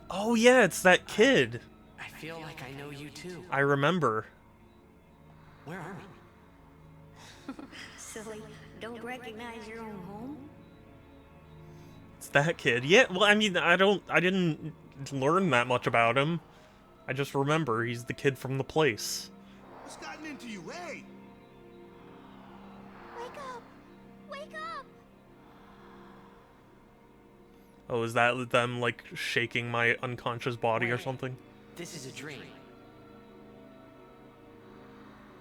Oh yeah, it's that kid. I feel like I know you too. I remember. Where are we? Silly, don't recognize your own home? It's that kid. Yeah, well, I mean, I didn't learn that much about him. I just remember he's the kid from the place. What's gotten into you, hey? Wake up! Wake up! Oh, is that them, like, shaking my unconscious body or Wait. something? This is a dream.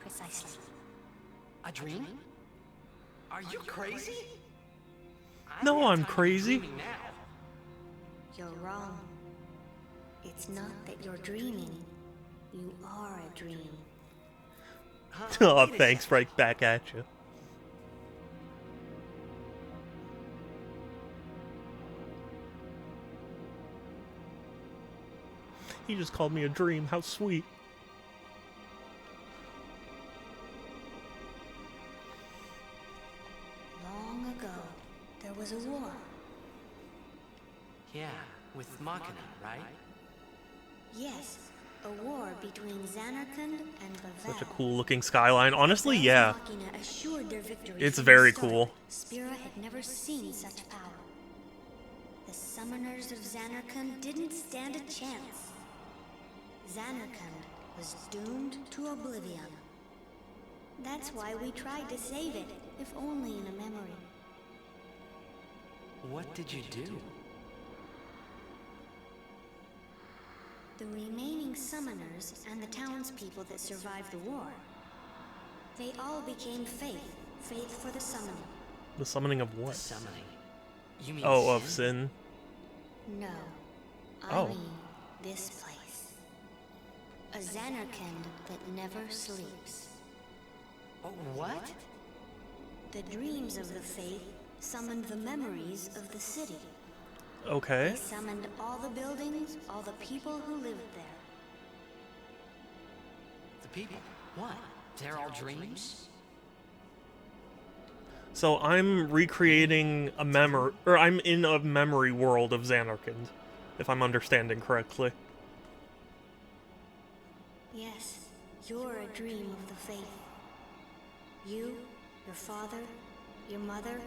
Precisely. A dream? Are you crazy? No, I'm crazy. You're wrong. It's not that you're dreaming. You are a dream. Oh, thanks, right back at you. He just called me a dream. How sweet. Long ago, there was a war. Yeah, with Machina, right? Yes, a war between Xanarkand and Bavel. Such a cool looking skyline. Honestly, yeah. Machina assured their victory It's from very the start. cool. Spira had never seen such power. The summoners of Xanarkand didn't stand a chance. Xanarkand was doomed to oblivion. That's why we tried to save it, if only in a memory. What did you do? The remaining summoners and the townspeople that survived the war, they all became faith for the summoning. The summoning of what? Summoning. You mean Oh, of sin? sin. No, I Oh. mean this place. A Xanarkand that never sleeps. Oh, what? The dreams of the faith summoned the memories of the city. Okay. They summoned all the buildings, all the people who lived there. The people? What? They're all dreams? So I'm recreating a memory, or I'm in a memory world of Xanarkand, if I'm understanding correctly. Yes, you're a dream of the faith. You, your father, your mother,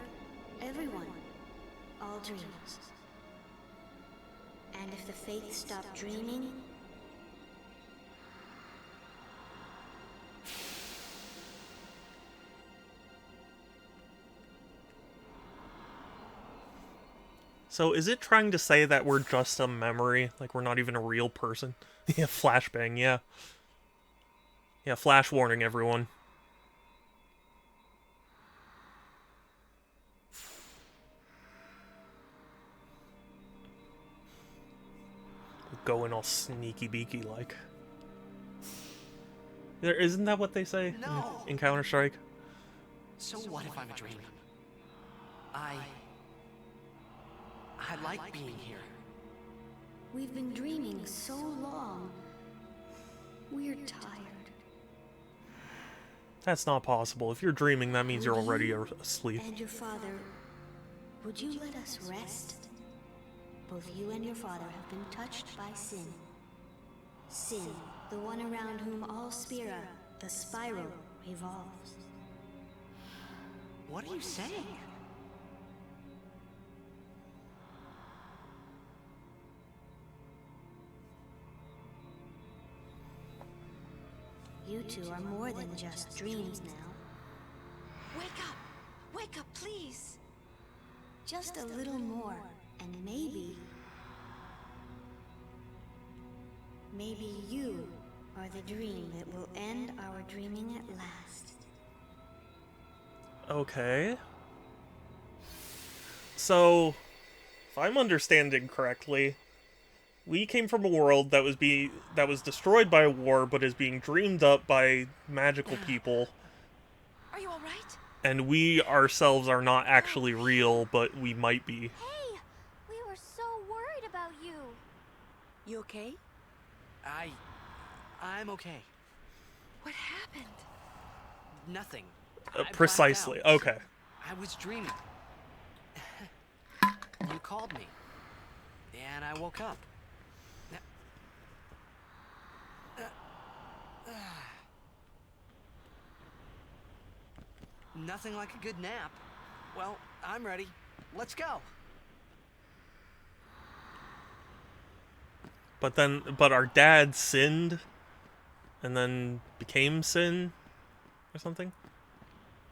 everyone. All dreams. And if the faith stopped dreaming... So is it trying to say that we're just a memory? Like we're not even a real person? Yeah, flashbang, yeah. Yeah, flash warning, everyone. Going all sneaky beaky like. Isn't that what they say in Counter-Strike? So what if I'm a dream? I like being here. We've been dreaming so long. We're tired. That's not possible. If you're dreaming, that means you're already asleep. And your father, would you let us rest? Both you and your father have been touched by sin. Sin, the one around whom all Spira, the spiral, revolves. What are you saying? You two are more than just dreams now. Wake up! Wake up, please! Just a little more, and maybe you are the dream that will end our dreaming at last. Okay. So, if I'm understanding correctly, we came from a world that was destroyed by a war, but is being dreamed up by magical people. Are you all right? And we ourselves are not actually real, but we might be. Hey, we were so worried about you. You okay? I'm okay. What happened? Nothing. I Precisely. blacked out. Okay. I was dreaming. You called me. And I woke up. Nothing like a good nap. Well, I'm ready. Let's go. But our dad sinned, and then became sin, or something.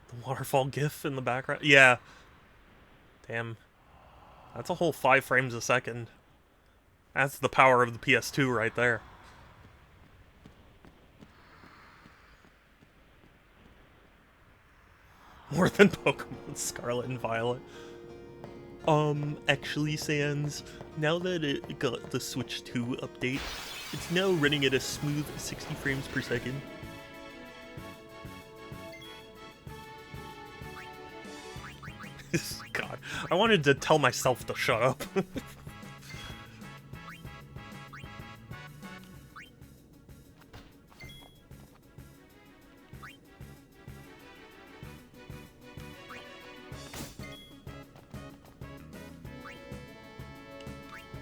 The waterfall gif in the background. Yeah. Damn. That's a whole 5 frames a second. That's the power of the PS2 right there. More than Pokemon Scarlet and Violet. Actually, Sans, now that it got the Switch 2 update, it's now running at a smooth 60 frames per second. God, I wanted to tell myself to shut up.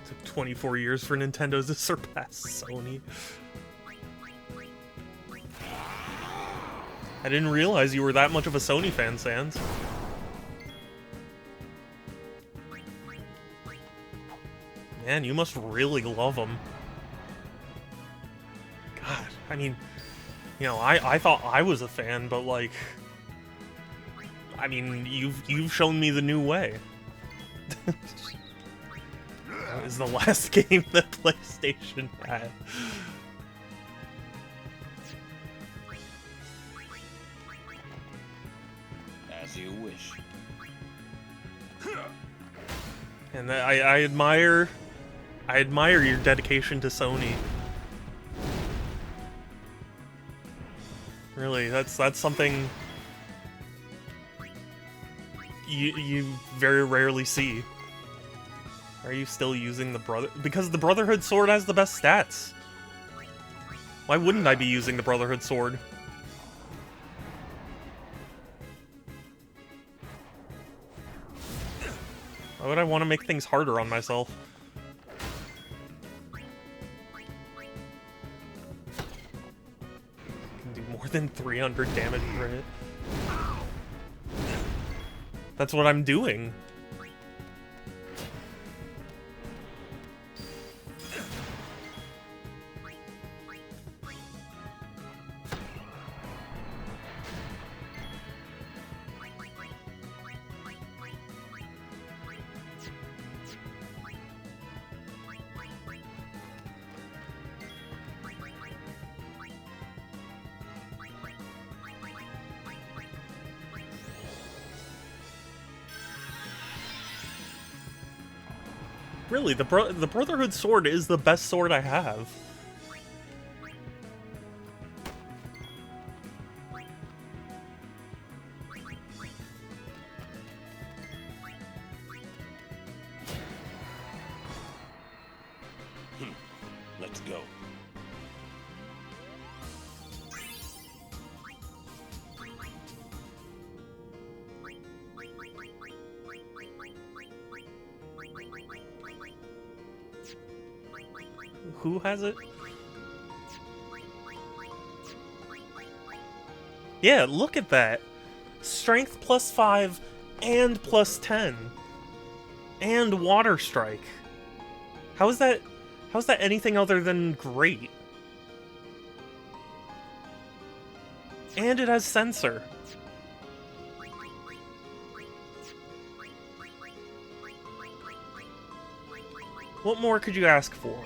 Took 24 years for Nintendo to surpass Sony. I didn't realize you were that much of a Sony fan, Sans. Man, you must really love them. God, I mean, you know, I thought I was a fan, but like, I mean, you've shown me the new way. That was the last game that PlayStation had. As you wish. And I admire your dedication to Sony. Really, that's something you very rarely see. Are you still using the because the Brotherhood sword has the best stats. Why wouldn't I be using the Brotherhood sword? Why would I want to make things harder on myself? Can do more than 300 damage per hit. That's what I'm doing. Really, the Brotherhood sword is the best sword I have. Let's go. Who has it? Yeah, look at that. Strength +5 and +10. And Water Strike. How is that anything other than great? And it has Sensor. What more could you ask for?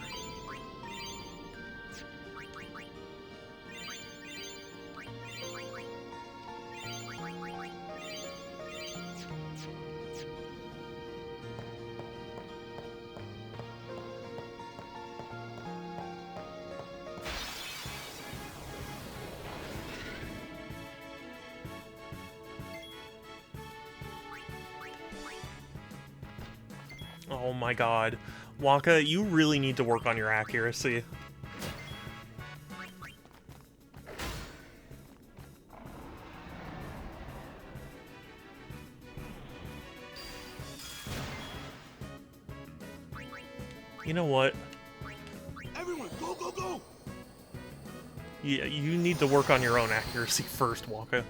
Oh my god. Waka, you really need to work on your accuracy. You know what? Everyone, go, go, go! Yeah, you need to work on your own accuracy first, Waka.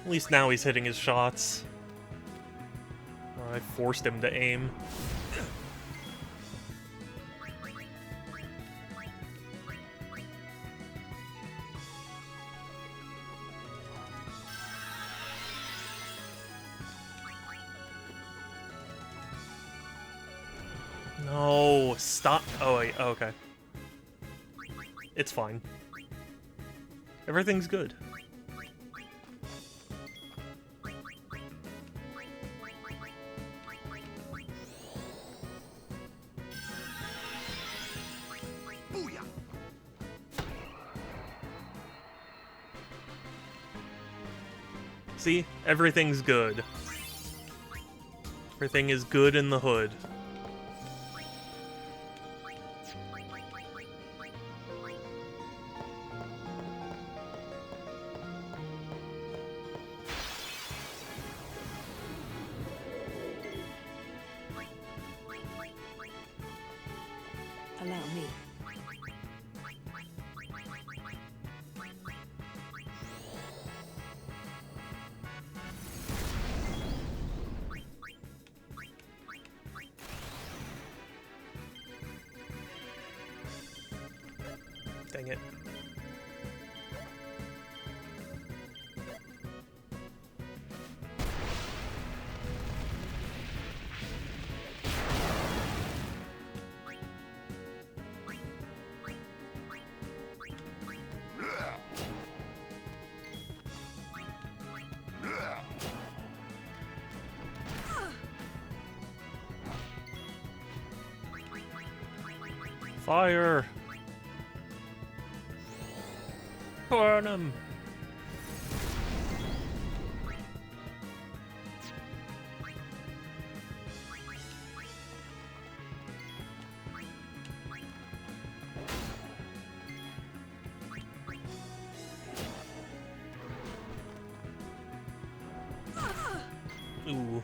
At least now he's hitting his shots. I forced him to aim. No, stop. Oh, wait, okay. It's fine. Everything's good. See? Everything's good. Everything is good in the hood. Allow me. Dang it. Fire! Burn him! Ooh.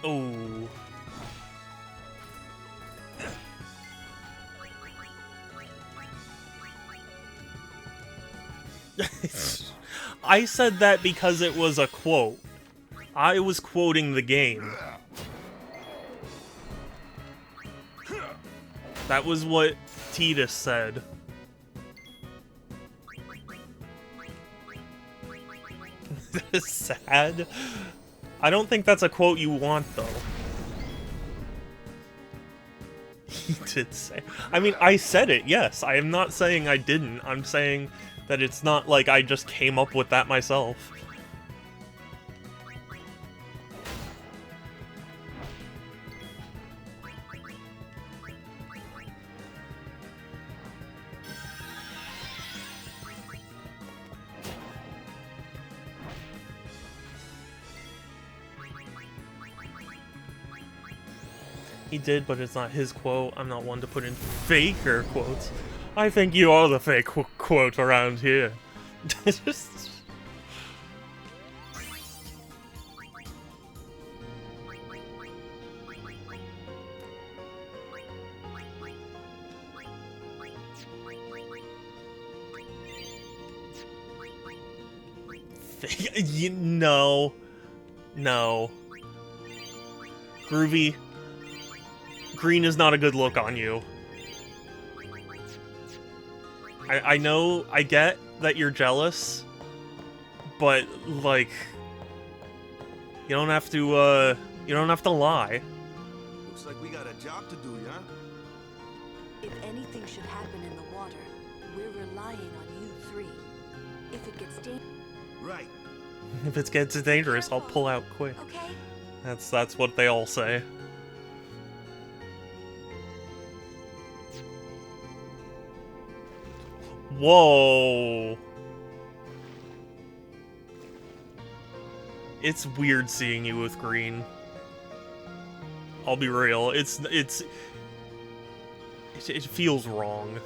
Oh. I said that because it was a quote. I was quoting the game. That was what Titus said. Sad. I don't think that's a quote you want, though. He did say... I mean, I said it, yes. I am not saying I didn't. I'm saying that it's not like I just came up with that myself. He did, but it's not his quote. I'm not one to put in faker quotes. I think you are the fake quote around here. Just... No. No. Groovy. Green is not a good look on you. I know, I get that you're jealous, but, like, you don't have to lie. Looks like we got a job to do, yeah? If anything should happen in the water, we're relying on you three. If it gets dangerous... Right. If it gets dangerous, I'll pull out quick. Okay. That's what they all say. Whoa. It's weird seeing you with green. I'll be real. It feels wrong.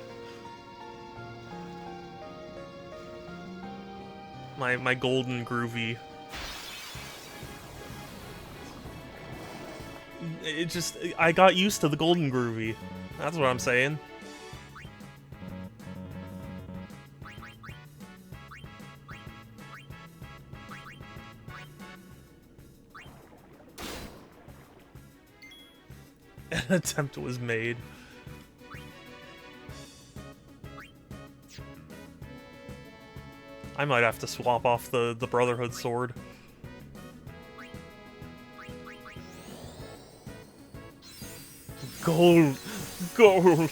My golden groovy. I got used to the golden groovy. That's what I'm saying. An attempt was made. I might have to swap off the Brotherhood sword. Gold! Gold!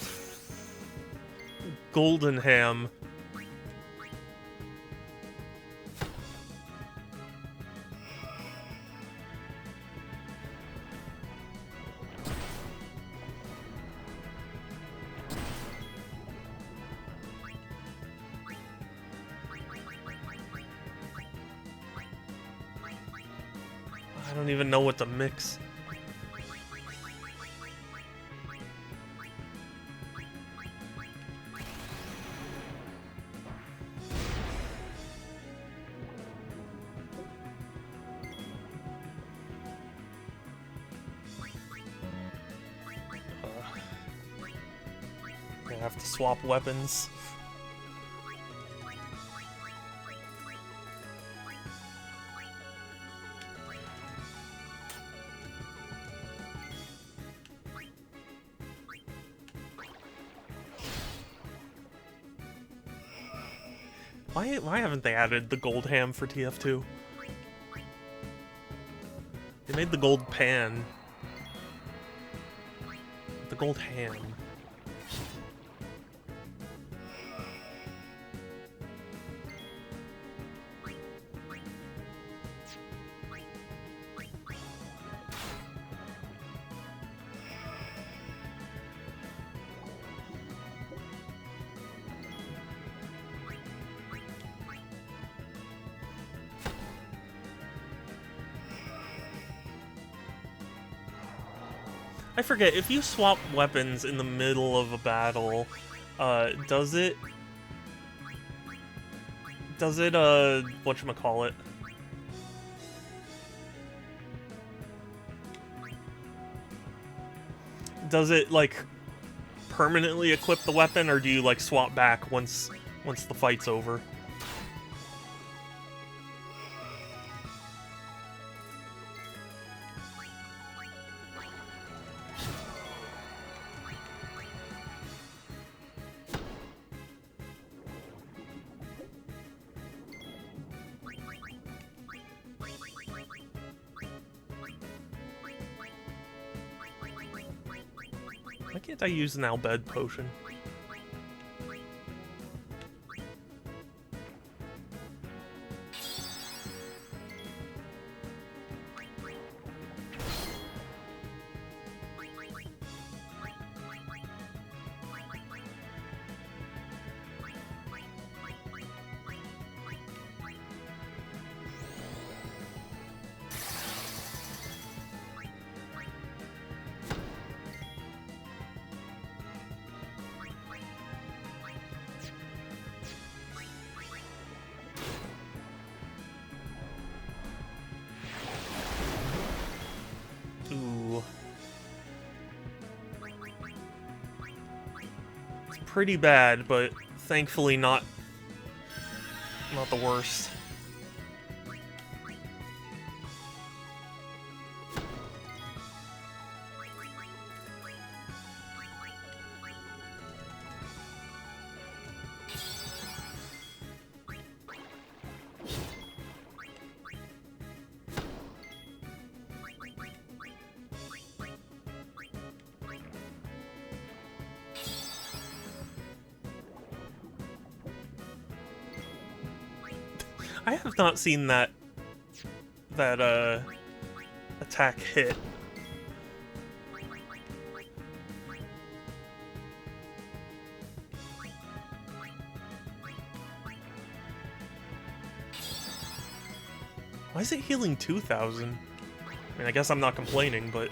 Golden ham. I don't even know what to mix. I have to swap weapons. Why haven't they added the gold ham for TF2? They made the gold pan. The gold ham. I forget, if you swap weapons in the middle of a battle, does it, whatchamacallit? Does it, like, permanently equip the weapon, or do you, like, swap back once the fight's over? Why can't I use an Albed potion? Ooh. It's pretty bad, but thankfully not the worst. I have not seen that attack hit. Why is it healing 2,000? I mean, I guess I'm not complaining, but...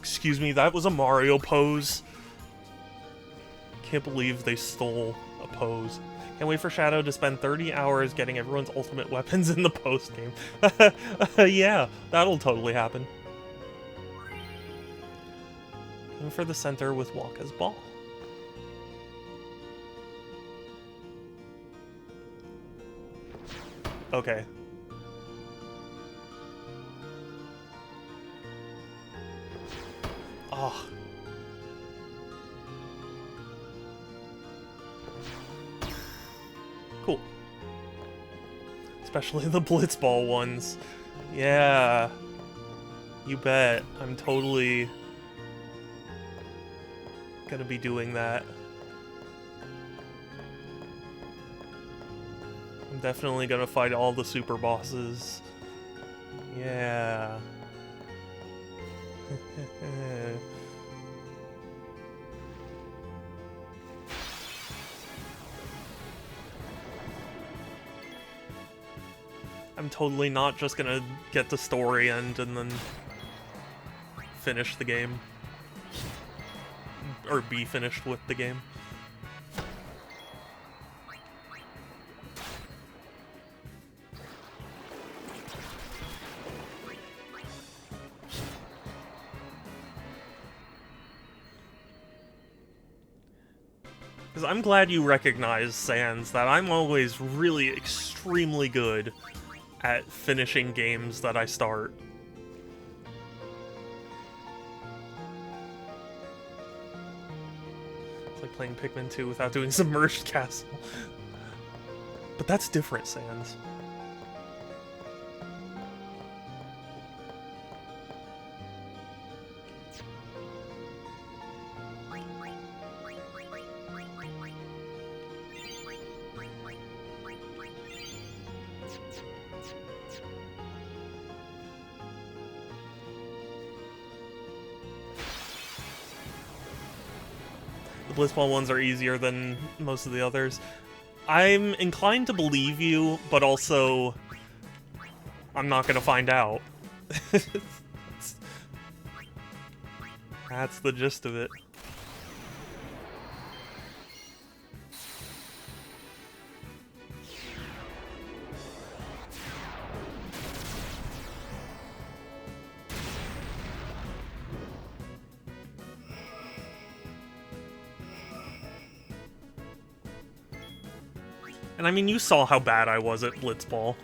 Excuse me, that was a Mario pose. Can't believe they stole a pose. Can't wait for Shadow to spend 30 hours getting everyone's ultimate weapons in the post-game. Yeah, that'll totally happen. Aim for the center with Waka's ball. Okay. Oh. Cool. Especially the Blitzball ones. Yeah. You bet. I'm totally gonna be doing that. I'm definitely gonna fight all the super bosses. Yeah. I'm totally not just gonna get the story end and then finish the game. Or be finished with the game. Because I'm glad you recognize, Sans, that I'm always really extremely good at finishing games that I start. It's like playing Pikmin 2 without doing Submerged Castle. But that's different, Sans. Blitzball ones are easier than most of the others. I'm inclined to believe you, but also I'm not gonna find out. That's the gist of it. And I mean, you saw how bad I was at Blitzball.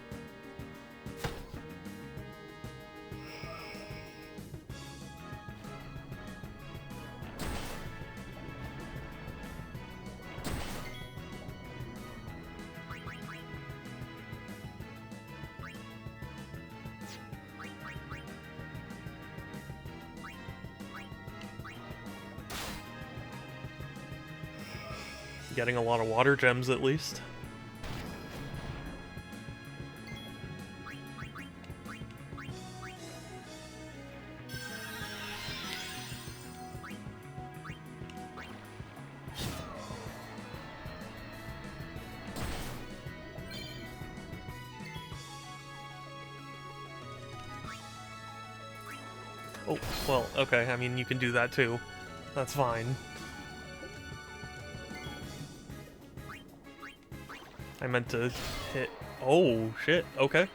Getting a lot of water gems at least. Oh, well, okay, I mean, you can do that too. That's fine. I meant to hit... Oh, shit, okay.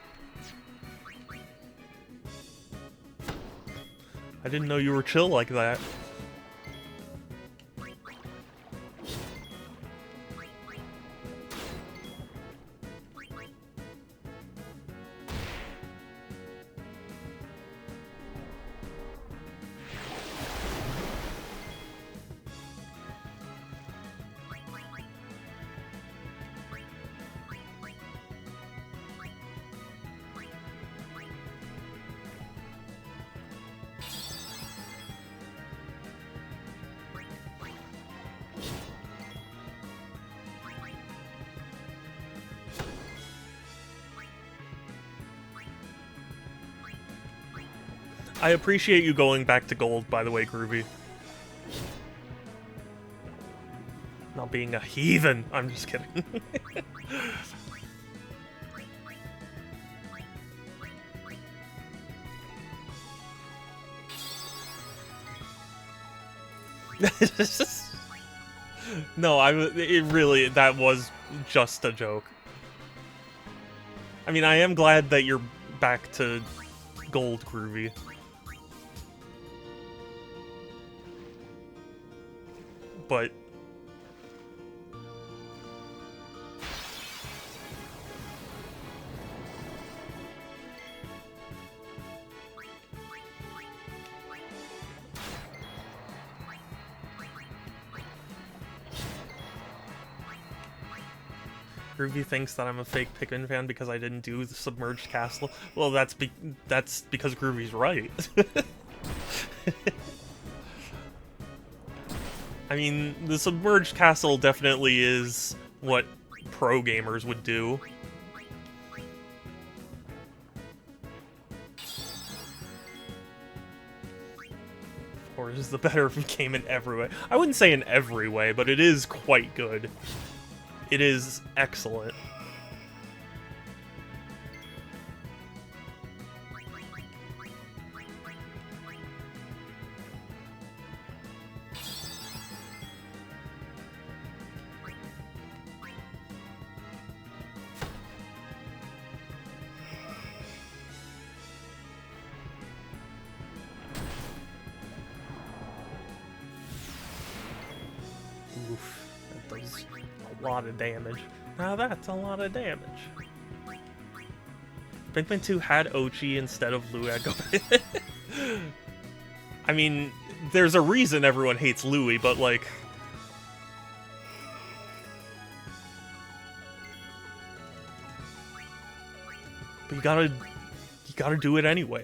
I didn't know you were chill like that. I appreciate you going back to gold, by the way, Groovy. Not being a heathen. I'm just kidding. No, it really, that was just a joke. I mean, I am glad that you're back to gold, Groovy. But Groovy thinks that I'm a fake Pikmin fan because I didn't do the submerged castle. Well, that's because Groovy's right. I mean, the submerged castle definitely is what pro gamers would do. Or is the better game in every way? I wouldn't say in every way, but it is quite good. It is excellent. Oof, that does a lot of damage. Now that's a lot of damage. Pikmin 2 had Ochi instead of Louis. I mean, there's a reason everyone hates Louis, but like... But you gotta do it anyway.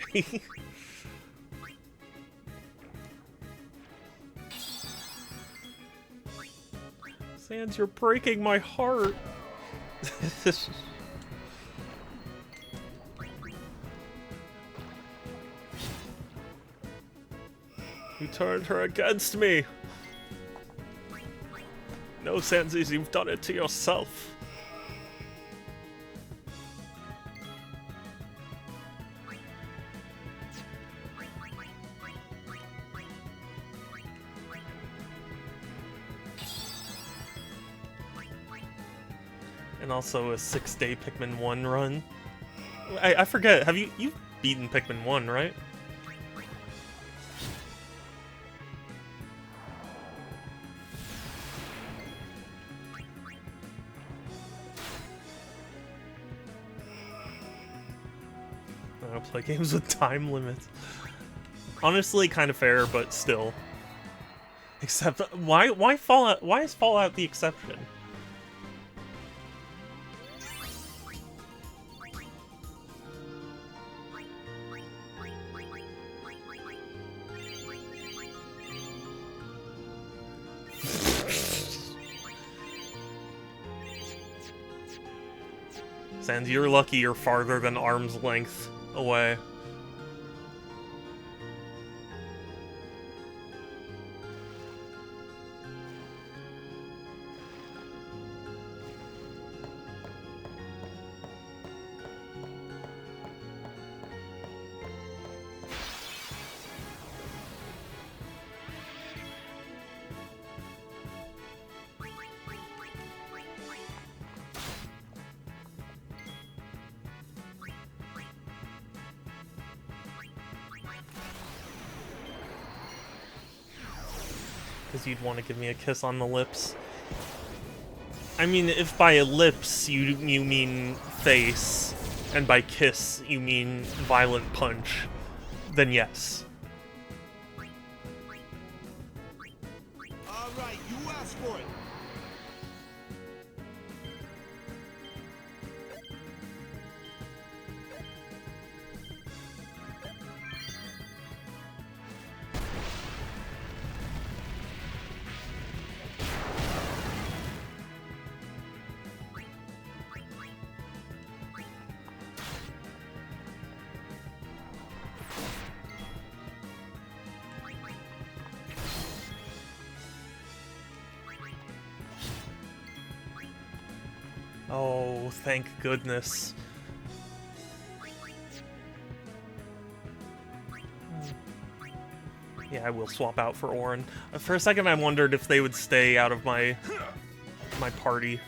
Sans, you're breaking my heart. You turned her against me. No, Sansies, you've done it to yourself. And also a 6-day Pikmin 1 run. I forget, you've beaten Pikmin 1, right? I don't play games with time limits. Honestly, kind of fair, but still. Except, why Fallout? Why is Fallout the exception? Sans, you're lucky you're farther than arm's length away. Because you'd want to give me a kiss on the lips. I mean, if by lips you mean face, and by kiss you mean violent punch, then yes. Alright, you asked for it. Oh, thank goodness. Yeah, I will swap out for Orin. For a second I wondered if they would stay out of my party.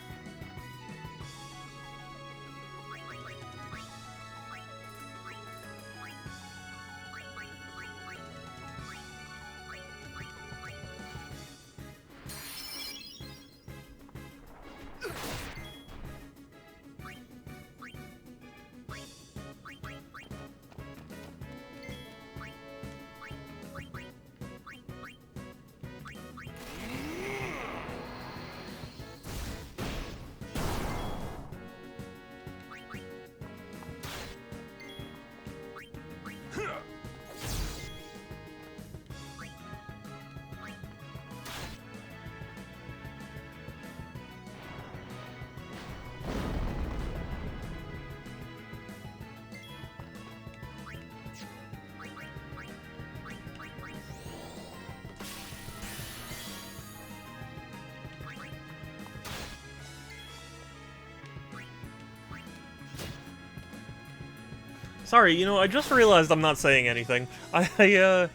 Sorry, you know, I just realized I'm not saying anything. I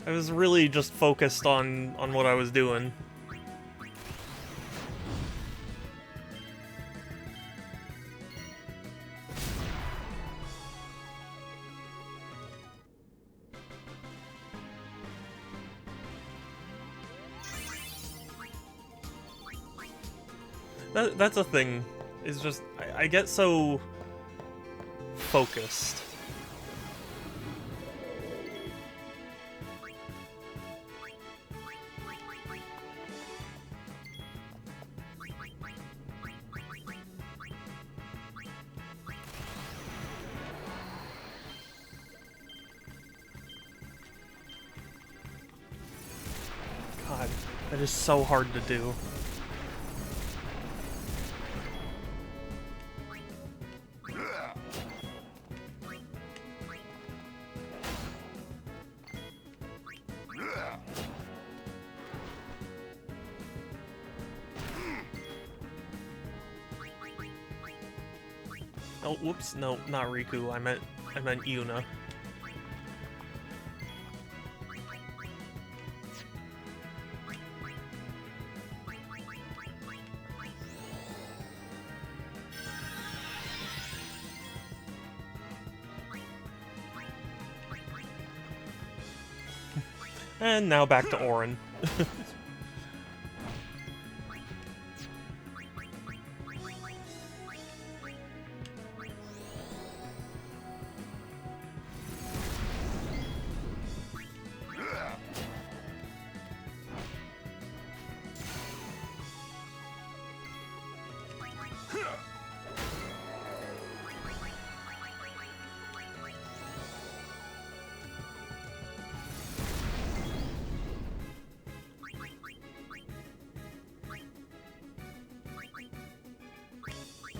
was really just focused on what I was doing. That's a thing. Is just I get so focused. God, that is so hard to do. Oh, whoops, no, not Riku. I meant Yuna. And now back to Orin.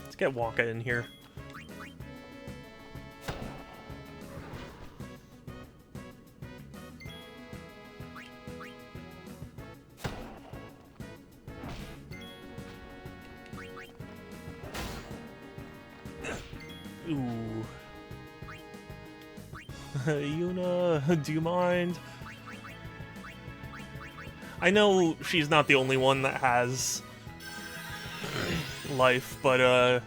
Let's get Waka in here. Ooh. Yuna, do you mind? I know she's not the only one that has life, but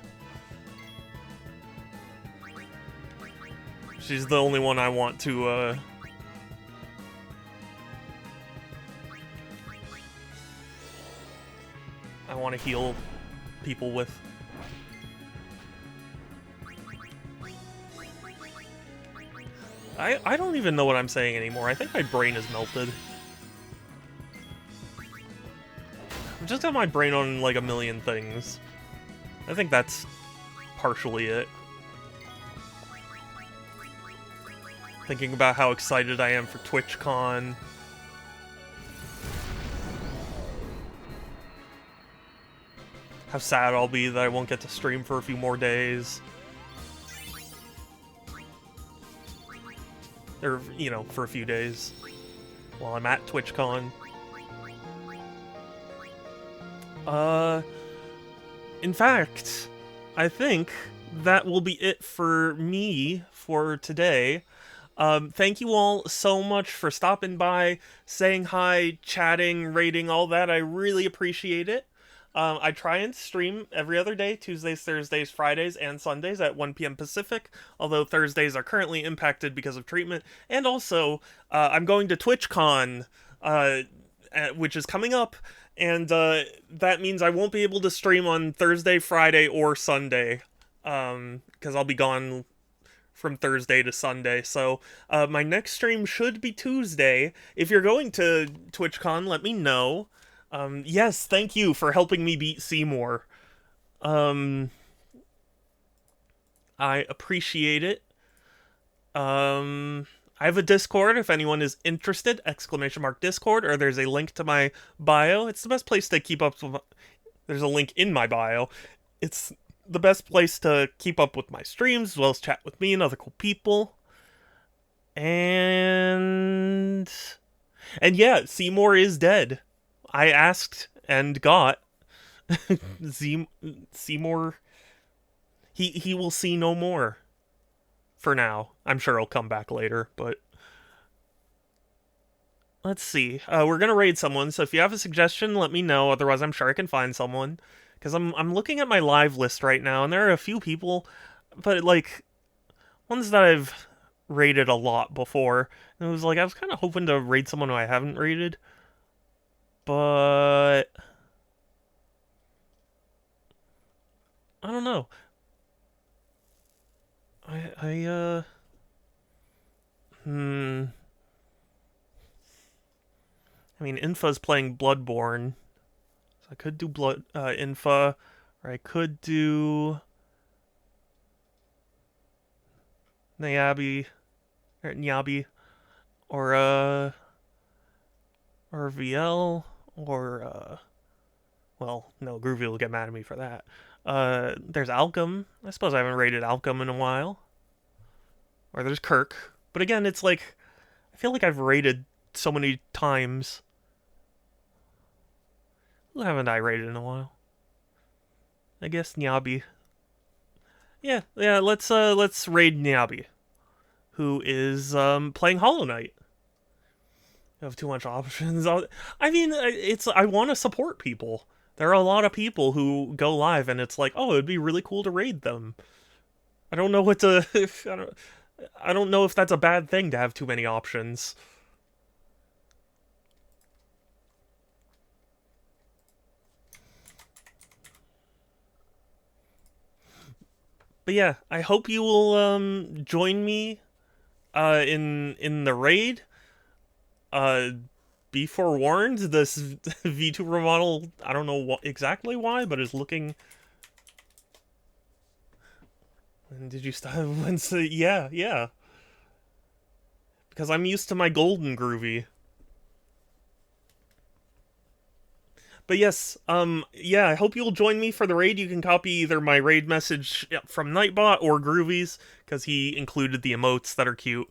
she's the only one I want to I want to heal people with. I don't even know what I'm saying anymore. I think my brain is melted. I've just got my brain on like a million things. I think that's partially it. Thinking about how excited I am for TwitchCon. How sad I'll be that I won't get to stream for a few more days. Or, you know, for a few days. While I'm at TwitchCon. In fact, I think that will be it for me for today. Thank you all so much for stopping by, saying hi, chatting, rating, all that. I really appreciate it. I try and stream every other day, Tuesdays, Thursdays, Fridays, and Sundays at 1 p.m. Pacific, although Thursdays are currently impacted because of treatment. And also, I'm going to TwitchCon, which is coming up, and that means I won't be able to stream on Thursday, Friday, or Sunday, because I'll be gone from Thursday to Sunday. So my next stream should be Tuesday. If you're going to TwitchCon, let me know. Yes, thank you for helping me beat Seymour. I appreciate it. I have a Discord if anyone is interested, !Discord, or there's a link to my bio. It's the best place to keep up with there's a link in my bio. It's the best place to keep up with my streams, as well as chat with me and other cool people. And yeah, Seymour is dead. I asked and got. Seymour, he will see no more. For now. I'm sure he'll come back later, but let's see. We're gonna raid someone, so if you have a suggestion, let me know. Otherwise, I'm sure I can find someone. Because I'm looking at my live list right now, and there are a few people, but like ones that I've raided a lot before. And it was like I was kind of hoping to raid someone who I haven't raided, but I don't know. I mean, Infa's playing Bloodborne, so I could do Infa, or I could do Nyabi, or VL, or well, no, Groovy will get mad at me for that. There's Alchem. I suppose I haven't rated Alchem in a while. Or there's Kirk. But again, it's like, I feel like I've rated so many times. Who haven't I rated in a while? I guess Nyabi. Yeah, let's raid Nyabi, who is playing Hollow Knight. I have too much options. I mean, I want to support people. There are a lot of people who go live, and it's like, oh, it'd be really cool to raid them. I don't know what to. I don't know if that's a bad thing to have too many options. But yeah, I hope you will join me in the raid. Be forewarned, this VTuber model, I don't know exactly why, but is looking... When did you stop? Yeah. Because I'm used to my golden Groovy. But yes, yeah, I hope you'll join me for the raid. You can copy either my raid message from Nightbot or Groovy's, because he included the emotes that are cute.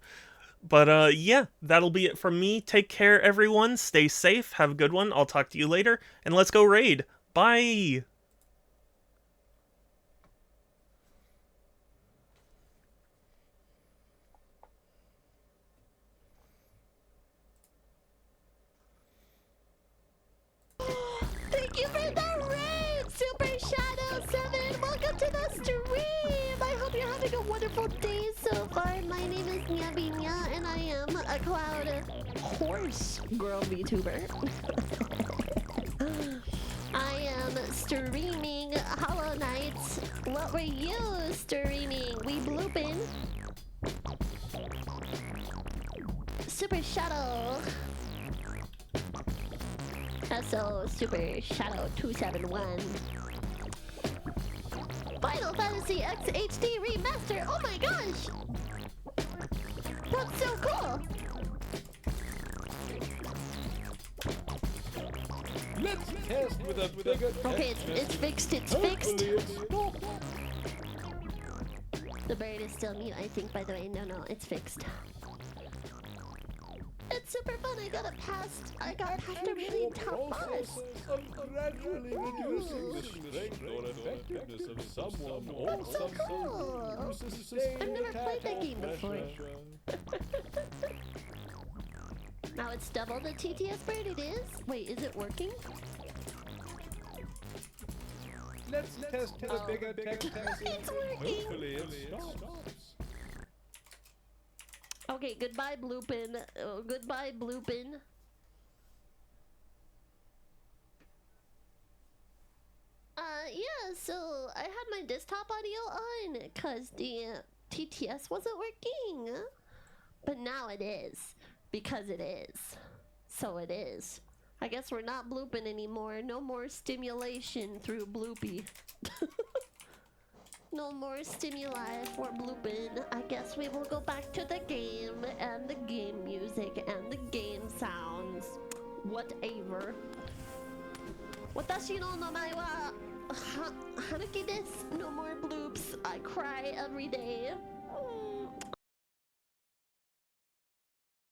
But, yeah, that'll be it from me. Take care, everyone. Stay safe. Have a good one. I'll talk to you later. And let's go raid. Bye! having a wonderful day so far. My name is Nyabinya, and I am a cloud horse girl VTuber. I am streaming Hollow Knight. What were you streaming? We blooping. Super Shadow. Also, Super Shadow 271. Final Fantasy X HD Remaster! Oh my gosh! That's so cool! Let's test with a bigger Okay, it's fixed, it's fixed! The bird is still mute, I think, by the way. No, it's fixed. It's super fun. I got past a really tough boss. Gradually reducing the strength or effectiveness of someone or That's so cool. I've never played that game before. Now it's double the TTS bird. It is. Wait, is it working? Let's test with a bigger tech. It's working. Hopefully it stops. Okay, goodbye Bloopin. Goodbye Bloopin. Yeah, so I had my desktop audio on because the TTS wasn't working. But now it is. Because it is. So it is. I guess we're not blooping anymore. No more stimulation through bloopy. No more stimuli for blooping. I guess we will go back to the game and the game music and the game sounds. Whatever. Watashi no namae wa Haruki desu. No more bloops. I cry every day.